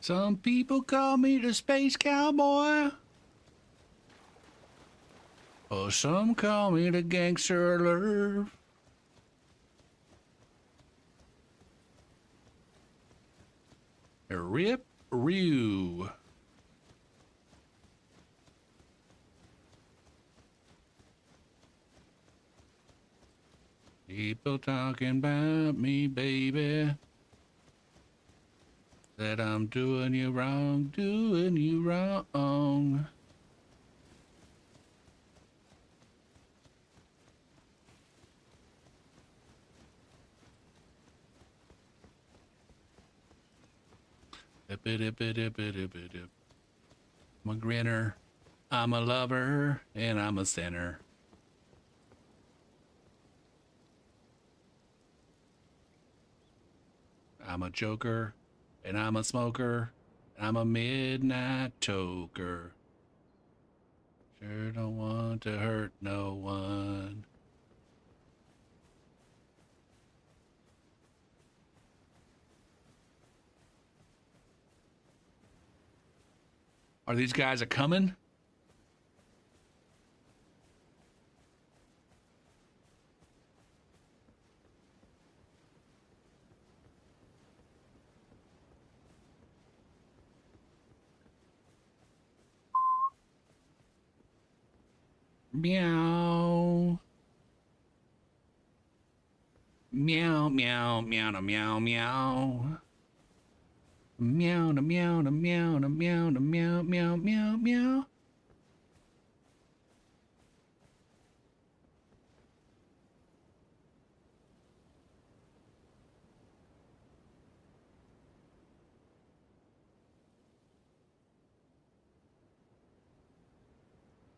Some people call me the space cowboy. Or some call me the gangster alert. Rip Roo. People talking about me, baby. That I'm doing you wrong, doing you wrong. I'm a grinner, I'm a lover, and I'm a sinner. I'm a joker, and I'm a smoker, and I'm a midnight toker. Sure don't want to hurt no one. Are these guys a coming? Meow. Meow, meow, meow, meow, meow. Meow, meow, meow, meow, meow, meow, meow, meow, meow.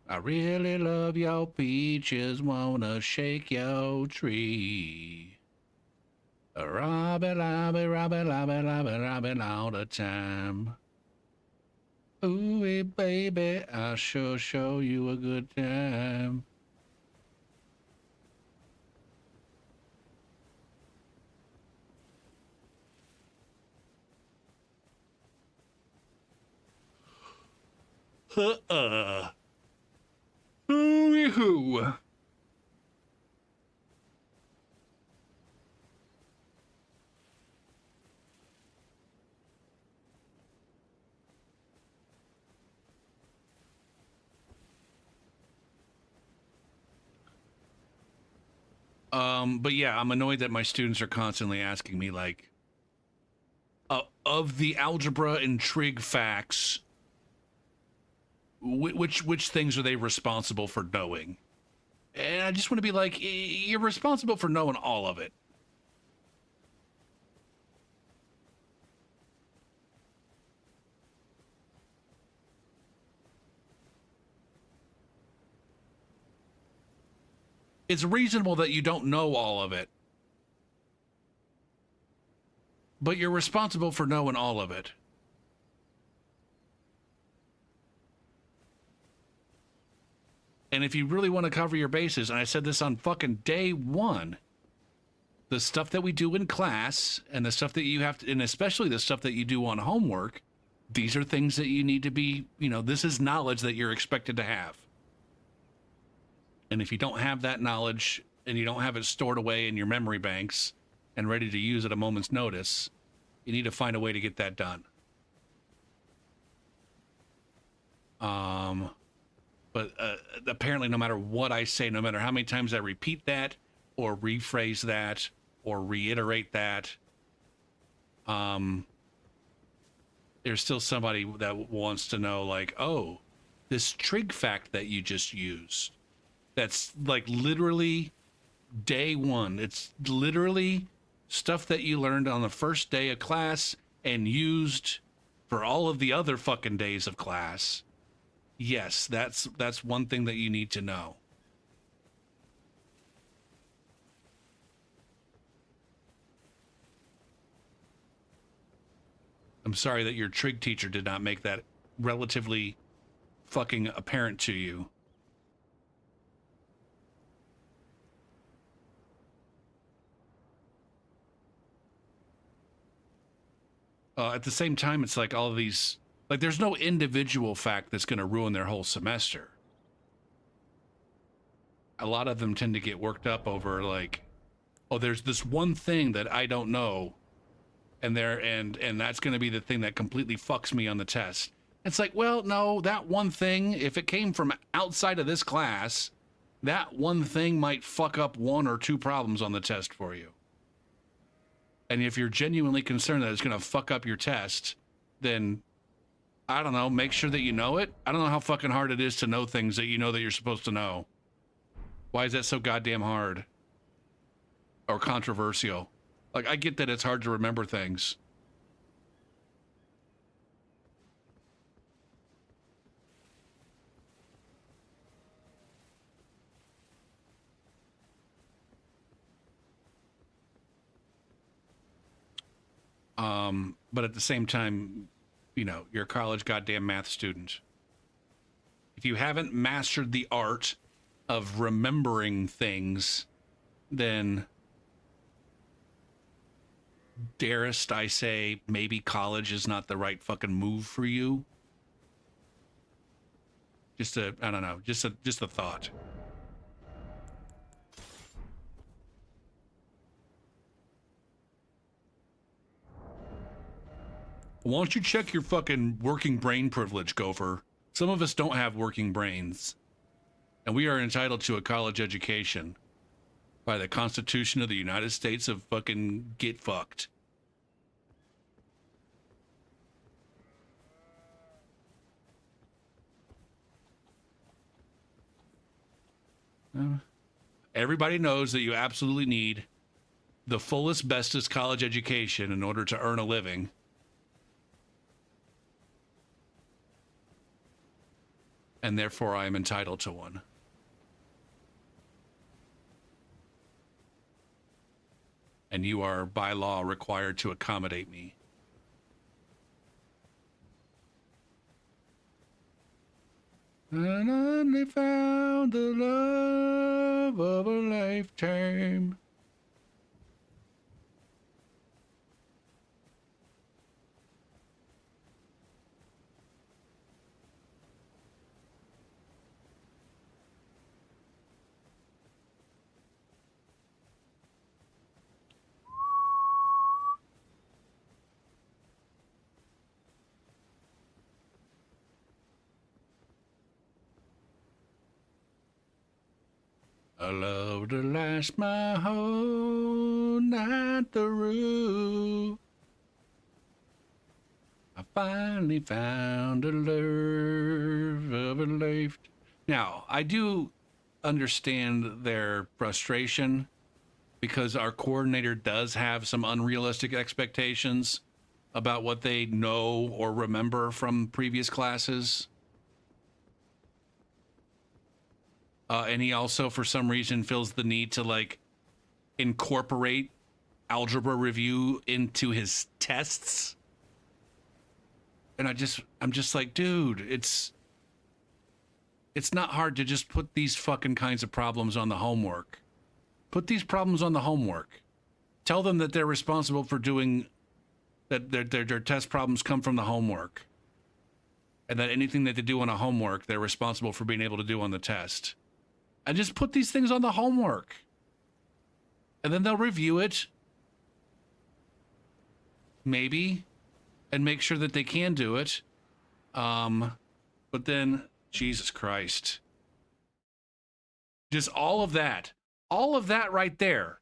I really love your peaches, wanna shake your tree. Robin, robin, robin, robin, robin, robin all the time. Ooh, baby, I'll sure show you a good time. Hoo-wee-hoo. But yeah, I'm annoyed that my students are constantly asking me, like, of the algebra and trig facts, which things are they responsible for knowing? And I just want to be like, you're responsible for knowing all of it. It's reasonable that you don't know all of it, but you're responsible for knowing all of it. And if you really want to cover your bases, and I said this on fucking day one, the stuff that we do in class and the stuff that you have to, and especially the stuff that you do on homework, these are things that you need to be, this is knowledge that you're expected to have. And if you don't have that knowledge and you don't have it stored away in your memory banks and ready to use at a moment's notice, you need to find a way to get that done. But apparently no matter what I say, no matter how many times I repeat that or rephrase that or reiterate that, there's still somebody that wants to know, like, oh, this trig fact that you just used, that's like literally day one. It's literally stuff that you learned on the first day of class and used for all of the other fucking days of class. Yes, that's one thing that you need to know. I'm sorry that your trig teacher did not make that relatively fucking apparent to you. At the same time, it's like all of these, like, there's no individual fact that's going to ruin their whole semester. A lot of them tend to get worked up over, like, oh, there's this one thing that I don't know, and that's going to be the thing that completely fucks me on the test. It's like, well, no, that one thing, if it came from outside of this class, that one thing might fuck up one or two problems on the test for you. And if you're genuinely concerned that it's going to fuck up your test, then, I don't know, make sure that you know it. I don't know how fucking hard it is to know things that you know that you're supposed to know. Why is that so goddamn hard? Or controversial? Like, I get that it's hard to remember things. But at the same time, you're a college goddamn math student. If you haven't mastered the art of remembering things, then darest I say, maybe college is not the right fucking move for you. I don't know, just a thought. Why don't you check your fucking working brain privilege, Gopher? Some of us don't have working brains. And we are entitled to a college education by the Constitution of the United States of fucking get fucked. Everybody knows that you absolutely need the fullest, bestest college education in order to earn a living. And therefore I am entitled to one. And you are by law required to accommodate me. And I only found the love of a lifetime. I love to last my whole night through. I finally found the love haven't left. Now, I do understand their frustration because our coordinator does have some unrealistic expectations about what they know or remember from previous classes. And he also, for some reason, feels the need to like incorporate algebra review into his tests. And I'm just like, dude, it's not hard to just put these fucking kinds of problems on the homework. Put these problems on the homework. Tell them that they're responsible for doing that. Their test problems come from the homework, and that anything that they do on a homework, they're responsible for being able to do on the test. And just put these things on the homework, and then they'll review it, maybe, and make sure that they can do it. But then, Jesus Christ, just all of that right there.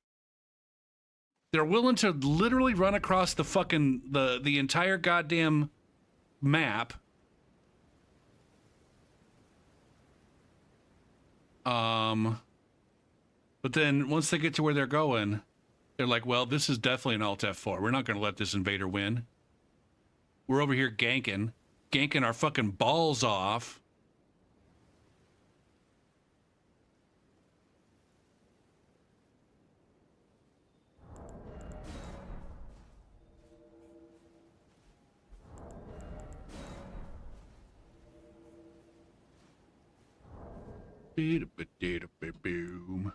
They're willing to literally run across the fucking the entire goddamn map. But then once they get to where they're going, they're like, well, this is definitely an Alt F4. We're not going to let this invader win. We're over here ganking our fucking balls off. Boom.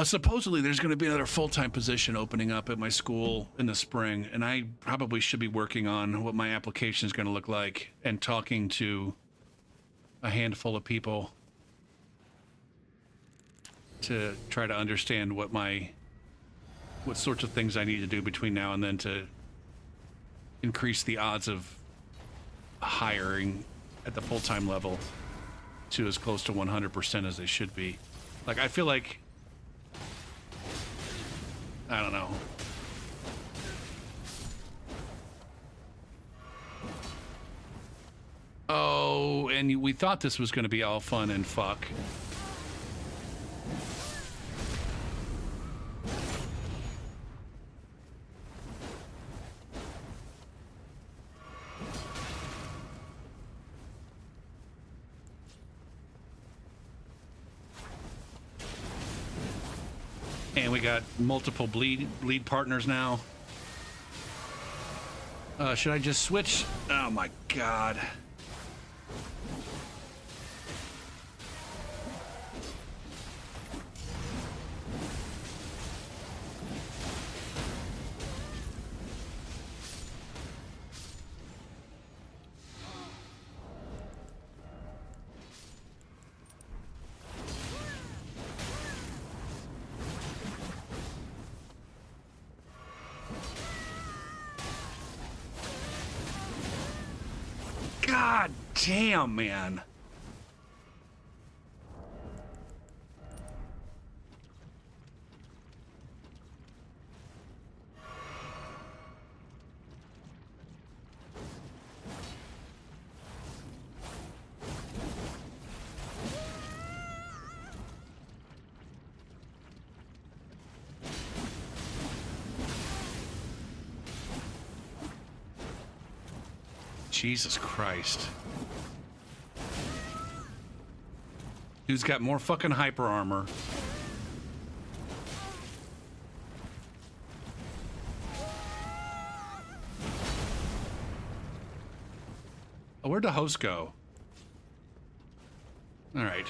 Supposedly there's going to be another full-time position opening up at my school in the spring, and I probably should be working on what my application is going to look like and talking to a handful of people to try to understand what sorts of things I need to do between now and then to increase the odds of hiring at the full-time level to as close to 100% as they should be. Like, I feel like, I don't know. Oh, and we thought this was going to be all fun and fuck. And we got multiple lead partners now. Should I just switch? Oh my god. God damn, man. Jesus Christ. Dude's got more fucking hyper armor. Oh, where'd the host go? All right.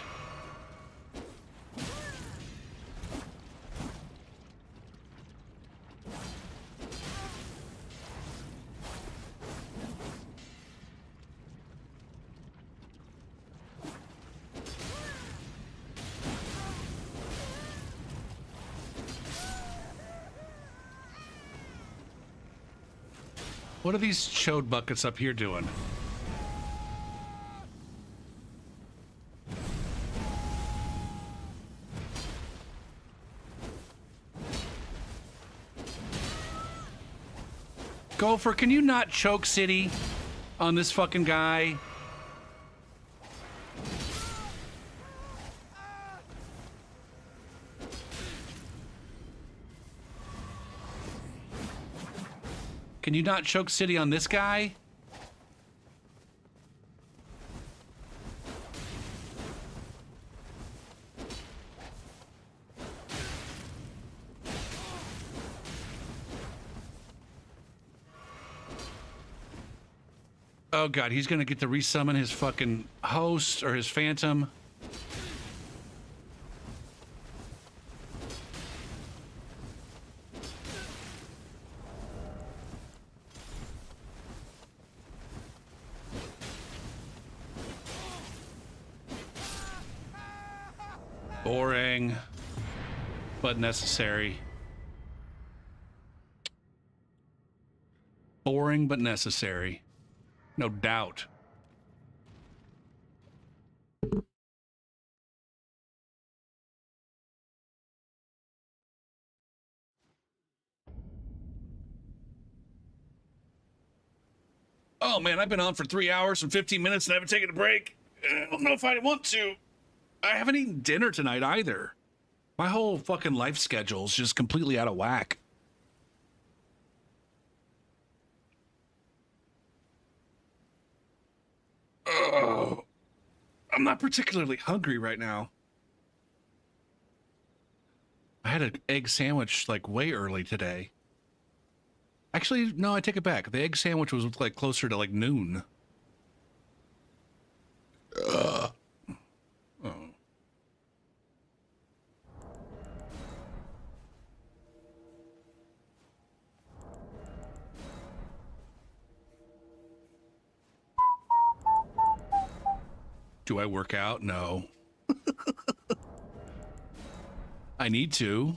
What are these chode buckets up here doing? Gopher, can you not choke City on this fucking guy? Can you not choke City on this guy? Oh god, he's gonna get to resummon his fucking host or his phantom. Boring, but necessary. Boring, but necessary. No doubt. Oh man, I've been on for 3 hours and 15 minutes and I haven't taken a break. I don't know if I want to. I haven't eaten dinner tonight either. My whole fucking life schedule is just completely out of whack. Oh, I'm not particularly hungry right now. I had an egg sandwich like way early today. Actually, no, I take it back. The egg sandwich was like closer to like noon. Oh. Do I work out? No. I need to.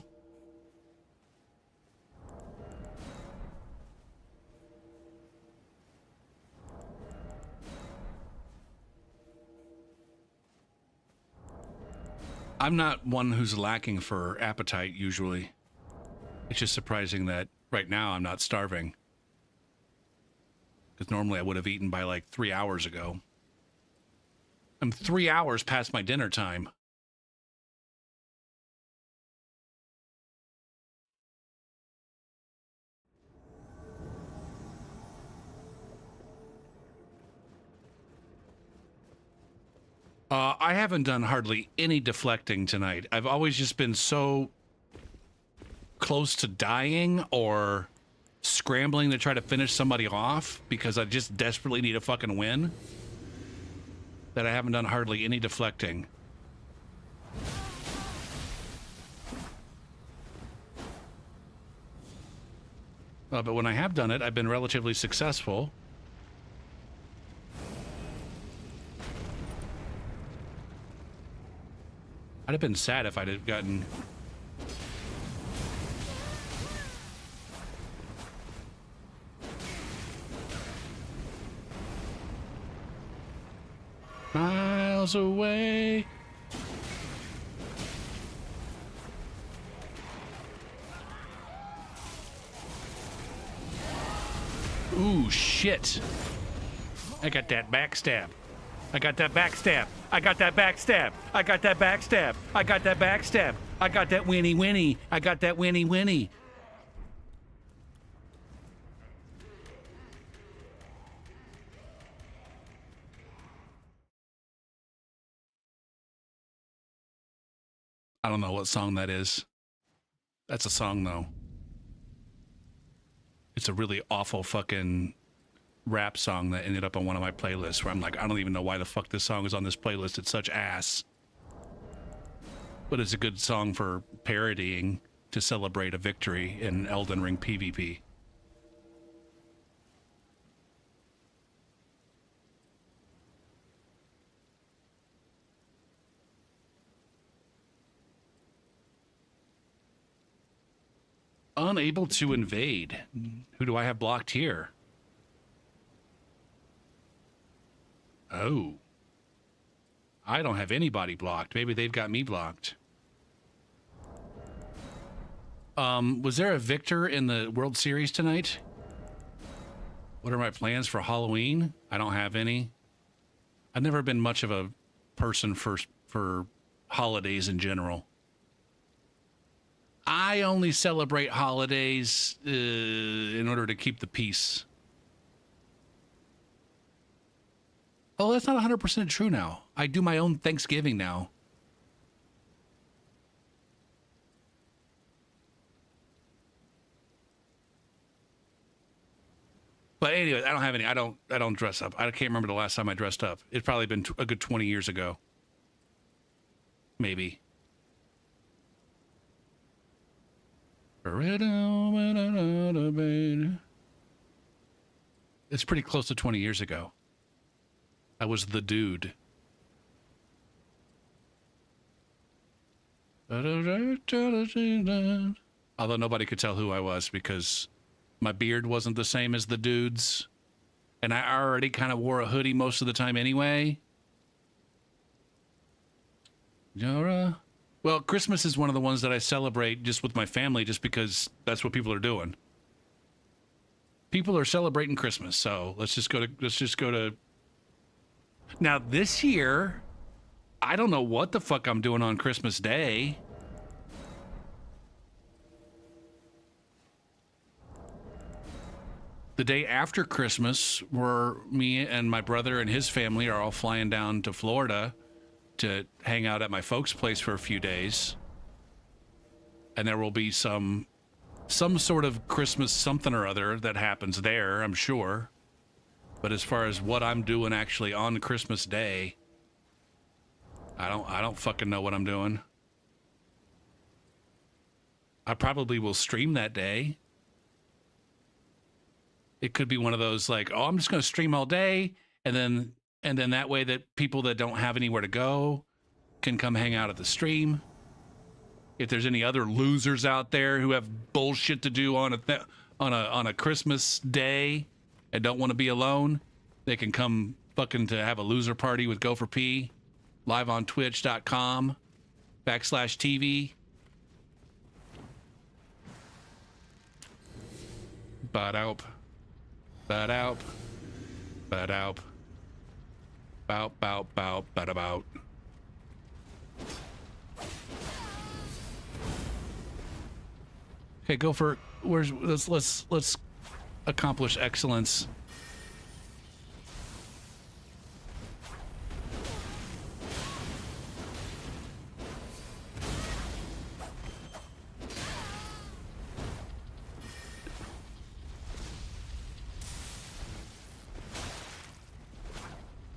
I'm not one who's lacking for appetite usually. It's just surprising that right now I'm not starving. Because normally I would have eaten by like 3 hours ago. I'm 3 hours past my dinner time. I haven't done hardly any deflecting tonight. I've always just been so close to dying or scrambling to try to finish somebody off because I just desperately need a fucking win that I haven't done hardly any deflecting. But when I have done it, I've been relatively successful. I'd have been sad if I'd have gotten... miles away. Ooh, shit. I got that backstab. I got that backstab. I got that backstab. I got that backstab. I got that backstab. I got that winnie winnie. I got that winnie winnie. I don't know what song that is. That's a song though. It's a really awful fucking rap song that ended up on one of my playlists where I'm like, I don't even know why the fuck this song is on this playlist. It's such ass. But it's a good song for parodying to celebrate a victory in Elden Ring PvP. Unable to invade. Who do I have blocked here? Oh. I don't have anybody blocked. Maybe they've got me blocked. Was there a victor in the World Series tonight? What are my plans for Halloween? I don't have any. I've never been much of a person for holidays in general. I only celebrate holidays in order to keep the peace. Oh, that's not 100% true now. I do my own Thanksgiving now. But anyway, I don't have any. I don't dress up. I can't remember the last time I dressed up. It's probably been a good 20 years ago. Maybe. It's pretty close to 20 years ago. I was the dude. Although nobody could tell who I was because my beard wasn't the same as the dude's. And I already kind of wore a hoodie most of the time anyway. Well, Christmas is one of the ones that I celebrate just with my family just because that's what people are doing. People are celebrating Christmas, so let's just go to Now this year, I don't know what the fuck I'm doing on Christmas Day. The day after Christmas, where me and my brother and his family are all flying down to Florida to hang out at my folks' place for a few days. And there will be some sort of Christmas something or other that happens there, I'm sure. But as far as what I'm doing actually on Christmas Day, I don't fucking know what I'm doing. I probably will stream that day. It could be one of those like, oh, I'm just going to stream all day, and then that way that people that don't have anywhere to go can come hang out at the stream. If there's any other losers out there who have bullshit to do on a Christmas day and don't want to be alone, they can come fucking to have a loser party with Go for P live on twitch.com/TV. Ba-doup. Ba-doup. Ba-doup. Bout, bout, bout, ba-da-bout. Okay, go for let's accomplish excellence.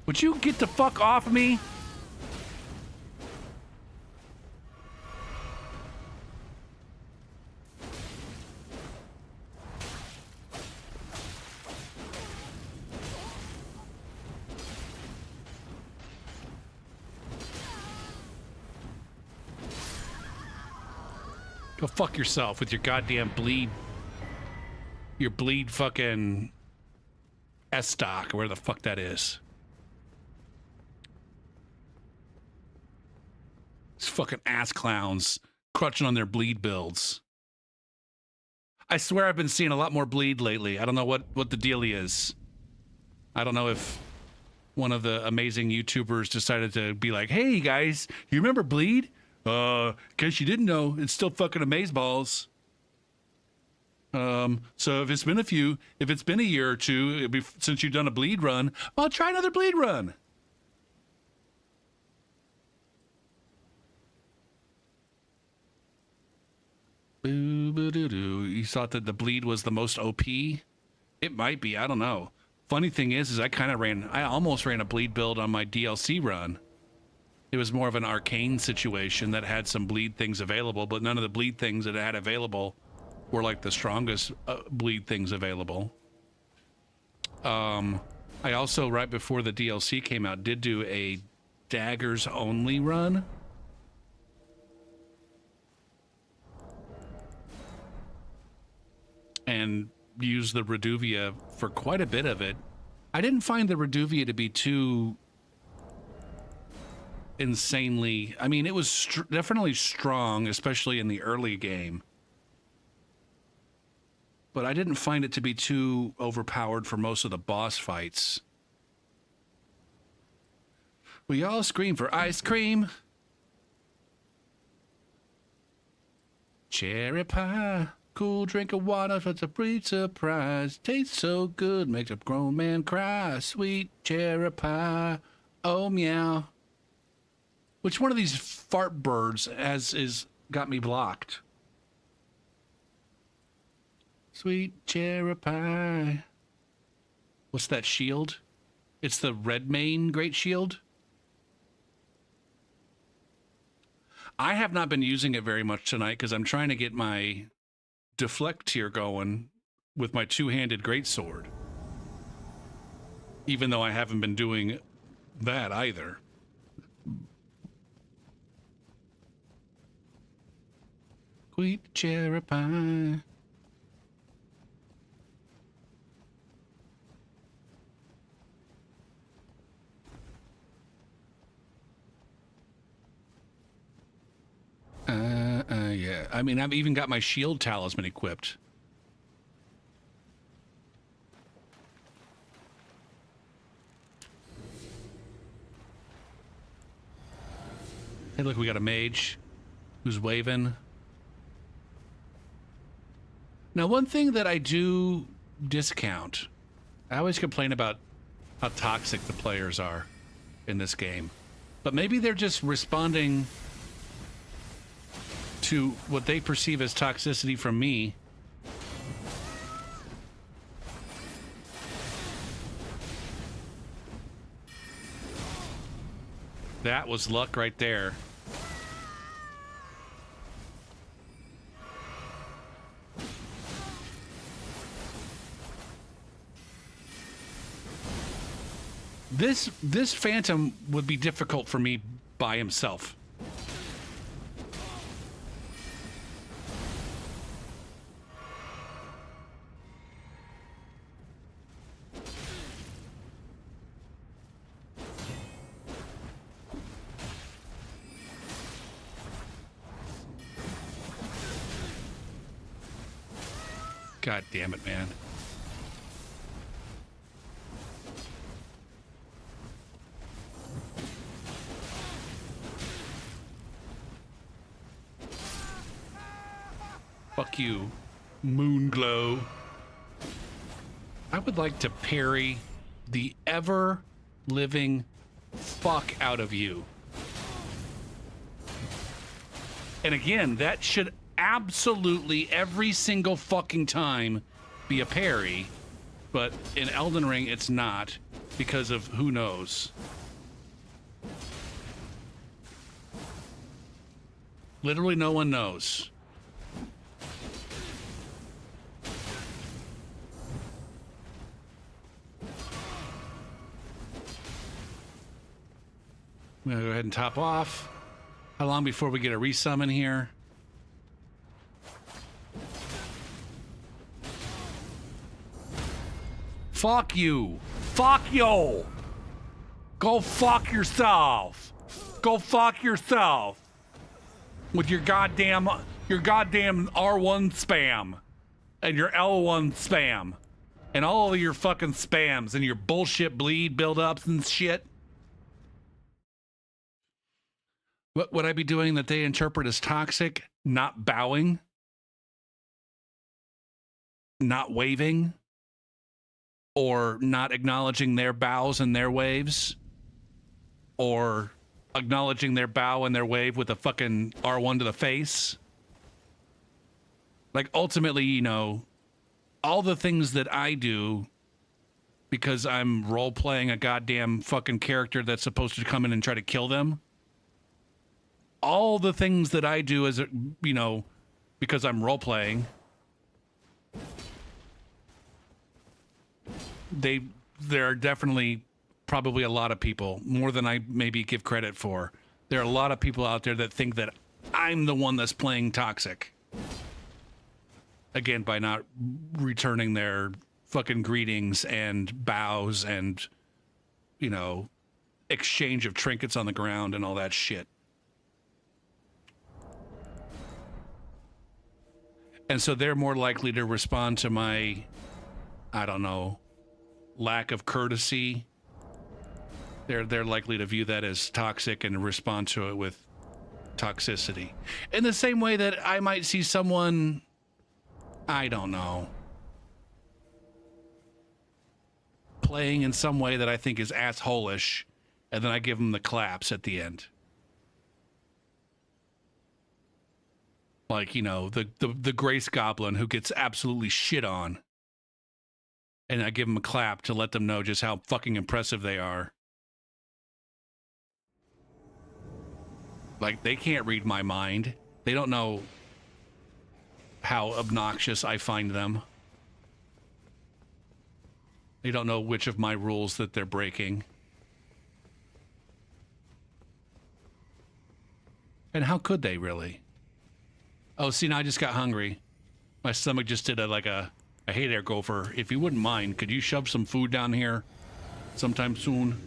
Would you get the fuck off of me? Go fuck yourself with your goddamn bleed. Your bleed fucking S-stock, or where the fuck that is. These fucking ass clowns crutching on their bleed builds. I swear I've been seeing a lot more bleed lately. I don't know what the dealie is. I don't know if one of the amazing YouTubers decided to be like, hey guys, you remember bleed? In case you didn't know, it's still fucking amazeballs. So if it's been a year or two since you've done a bleed run, well, try another bleed run. Boo-boo-doo-doo. You thought that the bleed was the most OP? It might be. I don't know. Funny thing is I almost ran a bleed build on my DLC run. It was more of an arcane situation that had some bleed things available, but none of the bleed things that it had available were like the strongest bleed things available. I also, right before the DLC came out, did do a daggers only run. And used the Reduvia for quite a bit of it. I didn't find the Reduvia to be too insanely... I mean, it was definitely strong, especially in the early game. but I didn't find it to be too overpowered for most of the boss fights. We all scream for ice cream. Cherry pie, cool drink of water, such a free surprise. Tastes so good, makes a grown man cry. Sweet cherry pie, oh meow. Which one of these fart birds is got me blocked? Sweet cherry pie. What's that shield? It's the red mane great shield. I have not been using it very much tonight because I'm trying to get my deflect tier going with my two-handed greatsword. Even though I haven't been doing that either. Sweet cherry pie. Yeah. I mean, I've even got my shield talisman equipped. Hey, look, we got a mage who's waving. Now, one thing that I do discount, I always complain about how toxic the players are in this game, but maybe they're just responding to what they perceive as toxicity from me. That was luck right there. This phantom would be difficult for me by himself. God damn it, man. Fuck you, Moonglow. I would like to parry the ever-living fuck out of you. And again, that should absolutely every single fucking time be a parry, but in Elden Ring it's not because of who knows. Literally no one knows. I'm gonna go ahead and top off. How long before we get a resummon here? Fuck you. Fuck you. Go fuck yourself. Go fuck yourself. With your goddamn R1 spam. And your L1 spam. And all of your fucking spams and your bullshit bleed buildups and shit. What would I be doing that they interpret as toxic? Not bowing? Not waving? Or not acknowledging their bows and their waves? Or acknowledging their bow and their wave with a fucking R1 to the face? Like, ultimately, you know, all the things that I do because I'm role-playing a goddamn fucking character that's supposed to come in and try to kill them. All the things that I do as, you know, because I'm role-playing, there are definitely probably a lot of people, more than I maybe give credit for. There are a lot of people out there that think that I'm the one that's playing toxic. Again, by not returning their fucking greetings and bows and, you know, exchange of trinkets on the ground and all that shit. And so they're more likely to respond to my, I don't know, lack of courtesy. They're likely to view that as toxic and respond to it with toxicity. In the same way that I might see someone, I don't know, playing in some way that I think is asshole-ish, and then I give them the claps at the end. Like, you know, the Grace Goblin who gets absolutely shit on. And I give them a clap to let them know just how fucking impressive they are. Like, they can't read my mind. They don't know how obnoxious I find them. They don't know which of my rules that they're breaking. And how could they, really? Oh, see, now I just got hungry. My stomach just did a, hey there, Gopher. If you wouldn't mind, could you shove some food down here sometime soon?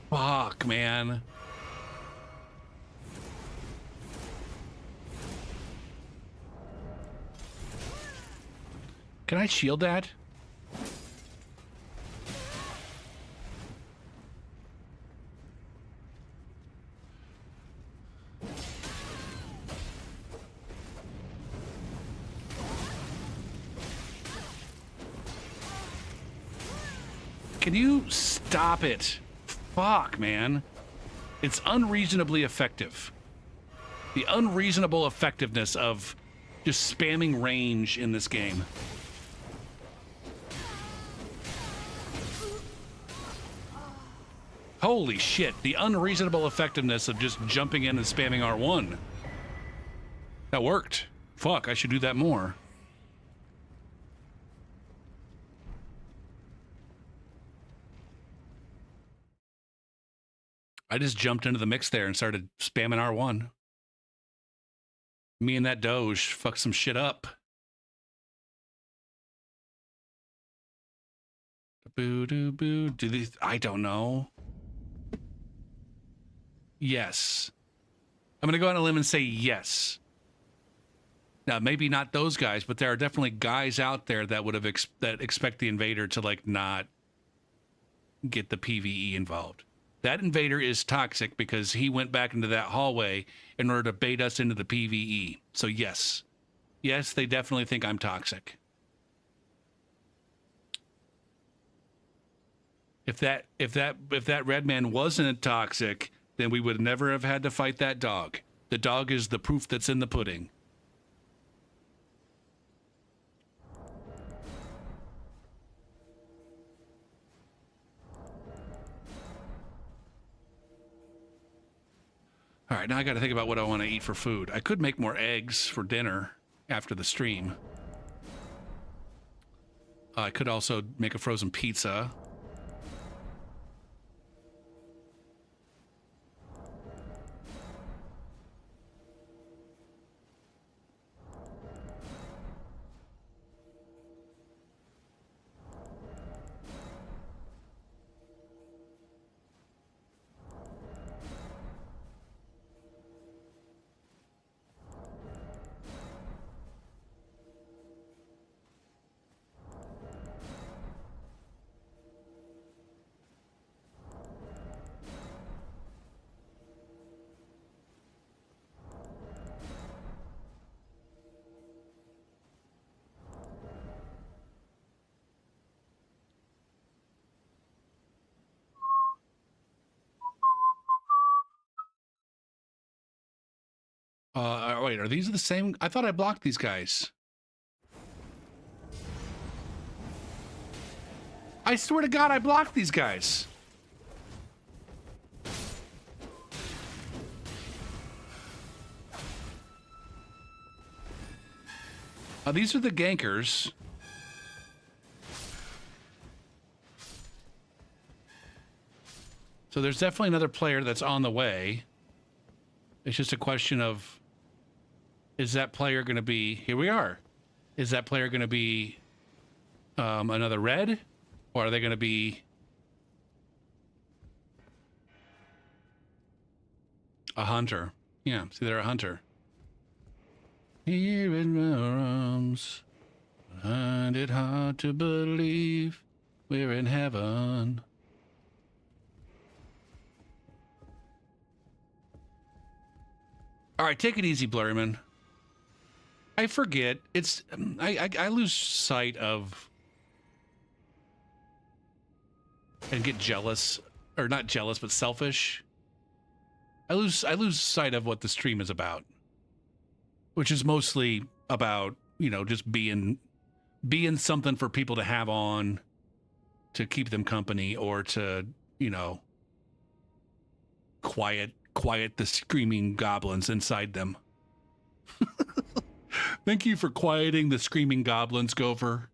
Fuck, man. Can I shield that? Can you stop it? Fuck, man. It's unreasonably effective. The unreasonable effectiveness of just spamming range in this game. Holy shit, the unreasonable effectiveness of just jumping in and spamming R1. That worked. Fuck, I should do that more. I just jumped into the mix there and started spamming R1. Me and that Doge fucked some shit up. Boo doo boo. Do these? I don't know. Yes. I'm gonna go on a limb and say yes. Now, maybe not those guys, but there are definitely guys out there that would have that expect the invader to like not get the PvE involved. That invader is toxic because he went back into that hallway in order to bait us into the PvE. So yes. Yes, they definitely think I'm toxic. If that red man wasn't toxic, then we would never have had to fight that dog. The dog is the proof that's in the pudding. All right, now I got to think about what I want to eat for food. I could make more eggs for dinner after the stream. I could also make a frozen pizza. Wait, are these the same? I thought I blocked these guys. I swear to God, I blocked these guys. These are the gankers. So there's definitely another player that's on the way. It's just a question of Is that player going to be, here we are. Is that player going to be another red? Or are they going to be a hunter? Yeah, see, they're a hunter. Here in my arms, I find it hard to believe we're in heaven. All right, take it easy, Blurryman. I forget. It's I lose sight of and get jealous, or not jealous, but selfish. I lose sight of what the stream is about, which is mostly about, you know, just being something for people to have on, to keep them company, or to, you know, quiet the screaming goblins inside them. Thank you for quieting the screaming goblins, Gopher.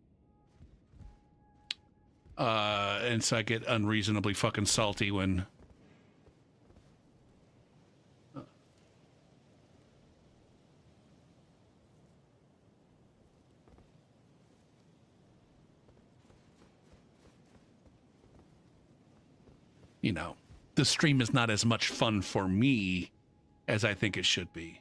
And so I get unreasonably fucking salty when you know, the stream is not as much fun for me as I think it should be.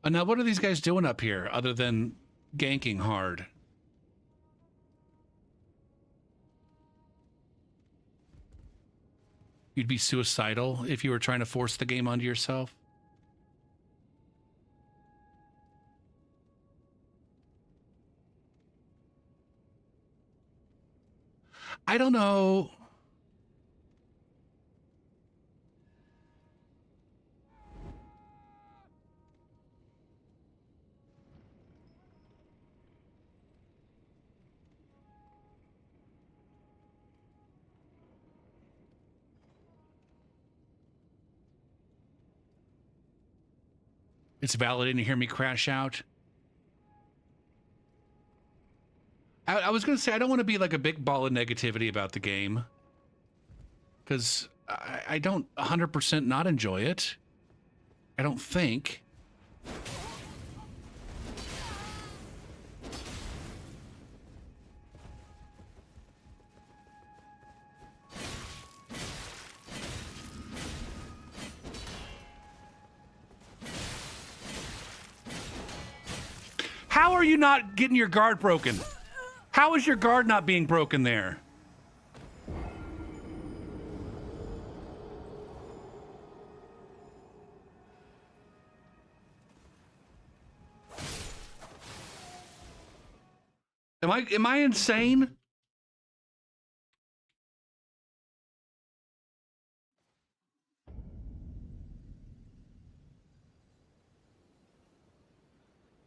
Now, what are these guys doing up here other than ganking hard? You'd be suicidal if you were trying to force the game onto yourself? I don't know. It's validating to hear me crash out. I was going to say, I don't want to be like a big ball of negativity about the game, because I don't 100% not enjoy it. I don't think. How are you not getting your guard broken? How is your guard not being broken there? Am I insane?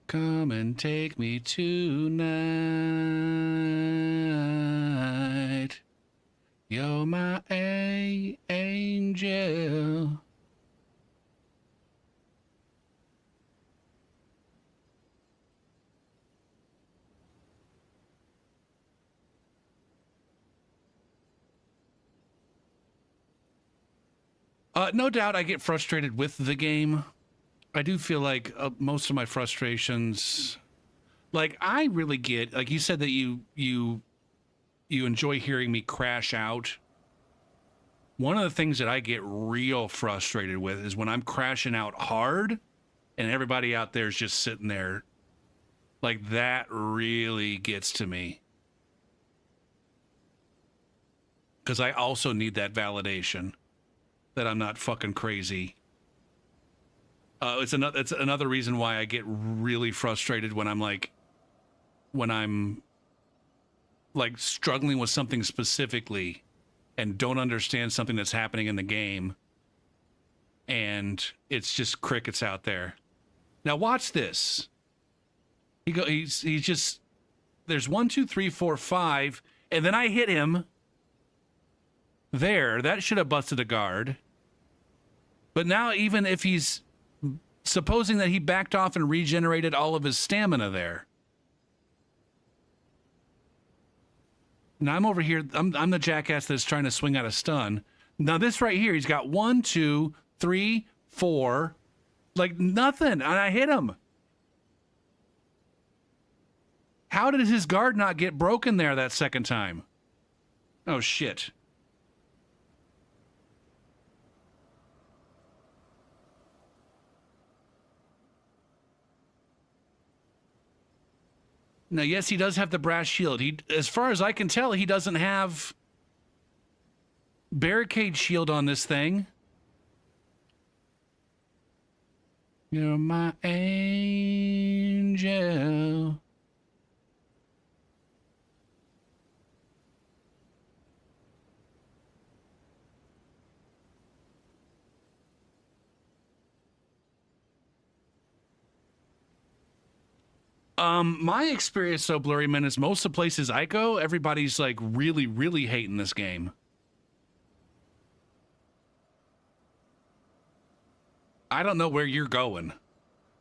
Come and take me tonight. You're my angel. No doubt I get frustrated with the game. I do feel like most of my frustrations, like I really get, like you said that you enjoy hearing me crash out. One of the things that I get real frustrated with is when I'm crashing out hard and everybody out there is just sitting there. Like that really gets to me. Because I also need that validation that I'm not fucking crazy. It's another reason why I get really frustrated when I'm struggling with something specifically and don't understand something that's happening in the game, and it's just crickets out there. Now watch this. He's just, there's 1, 2, 3, 4, 5, and then I hit him, there. That should have busted a guard. But now, even if he's supposing that he backed off and regenerated all of his stamina there. Now I'm over here. I'm the jackass that's trying to swing out a stun. Now this right here, he's got 1, 2, 3, 4, like nothing, and I hit him. How did his guard not get broken there that second time? Oh shit. Now, yes, he does have the brass shield. He, as far as I can tell, he doesn't have barricade shield on this thing. You're my angel. My experience, so Blurry Man, is most of the places I go, everybody's like really, really hating this game. I don't know where you're going.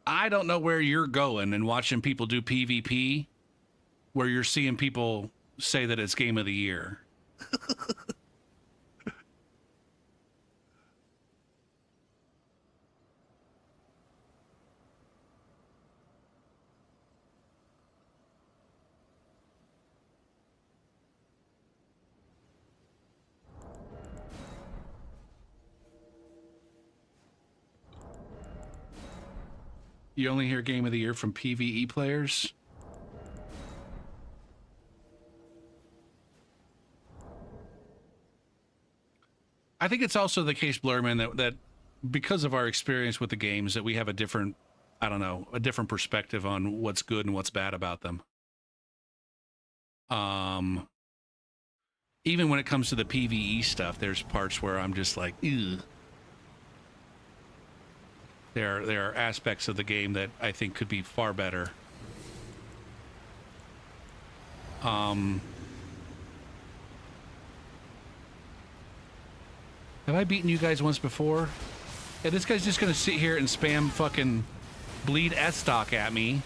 I don't know where you're going and watching people do PvP, where you're seeing people say that it's game of the year. You only hear game of the year from PvE players? I think it's also the case, Blurman, that because of our experience with the games, that we have a different, I don't know, a different perspective on what's good and what's bad about them. Even when it comes to the PvE stuff, there's parts where I'm just like, ew. There are aspects of the game that I think could be far better. Have I beaten you guys once before? Yeah, this guy's just gonna sit here and spam fucking bleed S-stock at me.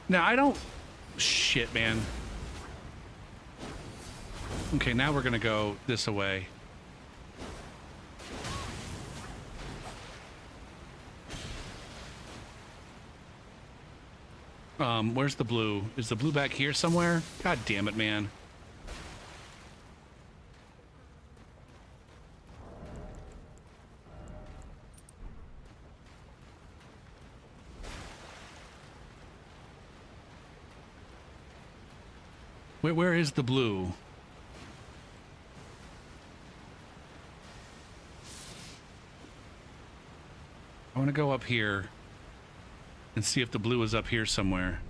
Now, I don't... Shit, man. Okay, now we're gonna go this away. Where's the blue? Is the blue back here somewhere? God damn it, man. Where is the blue? I want to go up here and see if the blue is up here somewhere.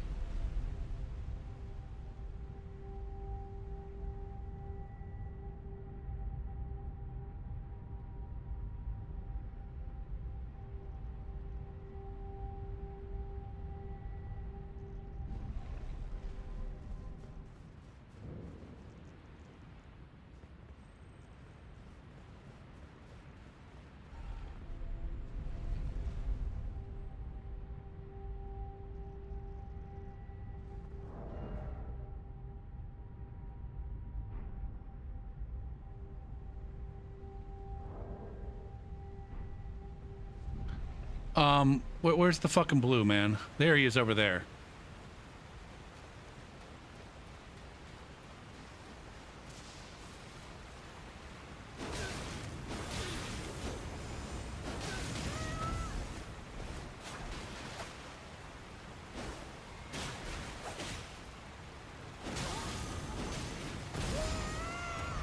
Where's the fucking blue, man? There he is over there.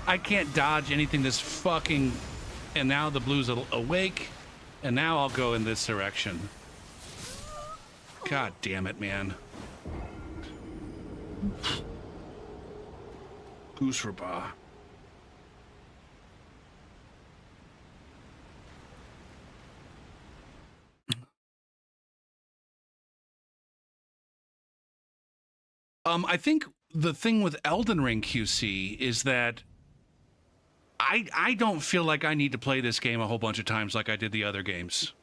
I can't dodge anything this fucking... And now the blue's awake, and now I'll go in this direction. God damn it, man. Goose for ba. I think the thing with Elden Ring QC is that I don't feel like I need to play this game a whole bunch of times like I did the other games.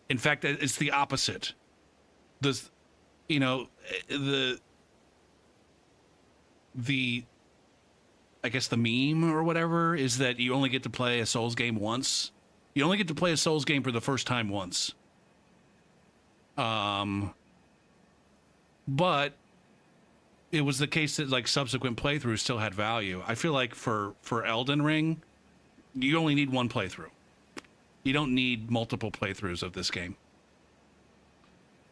In fact, it's the opposite. The I guess the meme or whatever is that you only get to play a Souls game once. You only get to play a Souls game for the first time once. But it was the case that like subsequent playthroughs still had value. I feel like for Elden Ring, you only need one playthrough. You don't need multiple playthroughs of this game.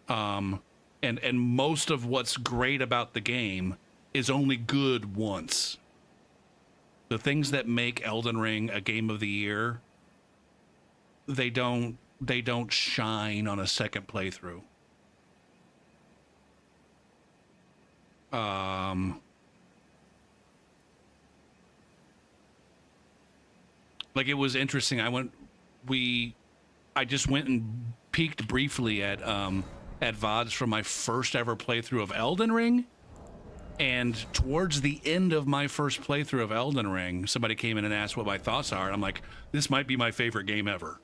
And most of what's great about the game is only good once. The things that make Elden Ring a game of the year, they don't shine on a second playthrough. Like it was interesting. I just went and peeked briefly at VODs from my first ever playthrough of Elden Ring. And towards the end of my first playthrough of Elden Ring, somebody came in and asked what my thoughts are. And I'm like, this might be my favorite game ever.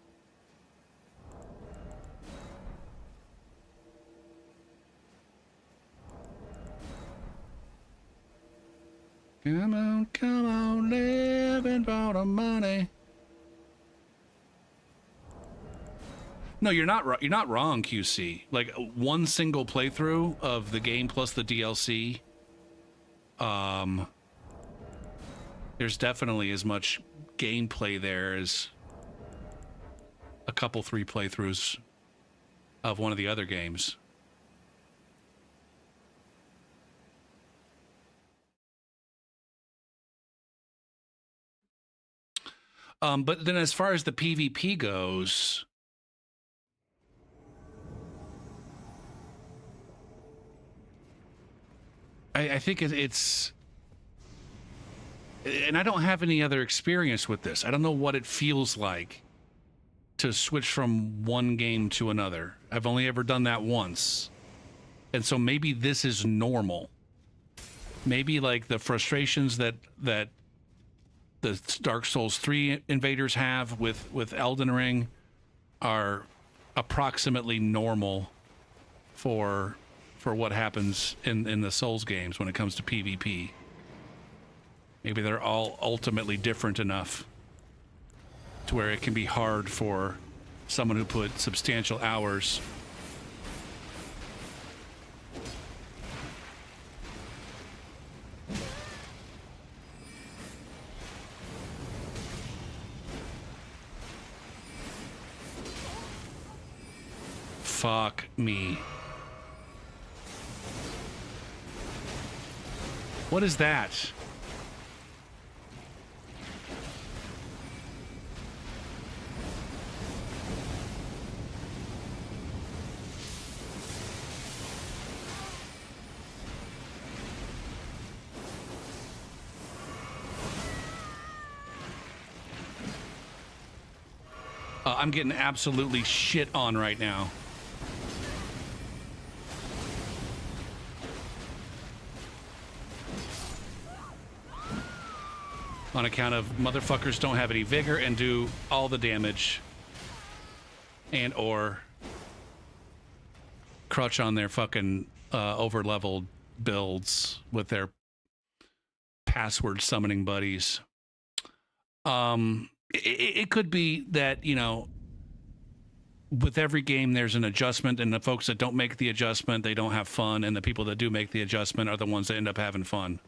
Come on, living for the money. No, you're not wrong, QC. Like one single playthrough of the game plus the DLC. There's definitely as much gameplay there as a couple 3 playthroughs of one of the other games. But then as far as the PvP goes, I think it's... And I don't have any other experience with this. I don't know what it feels like to switch from one game to another. I've only ever done that once. And so maybe this is normal. Maybe like the frustrations that the Dark Souls 3 invaders have with Elden Ring are approximately normal for what happens in the Souls games when it comes to PvP. Maybe they're all ultimately different enough to where it can be hard for someone who put substantial hours Fuck me. What is that? I'm getting absolutely shit on right now. On account of motherfuckers don't have any vigor and do all the damage and or crutch on their fucking over-leveled builds with their password summoning buddies. It could be that, you know, with every game there's an adjustment, and the folks that don't make the adjustment, they don't have fun, and the people that do make the adjustment are the ones that end up having fun.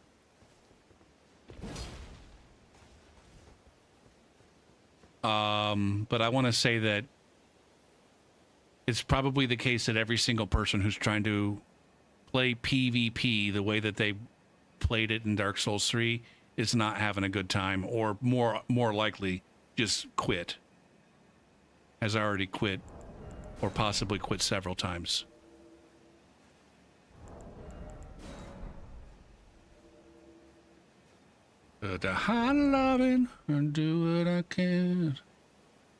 But I want to say that it's probably the case that every single person who's trying to play PvP the way that they played it in Dark Souls 3 is not having a good time, or more likely just quit. Has already quit, or possibly quit several times. But the hot loving and do what I can.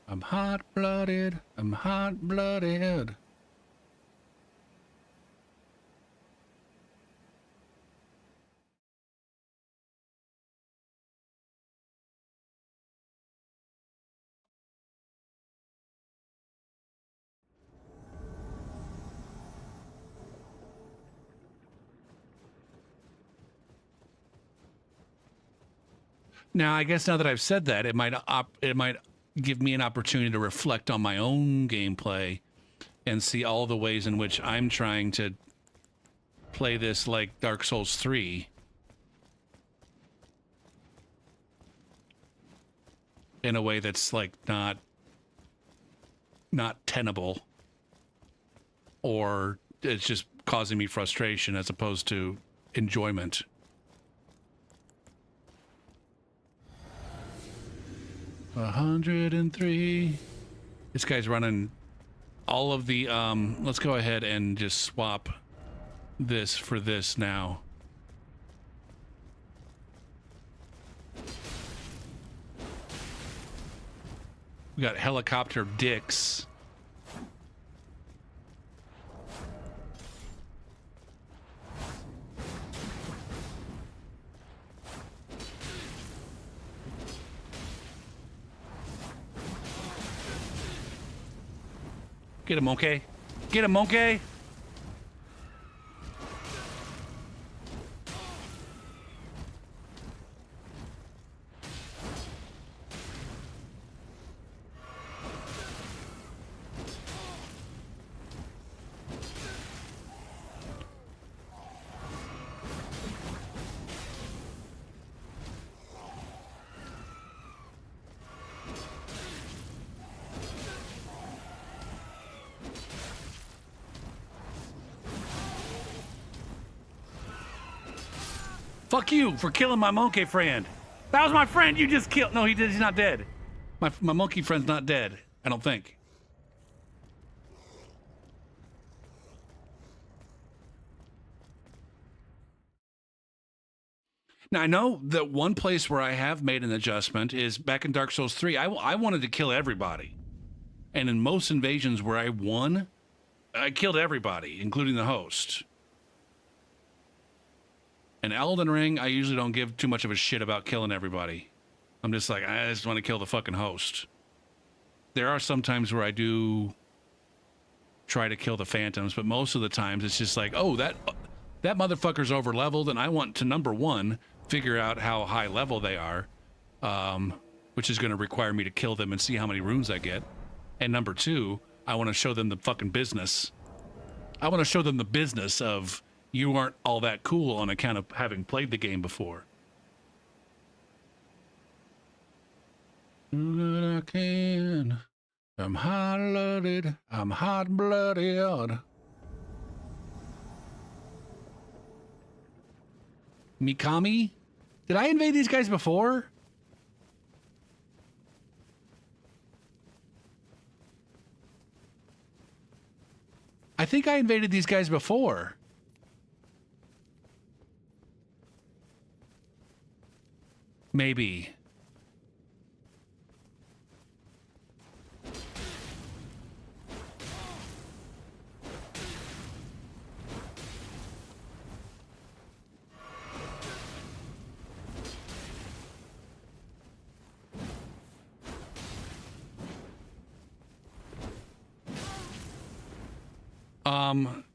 I'm hot-blooded. I'm hot-blooded. Now, I guess now that I've said that, it might give me an opportunity to reflect on my own gameplay and see all the ways in which I'm trying to play this like Dark Souls 3 in a way that's like not tenable, or it's just causing me frustration as opposed to enjoyment. $103. This guy's running all of the let's go ahead and just swap this for this now. We got helicopter dicks. Get him, monkey. Get him, monkey. Fuck you for killing my monkey friend. That was my friend you just killed. No, he did. He's not dead. My monkey friend's not dead. I don't think. Now, I know that one place where I have made an adjustment is back in Dark Souls 3. I wanted to kill everybody. And in most invasions where I won, I killed everybody, including the host. In Elden Ring, I usually don't give too much of a shit about killing everybody. I'm just like, I just want to kill the fucking host. There are some times where I do try to kill the phantoms, but most of the times it's just like, oh, that motherfucker's over leveled, and I want to, number one, figure out how high level they are, which is going to require me to kill them and see how many runes I get. And number two, I want to show them the fucking business. I want to show them the business of, you aren't all that cool on account of having played the game before. Do what I can. I'm hot-blooded. I'm hot-blooded. Mikami? Did I invade these guys before? I think I invaded these guys before. Maybe.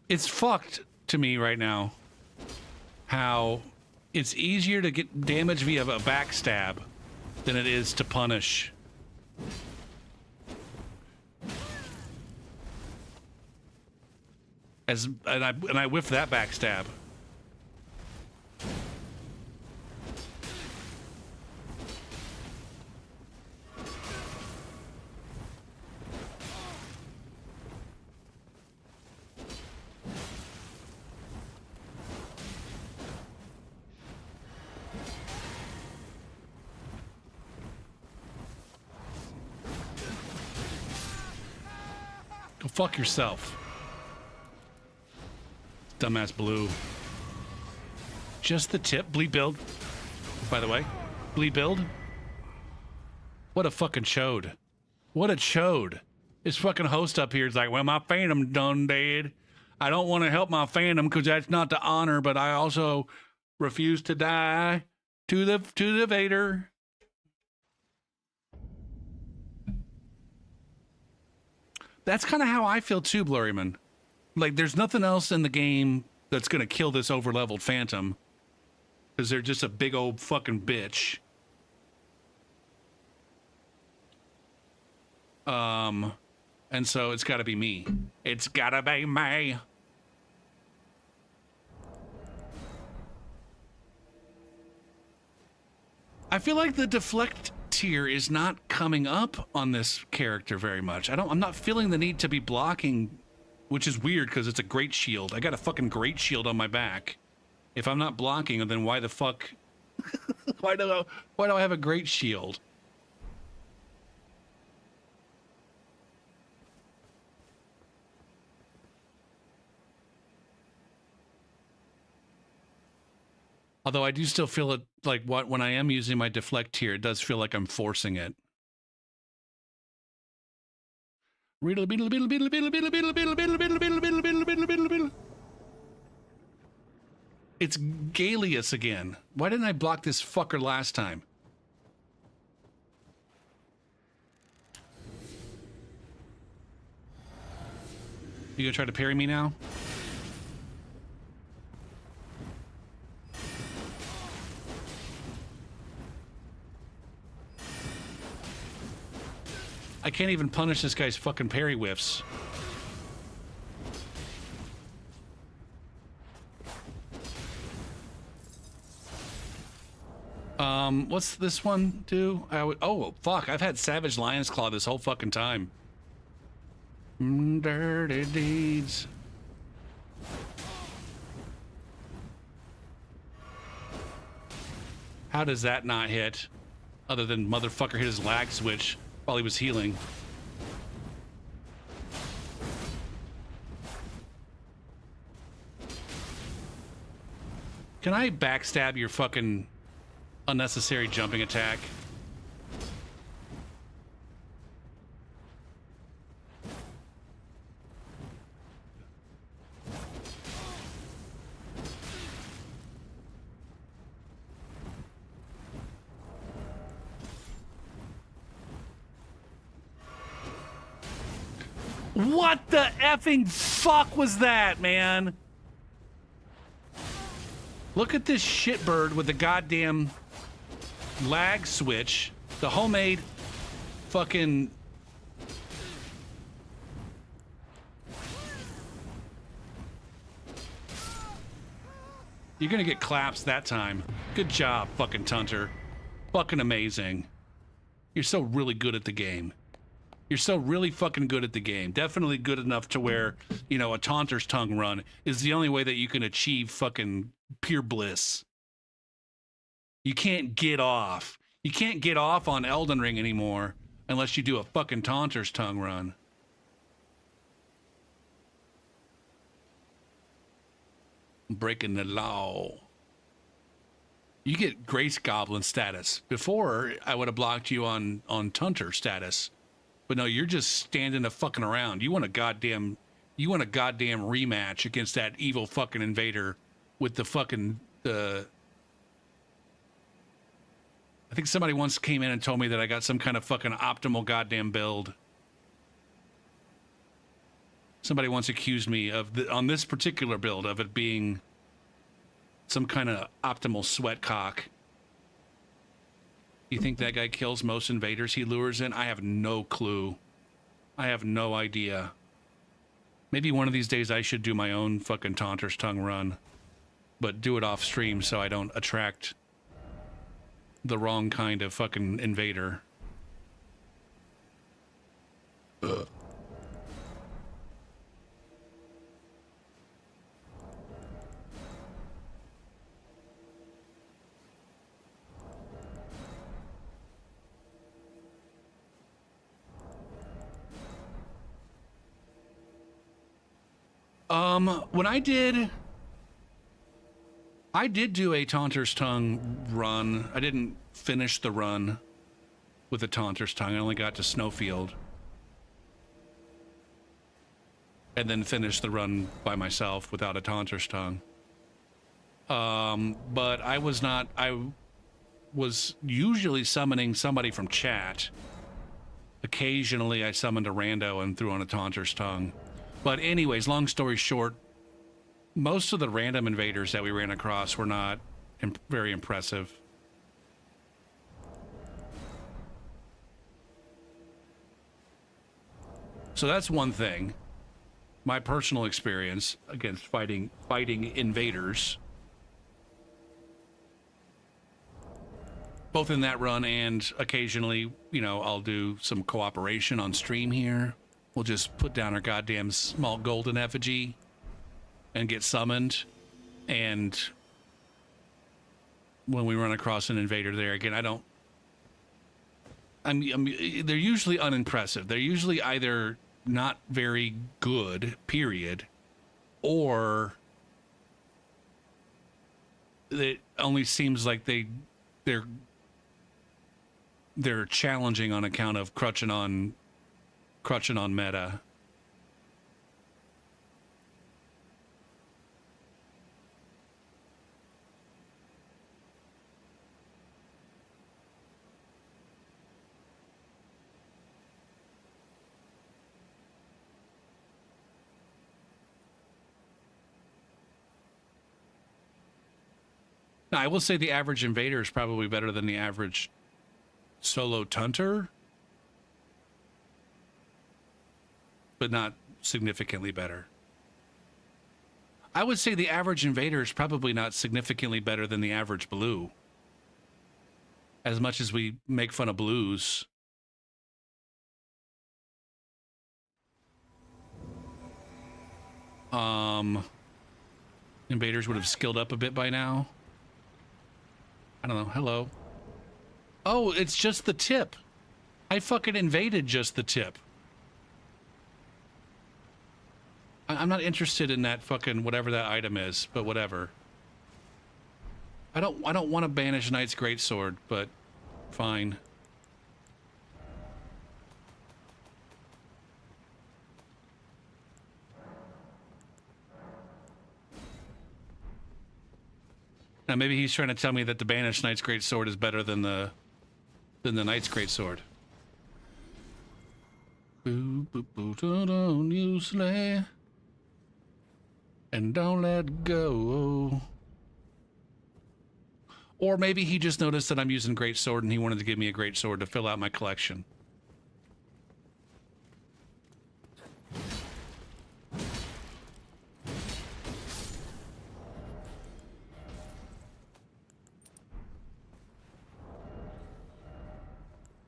It's fucked to me right now how it's easier to get damage via a backstab than it is to punish. And I whiffed that backstab. fuck yourself. Dumbass blue. Just the tip. Bleed build. By the way. Bleed build. What a fucking chode. What a chode. This fucking host up here is like, well, my phantom done dead. I don't want to help my phantom because that's not the honor, but I also refuse to die to the Vader. That's kind of how I feel too, Blurryman. Like, there's nothing else in the game that's going to kill this over-leveled phantom. Because they're just a big old fucking bitch. And so it's got to be me. It's got to be me. I feel like the deflect tier is not coming up on this character very much. I'm not feeling the need to be blocking, which is weird because it's a great shield. I got a fucking great shield on my back. If I'm not blocking, then why the fuck? why do I have a great shield? Although I do still feel it, like, when I am using my deflect here, it does feel like I'm forcing it. It's Galius again. Why didn't I block this fucker last time? You gonna try to parry me now? I can't even punish this guy's fucking parry whiffs. What's this one do? Oh, fuck. I've had Savage Lion's Claw this whole fucking time. Dirty deeds. How does that not hit? Other than motherfucker hit his lag switch while he was healing. Can I backstab your fucking unnecessary jumping attack? What the effing fuck was that, man? Look at this shitbird with the goddamn lag switch. The homemade fucking... You're gonna get claps that time. Good job, fucking Tunter. Fucking amazing. You're so really good at the game. You're so really fucking good at the game. Definitely good enough to where, you know, a Taunter's Tongue run is the only way that you can achieve fucking pure bliss. You can't get off. You can't get off on Elden Ring anymore unless you do a fucking Taunter's Tongue run. Breaking the law. You get Grace Goblin status. Before, I would have blocked you on Tunter status. But no, you're just standing a fucking around. You want a goddamn rematch against that evil fucking invader with the fucking I think somebody once came in and told me that I got some kind of fucking optimal goddamn build. Somebody once accused me of on this particular build of it being some kind of optimal sweat cock. You think that guy kills most invaders he lures in? I have no clue. I have no idea. Maybe one of these days I should do my own fucking Taunter's Tongue run. But do it off stream so I don't attract the wrong kind of fucking invader. Ugh. When I did do a Taunter's Tongue run. I didn't finish the run with a Taunter's Tongue. I only got to Snowfield. And then finished the run by myself without a Taunter's Tongue. But I was usually summoning somebody from chat. Occasionally I summoned a rando and threw on a Taunter's Tongue. But anyways, long story short, most of the random invaders that we ran across were not very impressive. So that's one thing. My personal experience against fighting invaders, both in that run and occasionally, you know, I'll do some cooperation on stream here. We'll just put down our goddamn small golden effigy and get summoned. And when we run across an invader there, again, they're usually unimpressive. They're usually either not very good, period, or it only seems like they're challenging on account of crutching on meta. Now, I will say the average invader is probably better than the average solo tunter, but not significantly better. I would say the average invader is probably not significantly better than the average blue. As much as we make fun of blues. Invaders would have skilled up a bit by now. I don't know. Hello. Oh, it's just the tip. I fucking invaded just the tip. I'm not interested in that fucking whatever that item is, but whatever. I don't want to banish Knight's Greatsword, but fine. Now maybe he's trying to tell me that the banished Knight's Greatsword is better than the Knight's Greatsword. Boo boo boo, don't you slay, and don't let go. Or maybe he just noticed that I'm using Greatsword and he wanted to give me a Greatsword to fill out my collection.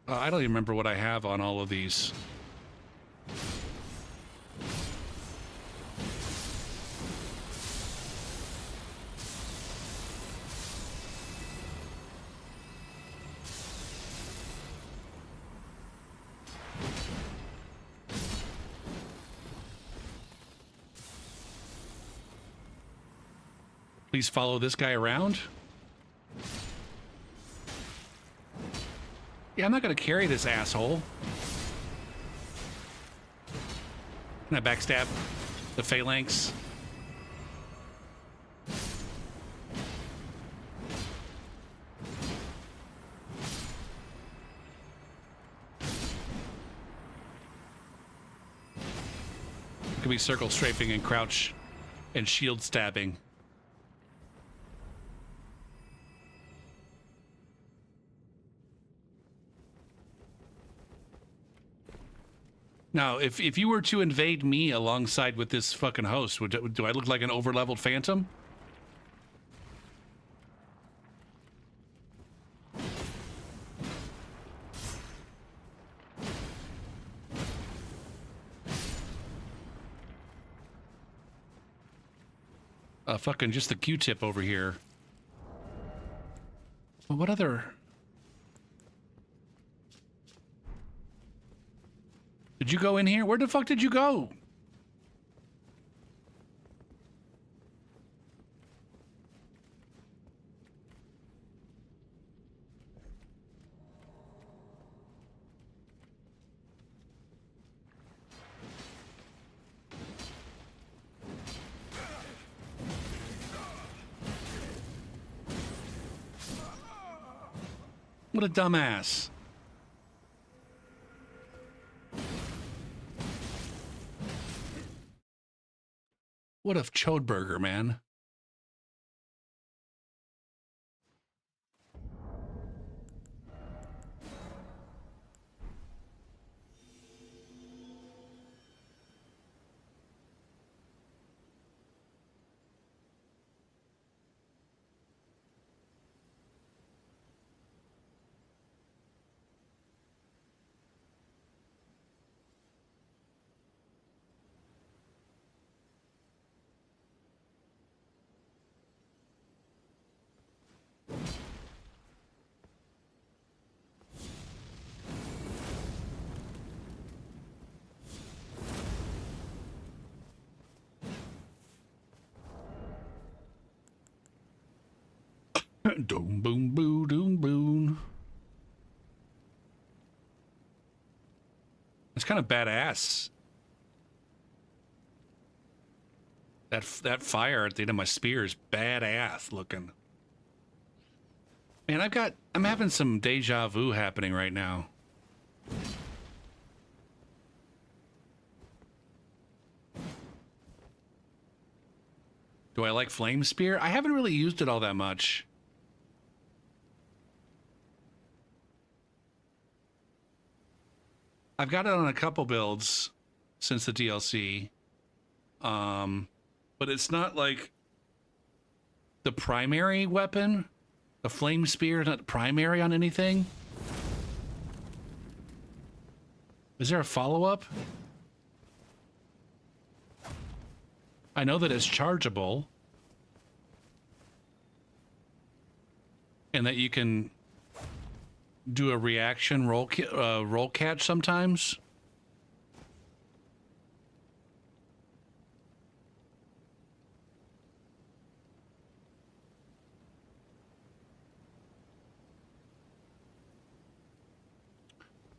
I don't even remember what I have on all of these. Please follow this guy around. Yeah, I'm not gonna carry this asshole. Can I backstab the phalanx? Could be circle strafing and crouch and shield stabbing. Now, if you were to invade me alongside with this fucking host, do I look like an overleveled phantom? Fucking just the Q-tip over here. Well, what other... Did you go in here? Where the fuck did you go? What a dumbass. What a Chodeburger, man. Doom boom boo doom boom. It's kind of badass. That fire at the end of my spear is badass looking. Man, I'm having some deja vu happening right now. Do I like flame spear? I haven't really used it all that much. I've got it on a couple builds since the DLC. But it's not like the primary weapon. The flame spear is not primary on anything. Is there a follow-up? I know that it's chargeable. And that you can do a reaction roll catch sometimes.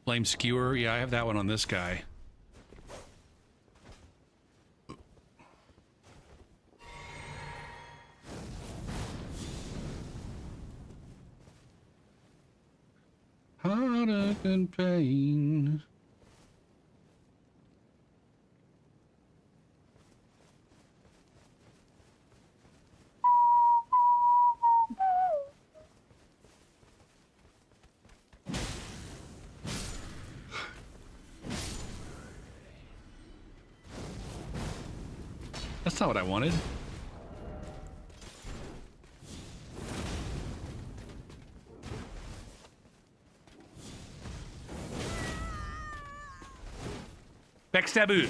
Flame skewer, yeah, I have that one on this guy. Heartache and pain. That's not what I wanted. Backstaboo.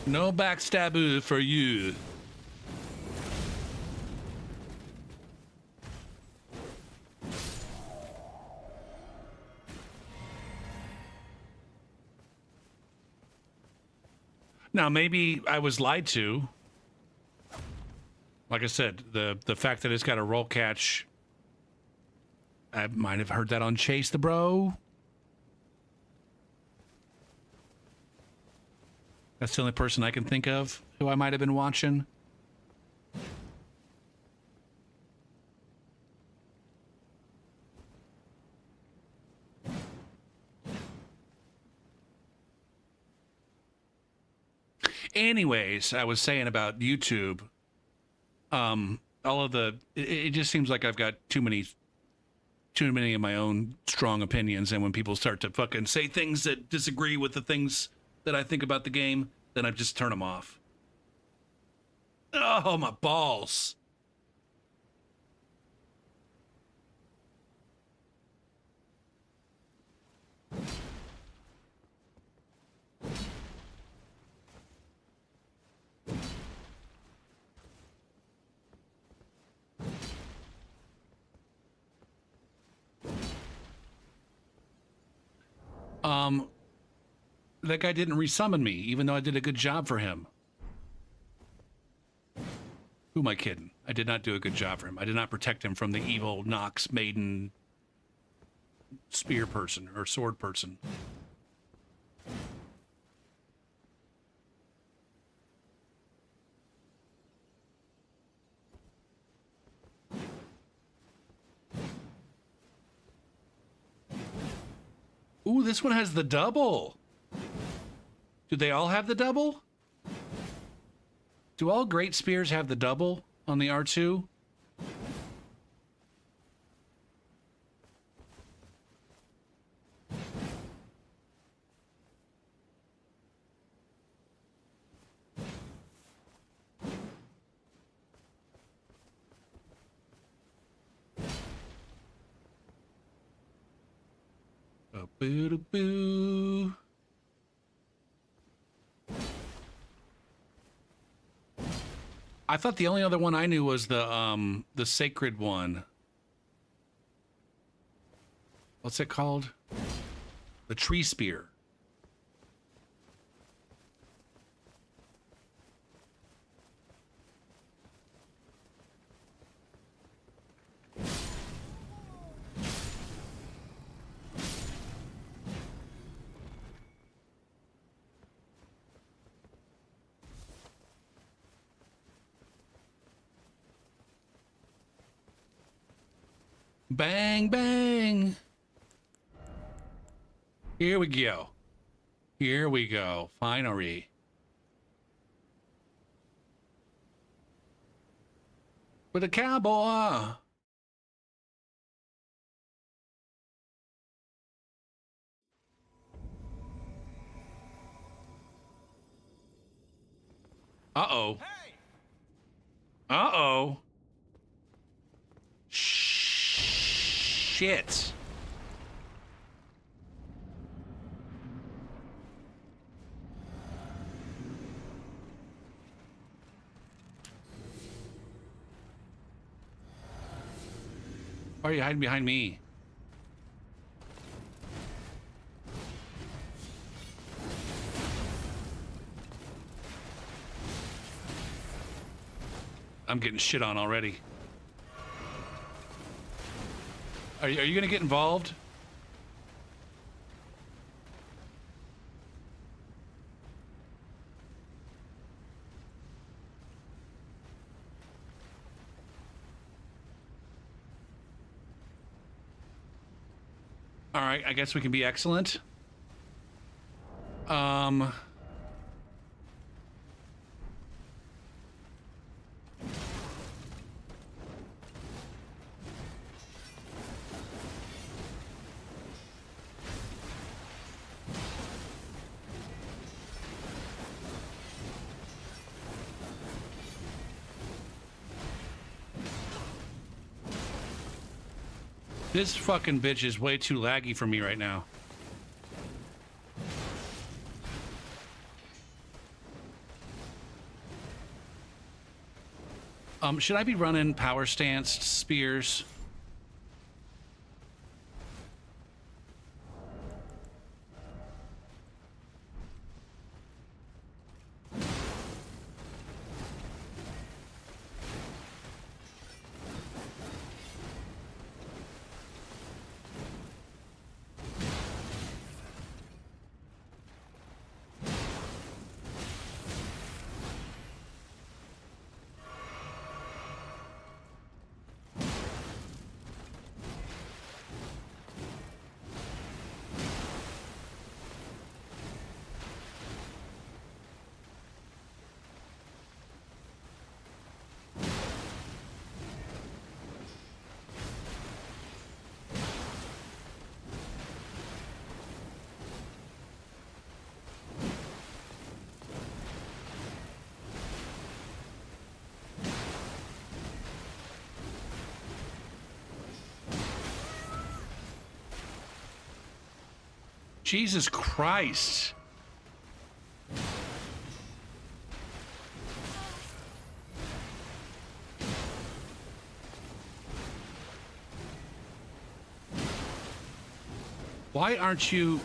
No backstaboo for you. Now, maybe I was lied to. Like I said, the fact that it's got a roll catch, I might have heard that on Chase the Bro. That's the only person I can think of who I might have been watching. Anyways, I was saying about YouTube, all of it just seems like I've got too many of my own strong opinions, and when people start to fucking say things that disagree with the things that I think about the game, then I just turn them off. Oh, my balls. That guy didn't resummon me, even though I did a good job for him. Who am I kidding? I did not do a good job for him. I did not protect him from the evil Nox Maiden spear person or sword person. Ooh, this one has the double. Do they all have the double? Do all great spears have the double on the R2? Boo-doo-boo. I thought the only other one I knew was the sacred one. What's it called? The tree spear. Bang, bang. Here we go. Here we go. Finally. With a cowboy. Uh-oh. Uh-oh. Shit. Why are you hiding behind me? I'm getting shit on already. Are you gonna get involved? All right, I guess we can be excellent. This fucking bitch is way too laggy for me right now. Should I be running power stanced spears? Jesus Christ. Why aren't you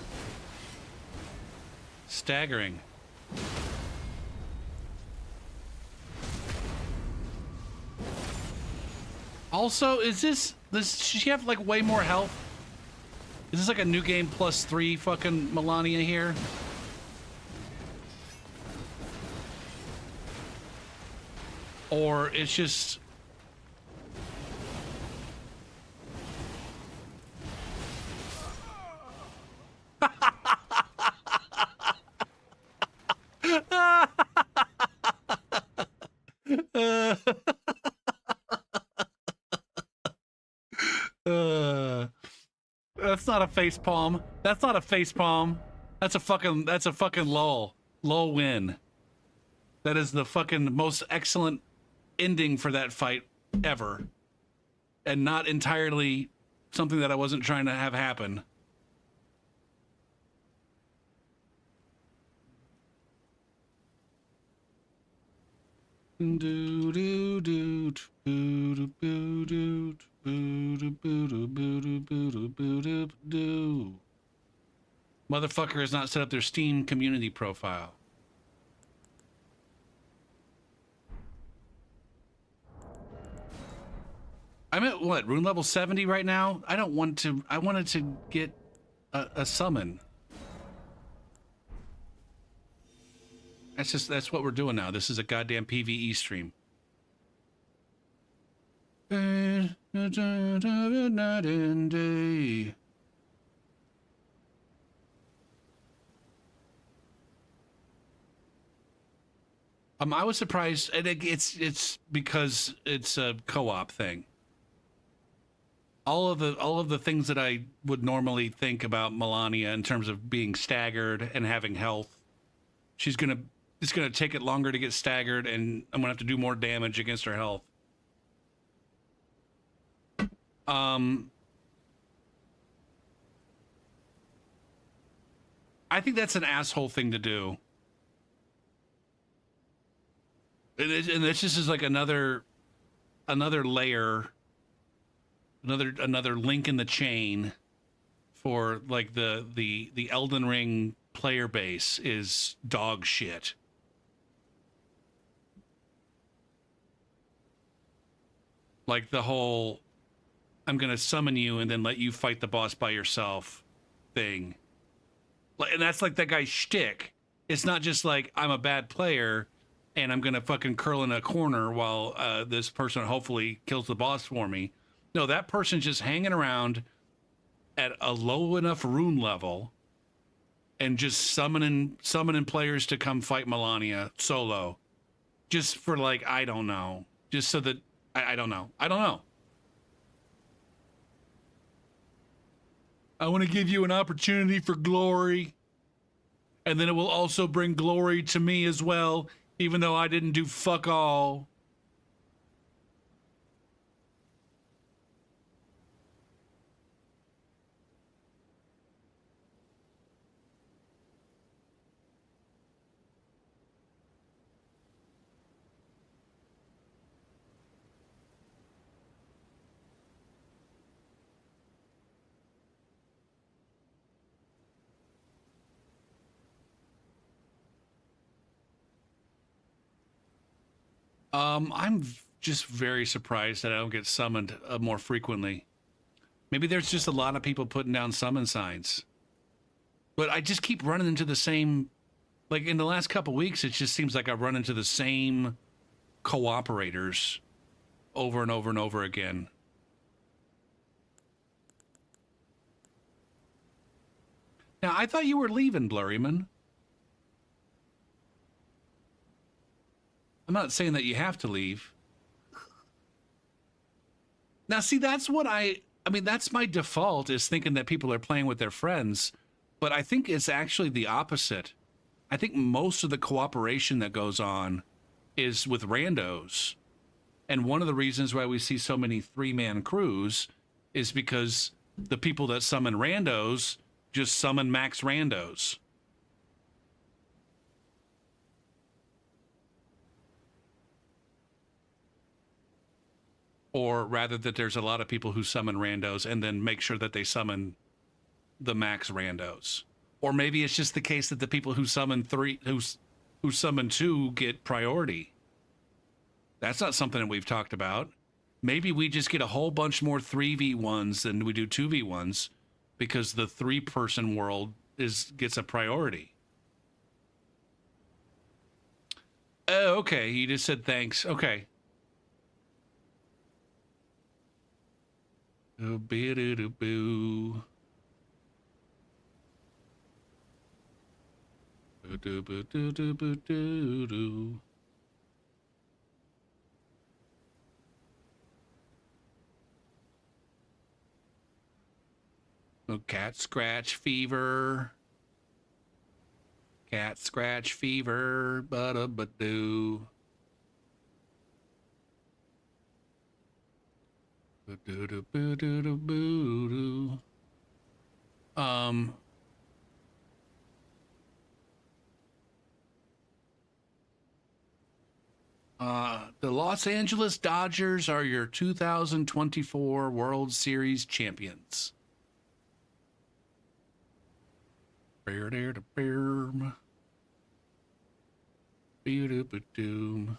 staggering? Also, does she have like way more health? Is this like a new game +3 fucking Melania here? Or it's just... That's not a face palm. That's not a face palm. That's a fucking lull. Lull win. That is the fucking most excellent ending for that fight ever. And not entirely something that I wasn't trying to have happen. Motherfucker has not set up their Steam community profile. I'm at what, rune level 70 right now? I don't want to, I wanted to get a summon. That's what we're doing now. This is a goddamn PvE stream. Night and day. I was surprised, and it's because it's a co-op thing. All of the things that I would normally think about Melania in terms of being staggered and having health, it's gonna take it longer to get staggered, and I'm gonna have to do more damage against her health. I think that's an asshole thing to do. And this just is like another layer, another link in the chain for like the Elden Ring player base is dog shit. Like the whole I'm gonna summon you and then let you fight the boss by yourself thing. Like, and that's like that guy's shtick. It's not just like I'm a bad player and I'm gonna fucking curl in a corner while this person hopefully kills the boss for me. No, that person's just hanging around at a low enough rune level and just summoning players to come fight Melania solo. Just for like, I don't know. Just so that I don't know. I don't know. I want to give you an opportunity for glory. And then it will also bring glory to me as well, even though I didn't do fuck all. I'm just very surprised that I don't get summoned more frequently. Maybe there's just a lot of people putting down summon signs. But I just keep running into the same, like in the last couple weeks, it just seems like I've run into the same cooperators over and over and over again. Now, I thought you were leaving, Blurryman. I'm not saying that you have to leave. Now, see, that's what I mean, that's my default, is thinking that people are playing with their friends. But I think it's actually the opposite. I think most of the cooperation that goes on is with randos. And one of the reasons why we see so many three-man crews is because the people that summon randos just summon max randos. Or rather that there's a lot of people who summon randos and then make sure that they summon the max randos. Or maybe it's just the case that the people who summon who summon two get priority. That's not something that we've talked about. Maybe we just get a whole bunch more 3v1s than we do 2v1s because the 3-person world gets a priority. Oh, okay. You just said thanks. Okay. Oh, boo. Oh, cat scratch fever. Cat scratch fever. Ba-da-ba-doo. Ba-doo-doo-boo-doo-doo-boo-doo. Um, the Los Angeles Dodgers are your 2024 World Series champions. Bear there to bear. Doom.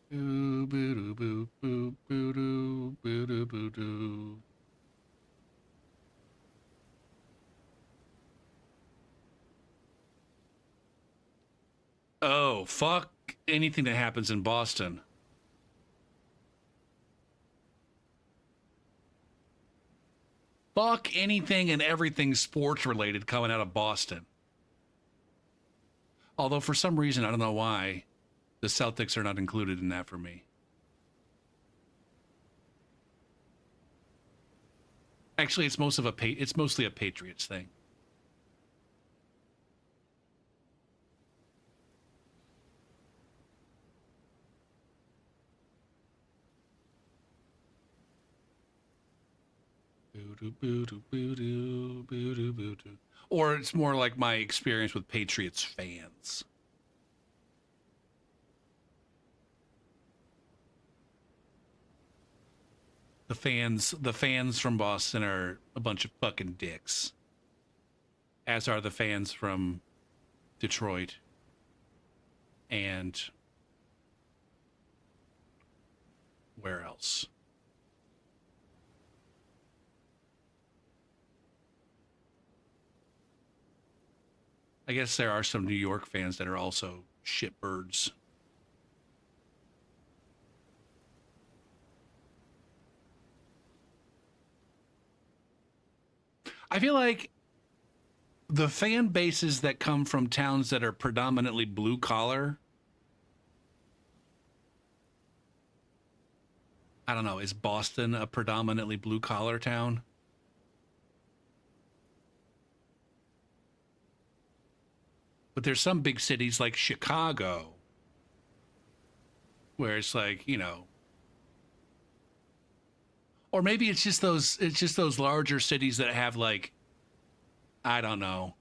Boo boo boo boo boo boo boo boo boo. Oh, fuck anything that happens in Boston. Fuck anything and everything sports related coming out of Boston. Although for some reason, I don't know why, the Celtics are not included in that for me. Actually, it's mostly a Patriots thing. Or it's more like my experience with Patriots fans. The fans from Boston are a bunch of fucking dicks. As are the fans from Detroit and where else? I guess there are some New York fans that are also shitbirds. I feel like the fan bases that come from towns that are predominantly blue collar, I don't know, is Boston a predominantly blue collar town? But there's some big cities like Chicago where it's like, or maybe it's just those larger cities that have like, I don't know,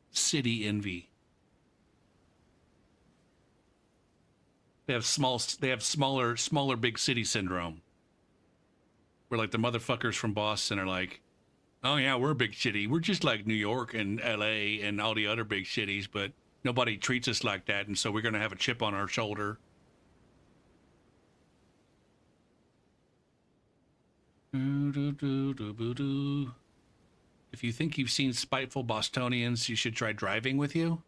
city envy. They have smaller big city syndrome. Where like the motherfuckers from Boston are like, oh yeah, we're a big city. We're just like New York and LA and all the other big cities, but nobody treats us like that, and so we're gonna have a chip on our shoulder. If you think you've seen spiteful Bostonians, you should try driving with you.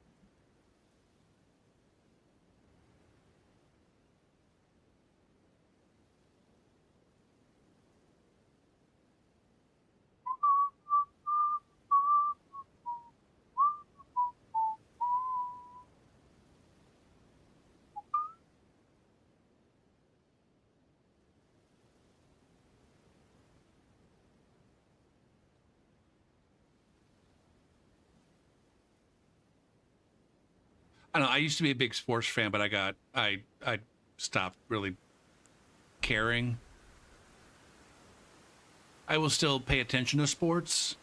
I don't know. I used to be a big sports fan, but I stopped really caring. I will still pay attention to sports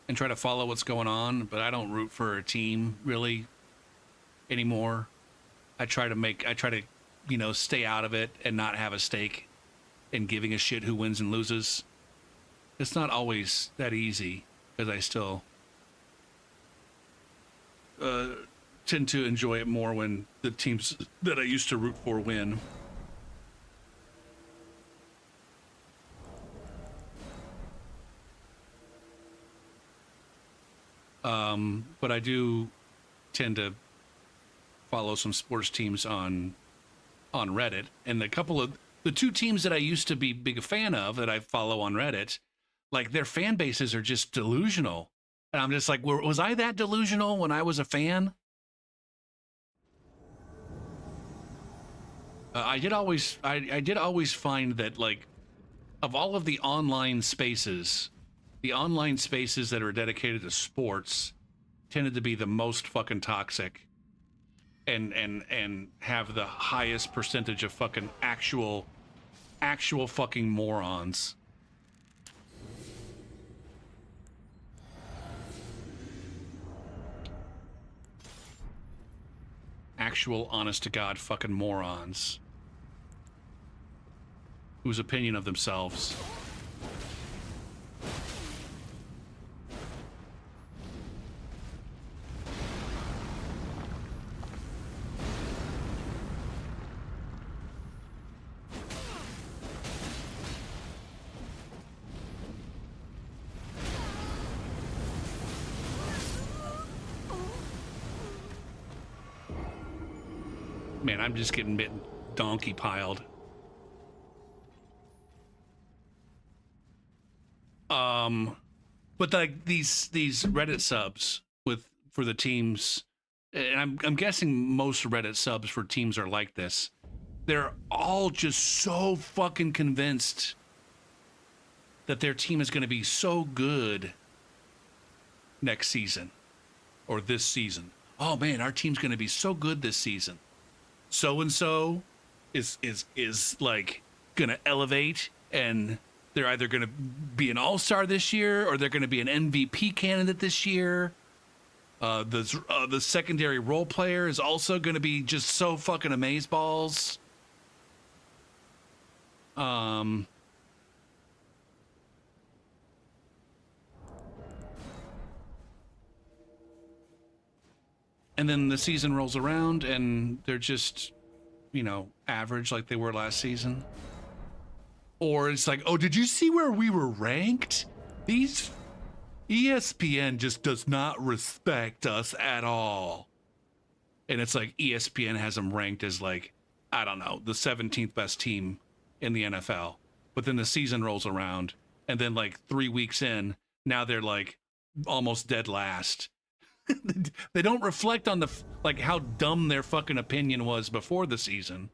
and try to follow what's going on, but I don't root for a team really anymore. I try to stay out of it and not have a stake in giving a shit who wins and loses. It's not always that easy because I still uh, tend to enjoy it more when the teams that I used to root for win. But I do tend to follow some sports teams on Reddit, and the two teams that I used to be big a fan of that I follow on Reddit, like their fan bases are just delusional, and I'm just like, was I that delusional when I was a fan? I did always find that, like, of all of the online spaces that are dedicated to sports tended to be the most fucking toxic and have the highest percentage of fucking actual fucking morons. Actual honest to God fucking morons whose opinion of themselves man, I'm just getting bit donkey piled. But like these Reddit subs for the teams, and I'm guessing most Reddit subs for teams are like this. They're all just so fucking convinced that their team is going to be so good next season or this season. Oh man, our team's going to be so good this season. So and so is like going to elevate, and they're either going to be an all-star this year or they're going to be an MVP candidate this year. The secondary role player is also going to be just so fucking amazeballs. And then the season rolls around and they're just, average like they were last season. Or it's like, oh, did you see where we were ranked? These ESPN just does not respect us at all. And it's like ESPN has them ranked as, like, I don't know, the 17th best team in the NFL. But then the season rolls around, and then like 3 weeks in, now they're like almost dead last. They don't reflect on like how dumb their fucking opinion was before the season.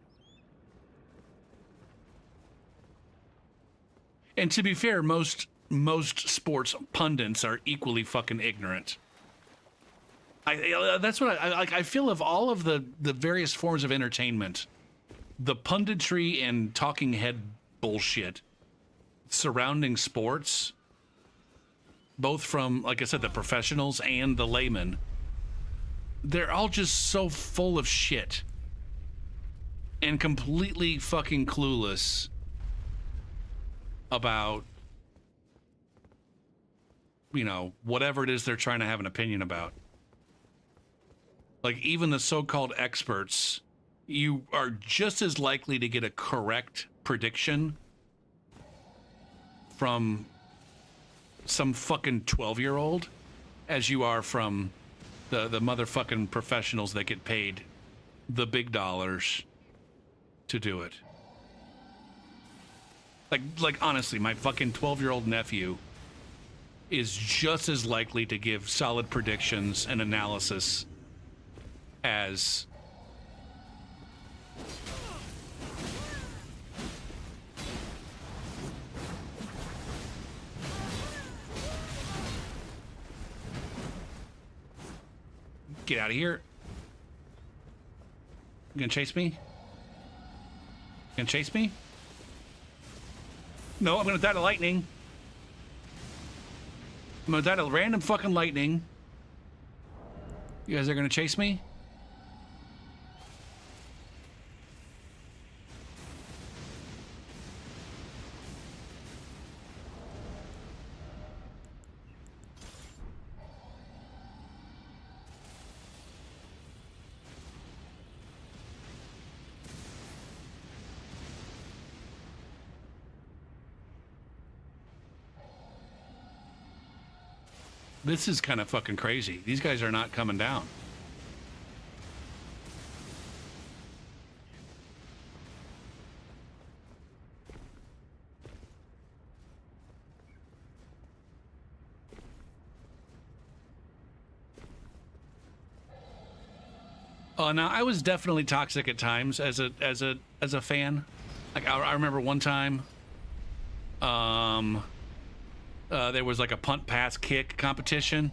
And to be fair, most sports pundits are equally fucking ignorant. That's what I feel of all of the various forms of entertainment, the punditry and talking head bullshit surrounding sports, both from, like I said, the professionals and the laymen, they're all just so full of shit and completely fucking clueless about, whatever it is they're trying to have an opinion about. Like, even the so-called experts, you are just as likely to get a correct prediction from some fucking 12-year-old as you are from the motherfucking professionals that get paid the big dollars to do it. Like honestly, my fucking 12-year-old nephew is just as likely to give solid predictions and analysis as get out of here. You gonna chase me? You gonna chase me? No, I'm gonna die to lightning. I'm gonna die to random fucking lightning. You guys are gonna chase me? This is kind of fucking crazy. These guys are not coming down. Oh, no, I was definitely toxic at times as a fan. Like I remember one time, there was like a punt pass kick competition,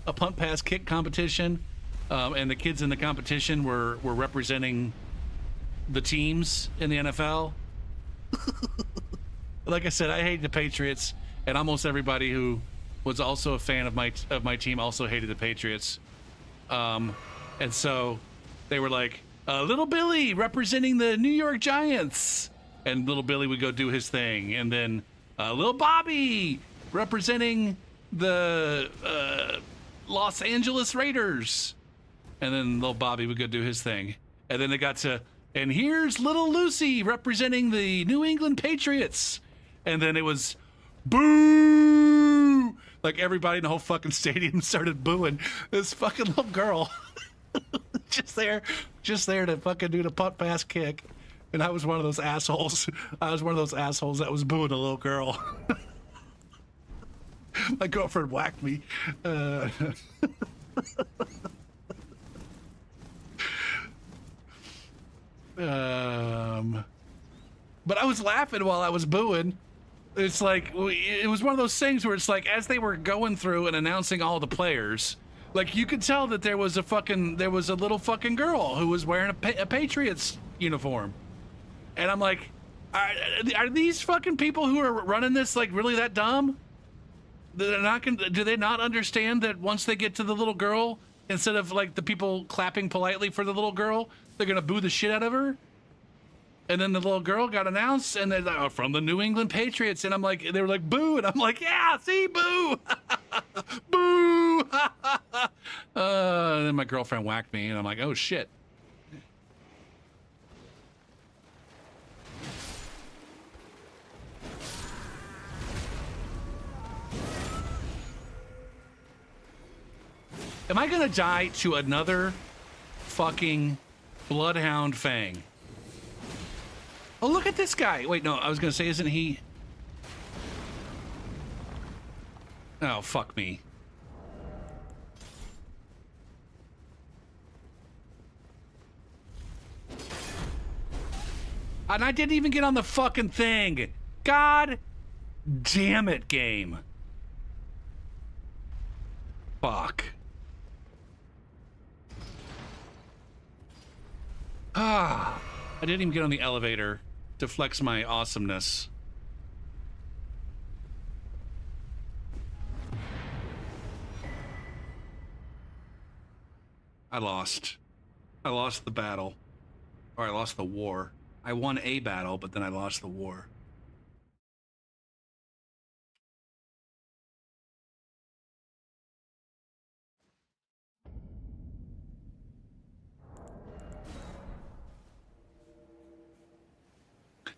a punt pass kick competition, and the kids in the competition were representing the teams in the NFL. Like I said, I hate the Patriots, and almost everybody who was also a fan of my team also hated the Patriots. And so they were like, little Billy representing the New York Giants. And little Billy would go do his thing. And then little Bobby representing the Los Angeles Raiders. And then little Bobby would go do his thing. And then they got to, and here's little Lucy representing the New England Patriots. And then it was boo! Like everybody in the whole fucking stadium started booing this fucking little girl. just there to fucking do the punt pass kick. And I was one of those assholes. I was one of those assholes that was booing a little girl. My girlfriend whacked me. But I was laughing while I was booing. It's like, it was one of those things where it's like, as they were going through and announcing all the players, like you could tell that there was a little fucking girl who was wearing a Patriots uniform. And I'm like, are these fucking people who are running this like really that dumb? They're not gonna, do they not understand that once they get to the little girl, instead of like the people clapping politely for the little girl, they're gonna boo the shit out of her? And then the little girl got announced, and they're like, oh, from the New England Patriots. And I'm like, they were like, boo. And I'm like, yeah, see, boo. Boo. And then my girlfriend whacked me, and I'm like, oh, shit. Am I going to die to another fucking Bloodhound Fang? Oh, look at this guy. Wait, no, I was going to say, isn't he? Oh, fuck me. And I didn't even get on the fucking thing. God damn it, game. Fuck. Ah, I didn't even get on the elevator to flex my awesomeness. I lost. I lost the battle. Or I lost the war. I won a battle, but then I lost the war.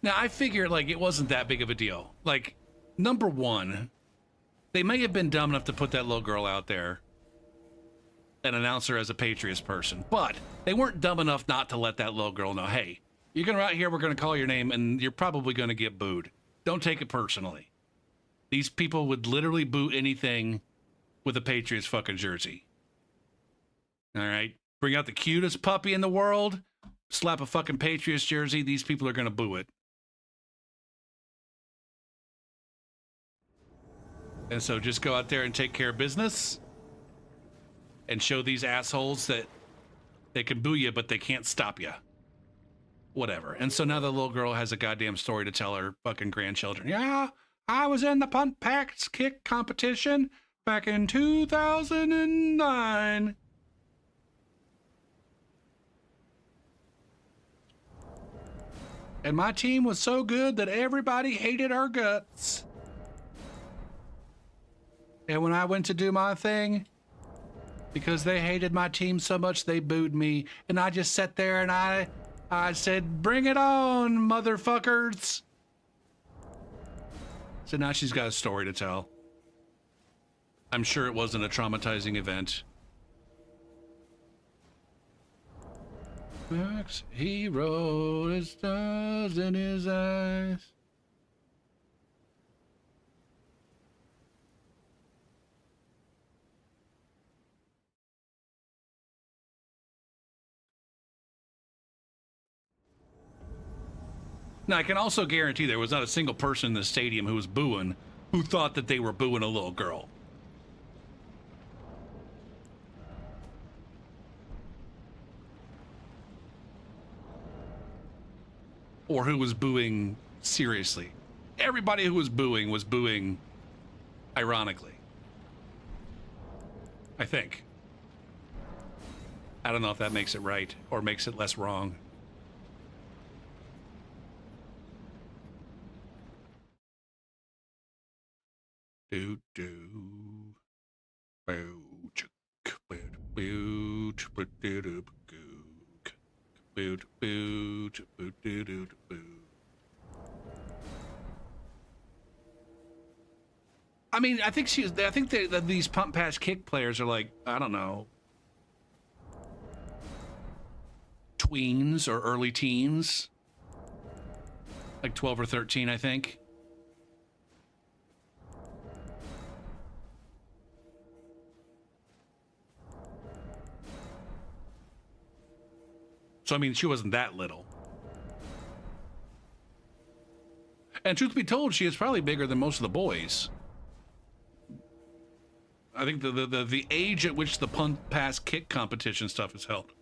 Now, I figured, like, it wasn't that big of a deal. Like, number one, they may have been dumb enough to put that little girl out there and announce her as a Patriots person, but they weren't dumb enough not to let that little girl know, hey, you're going to out here, we're going to call your name, and you're probably going to get booed. Don't take it personally. These people would literally boo anything with a Patriots fucking jersey. All right? Bring out the cutest puppy in the world, slap a fucking Patriots jersey, these people are going to boo it. And so just go out there and take care of business and show these assholes that they can boo you, but they can't stop you. Whatever. And so now the little girl has a goddamn story to tell her fucking grandchildren. Yeah, I was in the punt pass kick competition back in 2009. And my team was so good that everybody hated our guts. And when I went to do my thing, because they hated my team so much, they booed me. And I just sat there and I said, bring it on, motherfuckers. So now she's got a story to tell. I'm sure it wasn't a traumatizing event. Max, he rolled his stars in his eyes. Now, I can also guarantee there was not a single person in the stadium who was booing who thought that they were booing a little girl. Or who was booing seriously. Everybody who was booing ironically. I think. I don't know if that makes it right or makes it less wrong. Do do. I mean, I think that these pump pass kick players are like, I don't know, tweens or early teens, like 12 or 13, I think. So, I mean, she wasn't that little. And truth be told, she is probably bigger than most of the boys. I think the age at which the punt, pass, kick competition stuff is held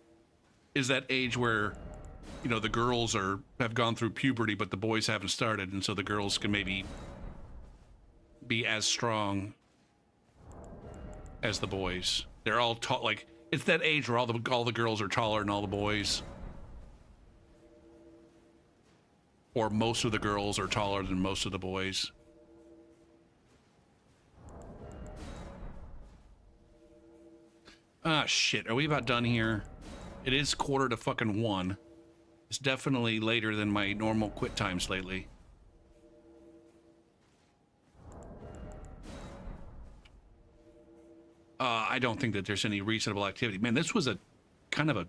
is that age where, you know, the girls have gone through puberty, but the boys haven't started, and so the girls can maybe be as strong as the boys. They're all tall. Like, it's that age where all the girls are taller than all the boys, or most of the girls are taller than most of the boys. Ah, shit. Are we about done here? It is 1:45. It's definitely later than my normal quit times lately. I don't think that there's any reasonable activity. Man, this was a kind of a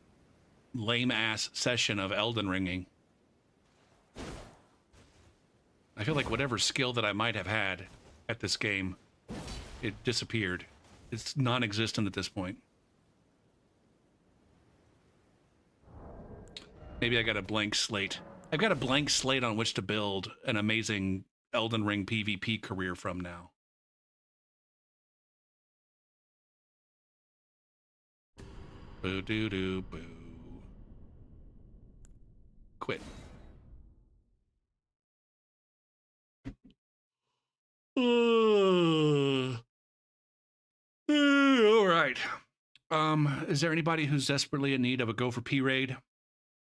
lame-ass session of Elden ringing. I feel like whatever skill that I might have had at this game, it disappeared. It's non-existent at this point. Maybe I got a blank slate. I've got a blank slate on which to build an amazing Elden Ring PvP career from now. Boo doo doo boo. Quit. All right. Is there anybody who's desperately in need of a Go for P raid?